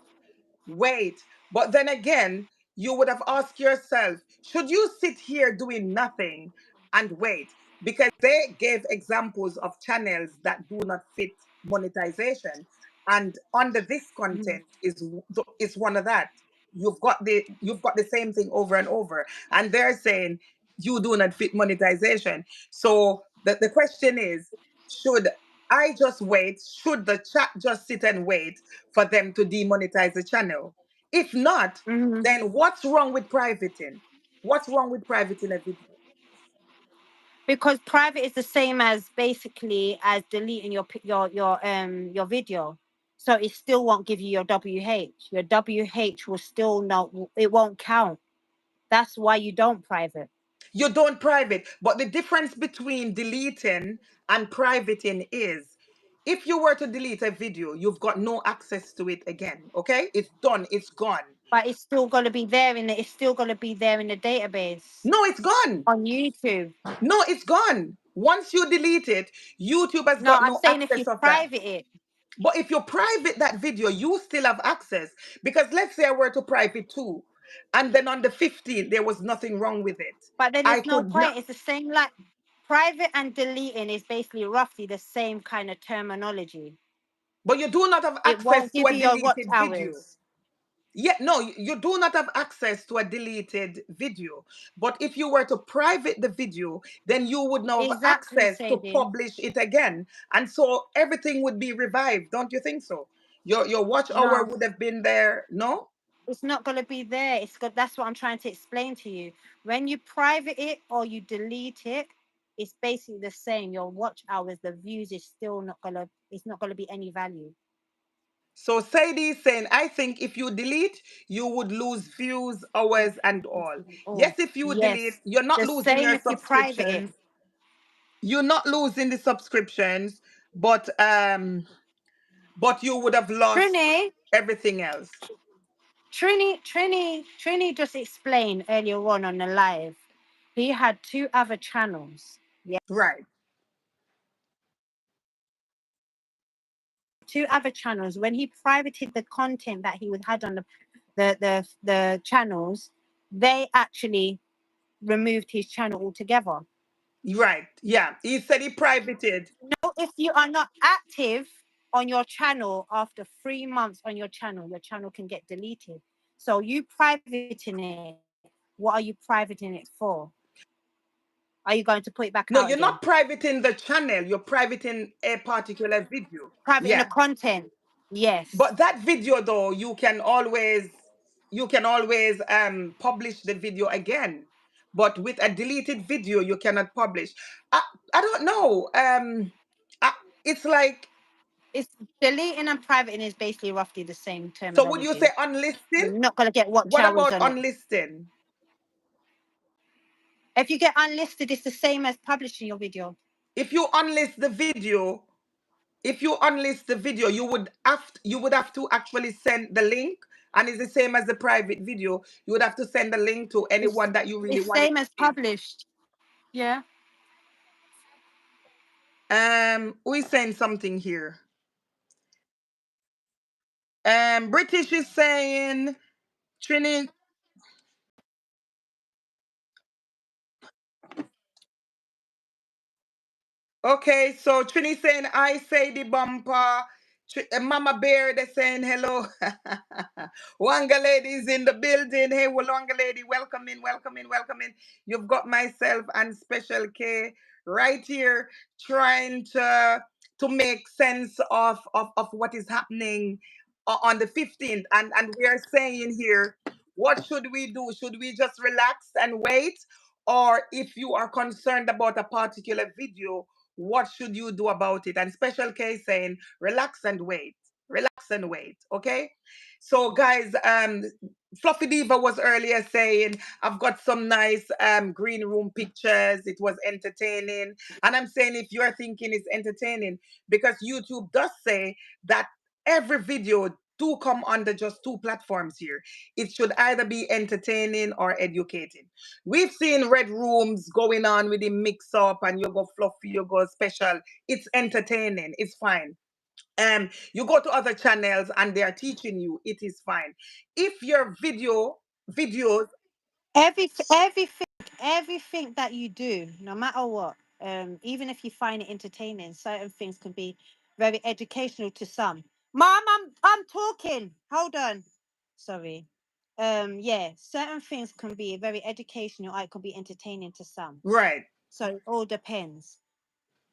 Wait, but then again, you would have asked yourself, should you sit here doing nothing and wait? Because they gave examples of channels that do not fit monetization. And under this Mhm. content is one of that. You've got the same thing over and over. And they're saying you do not fit monetization. So the question is, should I just wait? Should the chat just sit and wait for them to demonetize the channel? If not, Mhm. then what's wrong with privating? What's wrong with privating a video? Because private is the same as basically as deleting your video. So it still won't give you your WH. Your WH will still not, it won't count. That's why you don't private. You don't private, but the difference between deleting and privating is if you were to delete a video, you've got no access to it again. Okay? It's done, it's gone. But it's still gonna be there in the it's still gonna be there in the database No, it's gone. on YouTube. No, it's gone. Once you delete it, YouTube has No, got I'm no saying if you access of that. private it. But if you private that video, you still have access. Because let's say I were to private too, and then on the 15th, there was nothing wrong with it. But then I there's no could not. point. It's the same like private and deleting is basically roughly the same kind of terminology. But you do not have It access won't to give a you your watch deleted video. hours. Yeah, no, you do not have access to a deleted video. But if you were to private the video, then you would now have Exactly, access to Sadie. publish it again. And so everything would be revived. Don't you think so? Your watch hour No, would have been there, no? it's not gonna be there. It's got that's what I'm trying to explain to you. When you private it or you delete it, it's basically the same. Your watch hours, the views is still not gonna it's not gonna be any value. So Sadie is saying, I think if you delete, you would lose views, hours, and all. Oh, Yes, if you delete, yes. you're not The losing same your if you private it. subscriptions. You're not losing the subscriptions, but you would have lost Trini, everything else. Trini just explained earlier on the live. He had two other channels. Yeah, Right. two other channels. When he privated the content that he would had on the channels, they actually removed his channel altogether. Right. Yeah. He said he privated. So if you are not active on your channel after 3 months on your channel can get deleted. So you privating it. What are you privating it for? Are you going to put it back out No, you're again? not privating the channel. You're privating a particular video. Private in the Yeah. content. Yes. But that video though, you can always publish the video again. But with a deleted video, you cannot publish. I, I don't know. I, it's like, It's deleting and privating is basically roughly the same so would you say terminology. unlisting? You're not gonna get watch What hours about on it. unlisting? If you get unlisted, it's the same as publishing your video. If you unlist the video, if you unlist the video, you would have to actually send the link, and it's the same as the private video. You would have to send the link to It's anyone that you really it's want it same as to see. published. Yeah. Who is saying something here? British is saying Trini. Okay, so Trini saying I say the bumper. Mama Bear, they saying hello. Wanga lady is in the building. Hey, Wanga lady, welcome in, welcome in, welcome in. You've got myself and Special K right here trying to make sense of what is happening on the 15th. And we are saying here, what should we do? Should we just relax and wait? Or if you are concerned about a particular video, what should you do about it? And Special K saying, relax and wait. Relax and wait. Okay. So guys, Fluffy Diva was earlier saying, I've got some nice green room pictures. It was entertaining. And I'm saying if you're thinking it's entertaining, because YouTube does say that every video do come under just two platforms here. It should either be entertaining or educating. We've seen red rooms going on with the mix up, and you go fluffy, you go special. It's entertaining. It's fine. You go to other channels and they are teaching you. It is fine. If your videos, Everything, everything that you do, no matter what, even if you find it entertaining, certain things can be very educational to some. Mom, I'm talking. Hold on. Sorry. Yeah, certain things can be very educational or it can be entertaining to some. right? So it all depends.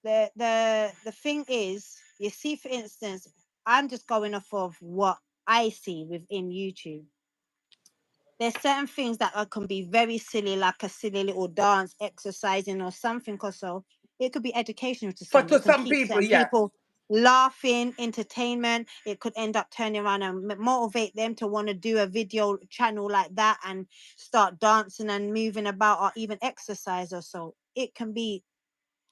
The thing is, you see, for instance, I'm just going off of what I see within YouTube. There's certain things that can be very silly, like a silly little dance, exercising, or something. Or so it could be educational to For some. to It can some keep people, certain yeah. people laughing, entertainment. It could end up turning around and motivate them to want to do a video channel like that and start dancing and moving about, or even exercise or so. It can be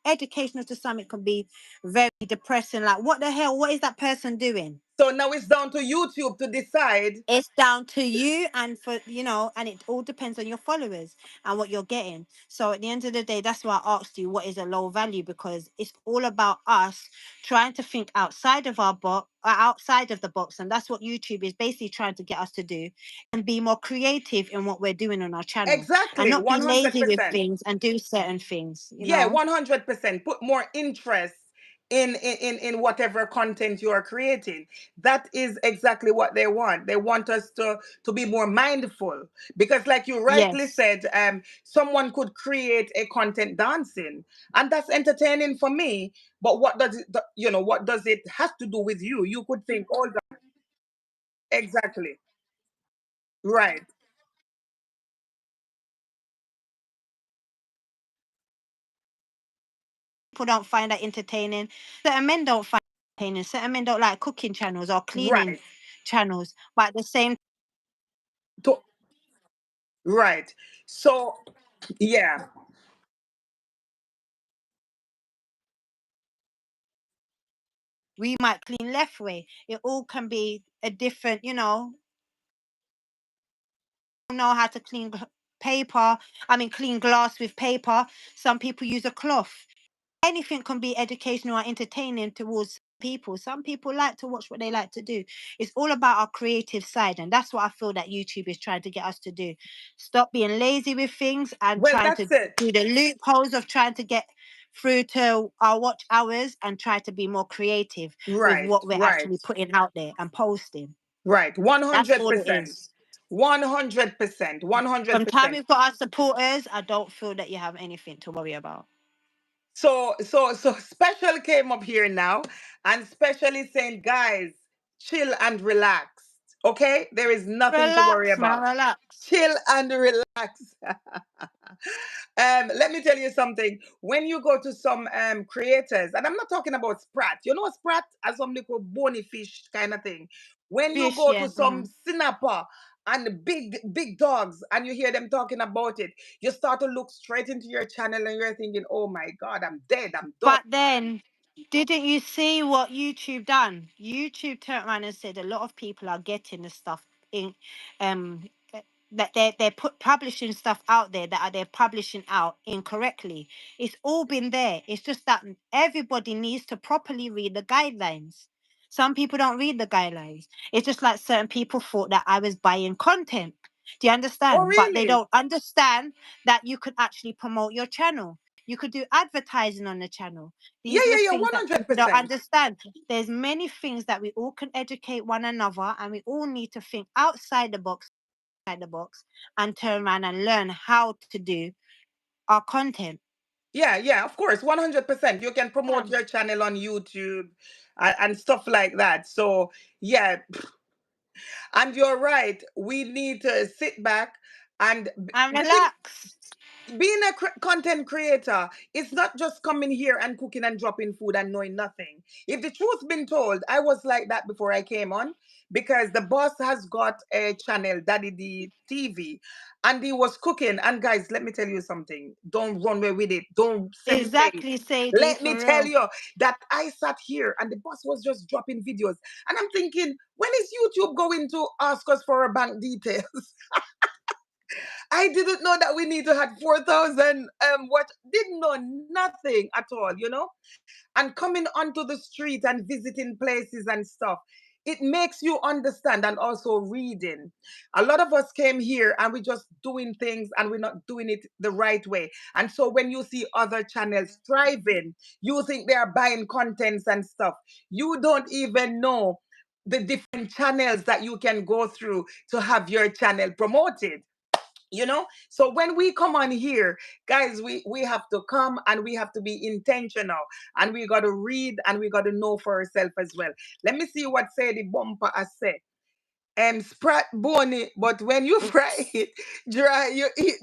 educational to some. It can be very depressing. Like, what the hell? What is that person doing? So now it's down to YouTube to decide. It's down to you, and and it all depends on your followers and what you're getting. So at the end of the day, that's why I asked you what is a low value, because it's all about us trying to think outside of our box, outside of the box, and that's what YouTube is basically trying to get us to do, and be more creative in what we're doing on our channel, and Exactly, not be lazy with 100%. things and do certain things. Yeah, 100%. Put more interest in whatever content you are creating. That is exactly what they want. They want us to be more mindful, because like you rightly Yes. said, someone could create a content dancing, and that's entertaining for me. But what does what does it have to do with you? You could think, oh, exactly. Right. People don't find that entertaining. Certain men don't find it entertaining. Certain men don't like cooking channels or cleaning Right. channels. But at the same, To, right. So, yeah. we might clean left way. It all can be a different, know how to clean paper. I mean, clean glass with paper. Some people use a cloth. Anything can be educational or entertaining towards people. Some people like to watch what they like to do. It's all about our creative side, and that's what I feel that YouTube is trying to get us to do. Stop being lazy with things and Well, trying to that's it. do the loopholes of trying to get through to our watch hours, and try to be more creative with Right. what we're Right. actually putting out there and posting. Right. That's all it 100%. is. 100%. From time 100%. we've got our supporters, I don't feel that you have anything to worry about. So special came up here now, and special is saying, guys, chill and relax. Okay? There is nothing to worry Relax, man, about. relax. Chill and relax. Let me tell you something. When you go to some creators, and I'm not talking about Sprat, Sprat as some little bony fish kind of thing. When you Fish, go to yeah. some Sinapa and big dogs, and you hear them talking about it, you start to look straight into your channel and you're thinking, oh my God, I'm dead, I'm done. But then, didn't you see what YouTube done? YouTube turned around and said a lot of people are getting the stuff in, that they're publishing stuff out there that they're publishing out incorrectly. It's all been there. It's just that everybody needs to properly read the guidelines. Some people don't read the guidelines. It's just like certain people thought that I was buying content. Do you Oh, understand? But they really? don't understand that you could actually promote your channel. You could do advertising on the channel. Yeah, These are the yeah, yeah, things that people don't 100%. understand. There's many things that we all can educate one another, and we all need to think outside the box, and turn around and learn how to do our content. Yeah, yeah, of course, 100%. You can Yeah. promote your channel on YouTube and stuff like that. So, yeah, and you're right. We need to sit back and And the thing, relax. being a content creator, it's not just coming here and cooking and dropping food and knowing nothing. If the truth been told, I was like that before I came on, because the boss has got a channel, Daddy D TV, and he was cooking. And guys, let me tell you something. Don't run away with it. Don't say things. Exactly, Sadie, Let me for tell real. you that I sat here and the boss was just dropping videos. And I'm thinking, when is YouTube going to ask us for our bank details? I didn't know that we need to have 4,000 what didn't know nothing at all. And coming onto the street and visiting places and stuff. It makes you understand, and also reading. A lot of us came here and we're just doing things and we're not doing it the right way. And so when you see other channels thriving, you think they are buying contents and stuff. You don't even know the different channels that you can go through to have your channel promoted. So when we come on here, guys, we have to come and we have to be intentional, and we got to read and we got to know for ourselves as well. Let me see what say the bumper has said. Sprat bony, but when you fry it dry, you eat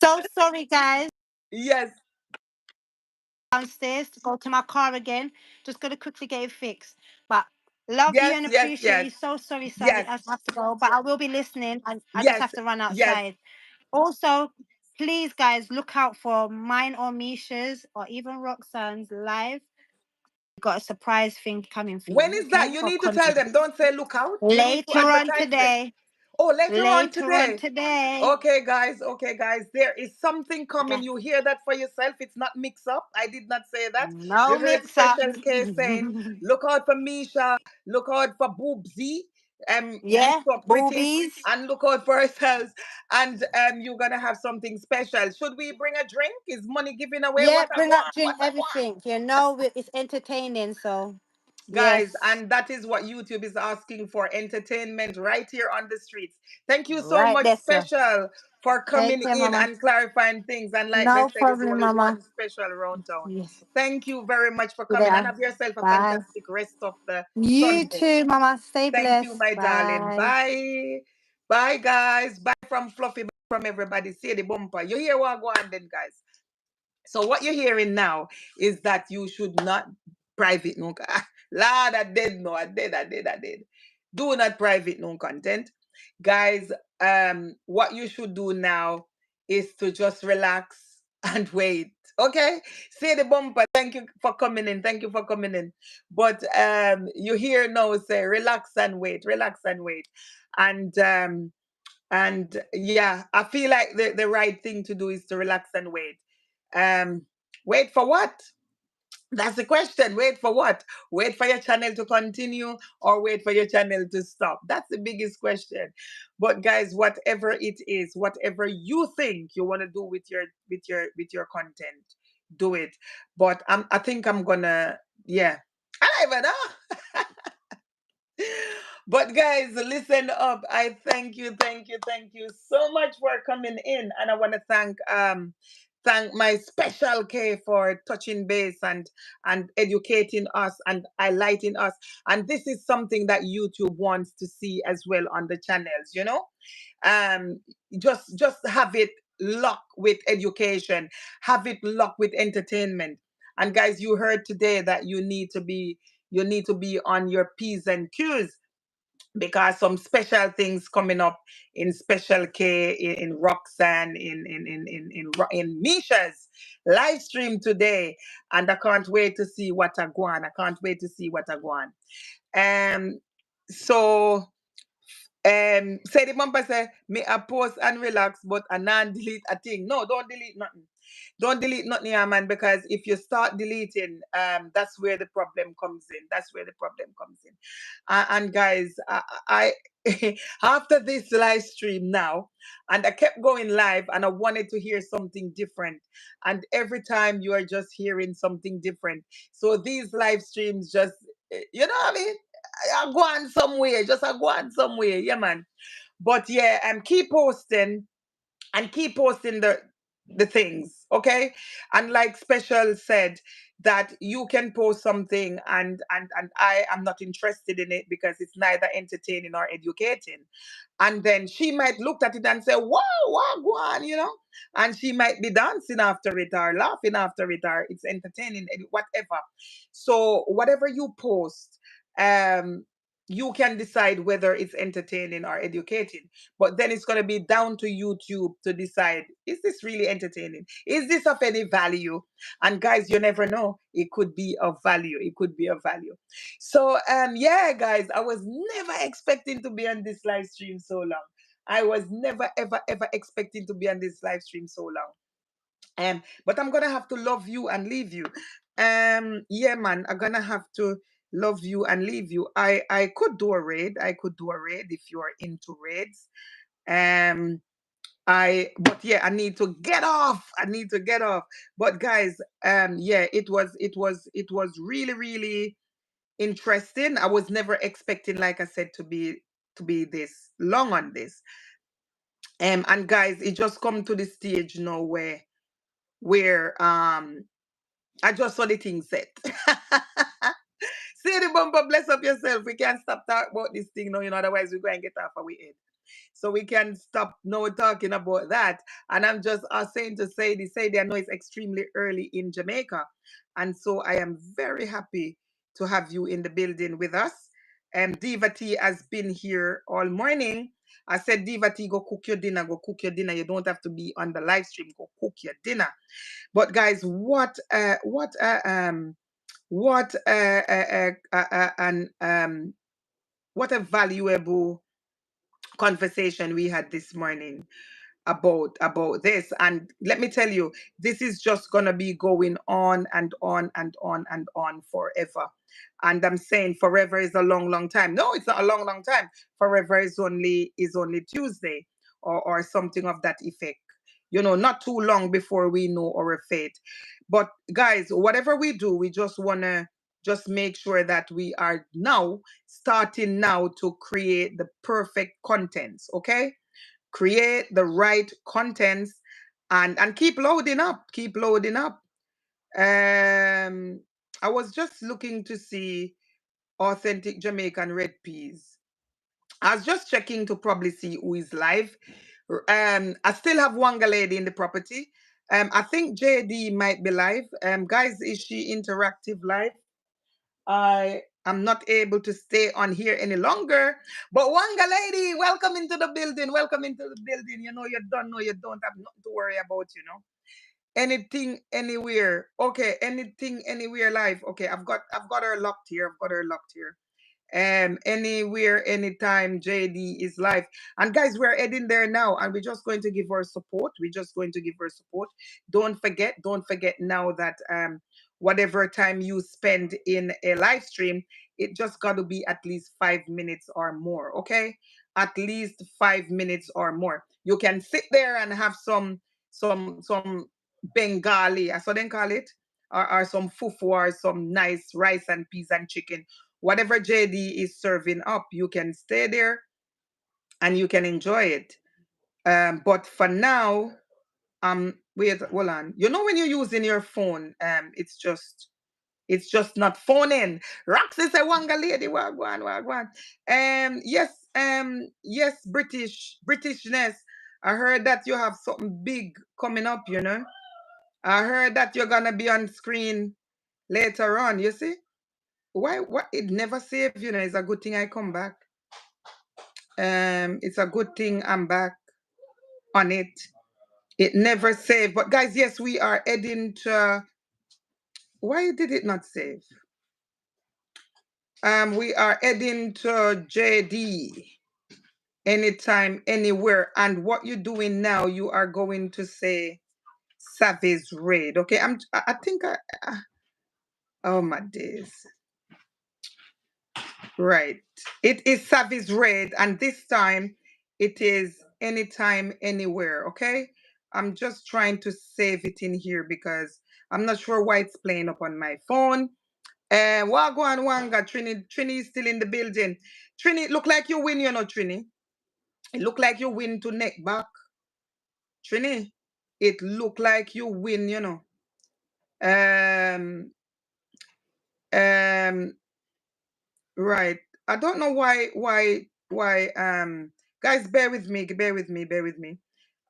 So sorry, guys. yes, Downstairs to go to my car again. Just gonna quickly get it fixed. But love you yes, and yes, appreciate yes, you. So sorry, Sally. yes, I have to go, but I will be listening. And I just yes, have to run yes. outside. Also, please, guys, look out for mine or Misha's or even Roxanne's live got a surprise thing coming for When you, is that? okay? You For need to tell content. them. Don't say look out. You need to Later on advertise them. today. Oh, later on Later on today. today. Okay, guys. Okay, guys. There is something coming. Okay. You hear that for yourself. It's not mix up. I did not say that. No You heard mix up. Special K saying, look out for Misha. Look out for Boobsy. Mix Yeah, up British. boobies. And look out for ourselves. And you're gonna have something special. Should we bring a drink? Is money giving away? Yeah, What I bring up, want? drink, What I want? everything. You know, it's entertaining, so Guys, yes. and that is what YouTube is asking for, entertainment right here on the streets. Thank you so Right much, there, sir. Special, for Take coming care, in mama. and clarifying things. And like they No said, there's problem, only mama. one Special around town. Yes. Thank you very much for coming, and Yeah. have yourself a Bye. fantastic rest of the You Sunday. too, mama. Stay Thank you, blessed. my darling. Bye. Bye. Bye, guys. Bye from Fluffy, bye from everybody. See the bumper. You hear what go on then, guys? So what you're hearing now is that you should not private no Lord, I did no, I did. Do not private no content. Guys, what you should do now is to just relax and wait. Okay? Say the bumper. Thank you for coming in. Thank you for coming in. But you hear now say relax and wait, relax and wait. And yeah, I feel like the right thing to do is to relax and wait. um Wait for what? That's the question. Wait for what? Wait for your channel to continue or wait for your channel to stop? That's the biggest question. But guys, whatever it is, whatever you think you want to do with your content, do it. But I think I'm gonna, yeah, I don't even know. But guys, listen up. I thank you so much for coming in, and I want to thank my Special K for touching base and educating us and highlighting us. And this is something that YouTube wants to see as well on the channels. Um, just have it locked with education, have it locked with entertainment. And guys, you heard today that you need to be on your P's and Q's because some special things coming up in Special K, in Roxanne, in Misha's live stream today, and I can't wait to see what I go on. I can't wait to see what I go on. Um, so say the bumper say me a post and relax, but I non delete a thing. No, don't delete nothing. Don't delete nothing, yeah, man, because if you start deleting, that's where the problem comes in. That's where the problem comes in. And guys, after this live stream now, and I kept going live, and I wanted to hear something different. And every time you are just hearing something different. So these live streams just, you know what I mean? I go on somewhere, just I go on somewhere, yeah, man. But yeah, keep posting and keep posting the things, okay? And like Special said, that you can post something and I am not interested in it because it's neither entertaining or educating. And then she might look at it and say, wow, wow, go on, and she might be dancing after it or laughing after it or it's entertaining, whatever. So whatever you post, um you can decide whether it's entertaining or educating. But then it's going to be down to YouTube to decide, is this really entertaining? Is this of any value? And guys, you never know. It could be of value. It could be of value. So yeah, guys, I was never expecting to be on this live stream so long. I was never, ever, ever expecting to be on this live stream so long. But I'm gonna have to love you and leave you. Yeah, man, I'm gonna have to love you and leave you. I could do a raid. I could do a raid if you are into raids. Um, but yeah, I need to get off. I need to get off. But guys, yeah, it was really, really interesting. I was never expecting, like I said, to be this long on this. And guys, it just come to the stage now where I just saw the thing set. See the bumper, bless up yourself. We can't stop talking about this thing now, otherwise we're going to get off our head. So we can stop now talking about that. And I'm just saying to say I know it's extremely early in Jamaica. And so I am very happy to have you in the building with us. Diva T has been here all morning. I said, Diva T, go cook your dinner, go cook your dinner. You don't have to be on the live stream, go cook your dinner. But guys, what What what a valuable conversation we had this morning about this. And let me tell you, this is just gonna be going on and on and on and on forever. And I'm saying forever is a long time. No, it's not a long time. Forever is only Tuesday, or something of that effect. Not too long before we know our fate. But guys, whatever we do, we just wanna just make sure that we are now starting now to create the perfect contents. Okay, create the right contents, and keep loading up. I was just looking to see authentic Jamaican red peas. I was just checking to probably see who is live. I still have Wanga lady in the property. I think JD might be live. Guys, is she interactive live? I am not able to stay on here any longer. But Wanga lady, welcome into the building. Welcome into the building. You don't know, you don't have nothing to worry about. Anything, anywhere. Okay, anything, anywhere live. Okay, I've got her locked here. I've got her locked here. Anywhere, anytime, JD is live. And guys, we're heading there now, and we're just going to give her support. We're just going to give her support. Don't forget now that whatever time you spend in a live stream, it just got to be at least 5 minutes or more. Okay, at least 5 minutes or more. You can sit there and have some Bengali, I saw them call it, or some fufu, or some nice rice and peas and chicken. Whatever JD is serving up, you can stay there and you can enjoy it. But for now, wait, hold on. When you're using your phone, it's just not phoning. Roxy say, Wanga lady, wagwan, wagwan. Yes, Britishness. I heard that you have something big coming up. I heard that you're gonna be on screen later on, you see? Why what it never save. It's a good thing I come back. It's a good thing I'm back on it. It never saved. But guys, yes, we are heading to, why did it not save? We are heading to JD anytime, anywhere. And what you're doing now, you are going to say Savage Raid. Okay, I think oh my days. Right. It is Savage Raid, and this time it is anytime, anywhere. Okay. I'm just trying to save it in here because I'm not sure why it's playing up on my phone. Wagwan Wanga, Trini is still in the building. Trini, it look like you win, Trini. It look like you win to neck back. Trini, it look like you win. Um, um, Right. I don't know why guys, bear with me.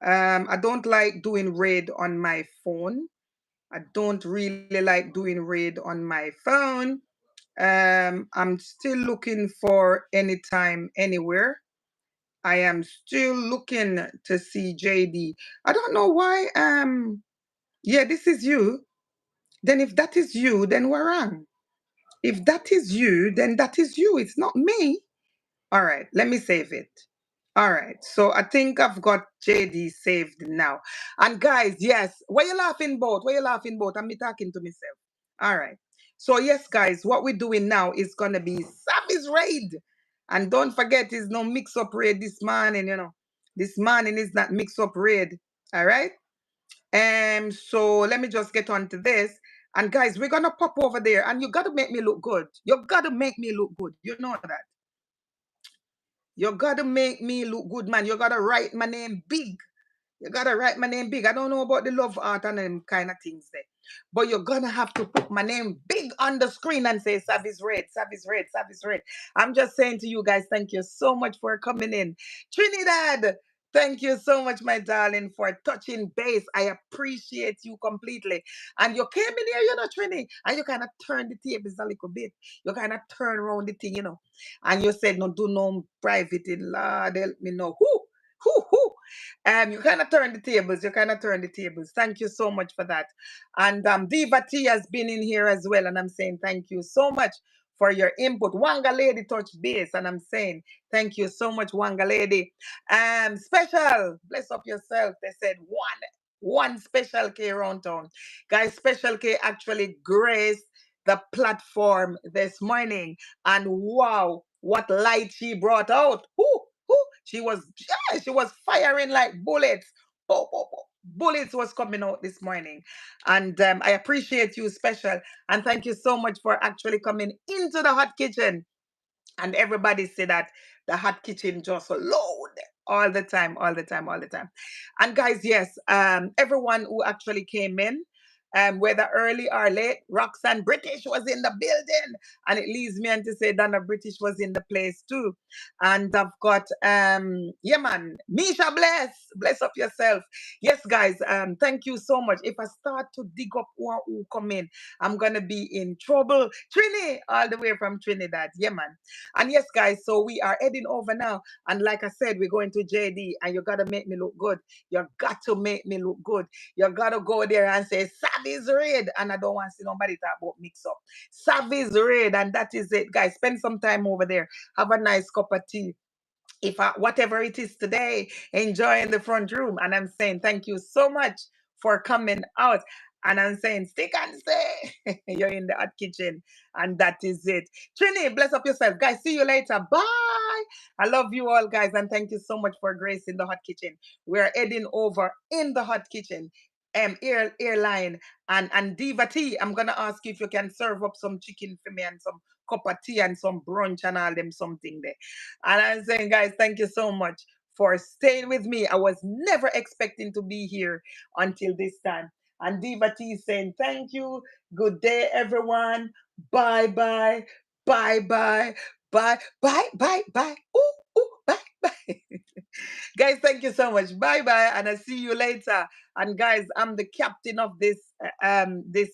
I don't like doing raid on my phone. I don't really like doing raid on my phone. I'm still looking for anytime, anywhere. I am still looking to see JD. I don't know why. Yeah, this is you. Then if that is you, then we're wrong. If that is you, then that is you. It's not me. All right, let me save it. All right, so I think I've got JD saved now. And guys, yes, what you laughing about? What you laughing about? I'm me talking to myself. All right. So yes, guys, what we're doing now is gonna be Savage Raid. And don't forget, it's no mix-up raid this morning. This morning is not mix-up raid. All right. So let me just get on to this. And guys, we're gonna pop over there, and you gotta make me look good. You gotta make me look good. You know that. You gotta make me look good, man. You gotta write my name big. You gotta write my name big. I don't know about the love art and them kind of things there. But you're gonna have to put my name big on the screen and say Savage Red, Savage Red, Savage Red. I'm just saying to you guys, thank you so much for coming in. Trinidad, thank you so much, my darling, for touching base. I appreciate you completely. And you came in here, Trini, and you kind of turned the tables a little bit. You kind of turn around the thing. And you said, no, do no private in Lord, help me know. Who? You kind of turn the tables. You kind of turn the tables. Thank you so much for that. And Diva T has been in here as well, and I'm saying thank you so much for your input. Wanga Lady touch base, and I'm saying thank you so much, Wanga Lady. Special, bless up yourself. They said one special K around town. Guys, special K actually graced the platform this morning, and wow, what light she brought out. Whoo, she was firing like bullets. Bullets was coming out this morning. And I appreciate you, special. And thank you so much for actually coming into the hot kitchen. And everybody say that the hot kitchen just load all the time, all the time, all the time. And guys, yes, everyone who actually came in, whether early or late, Roxanne British was in the building, and it leaves me on to say Donna British was in the place too. And I've got yeah man, Misha bless up yourself. Yes, guys, thank you so much. If I start to dig up who come in, I'm gonna be in trouble. Trini, all the way from Trinidad. Yeah, man. And yes, guys, so we are heading over now. And like I said, we're going to JD, and you got to make me look good. You got to make me look good. You got to go there and say, Savvy's Raid. And I don't want to see nobody talk about mix up. Savvy's Raid. And that is it, guys. Spend some time over there. Have a nice cup of tea. If whatever it is today, enjoy in the front room. And I'm saying thank you so much for coming out. And I'm saying stick and stay. You're in the hot kitchen, and that is it. Trini, bless up yourself, guys. See you later. Bye. I love you all, guys, and thank you so much for grace in the hot kitchen. We're heading over in the hot kitchen. Airline and Diva T, I'm gonna ask you if you can serve up some chicken for me and some cup of tea and some brunch and all them something there. And I'm saying, guys, thank you so much for staying with me. I was never expecting to be here until this time. And Diva T is saying, thank you. Good day, everyone. Bye bye. Bye bye. Bye bye bye bye. Ooh, bye bye. Guys, thank you so much. Bye bye. And I'll see you later. And guys, I'm the captain of this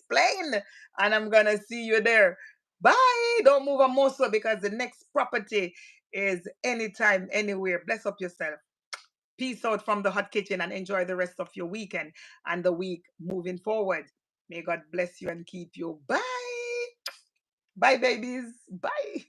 plane. And I'm gonna see you there. Bye. Don't move a muscle because the next property is anytime, anywhere. Bless up yourself. Peace out from the hot kitchen and enjoy the rest of your weekend and the week moving forward. May God bless you and keep you. Bye. Bye, babies. Bye.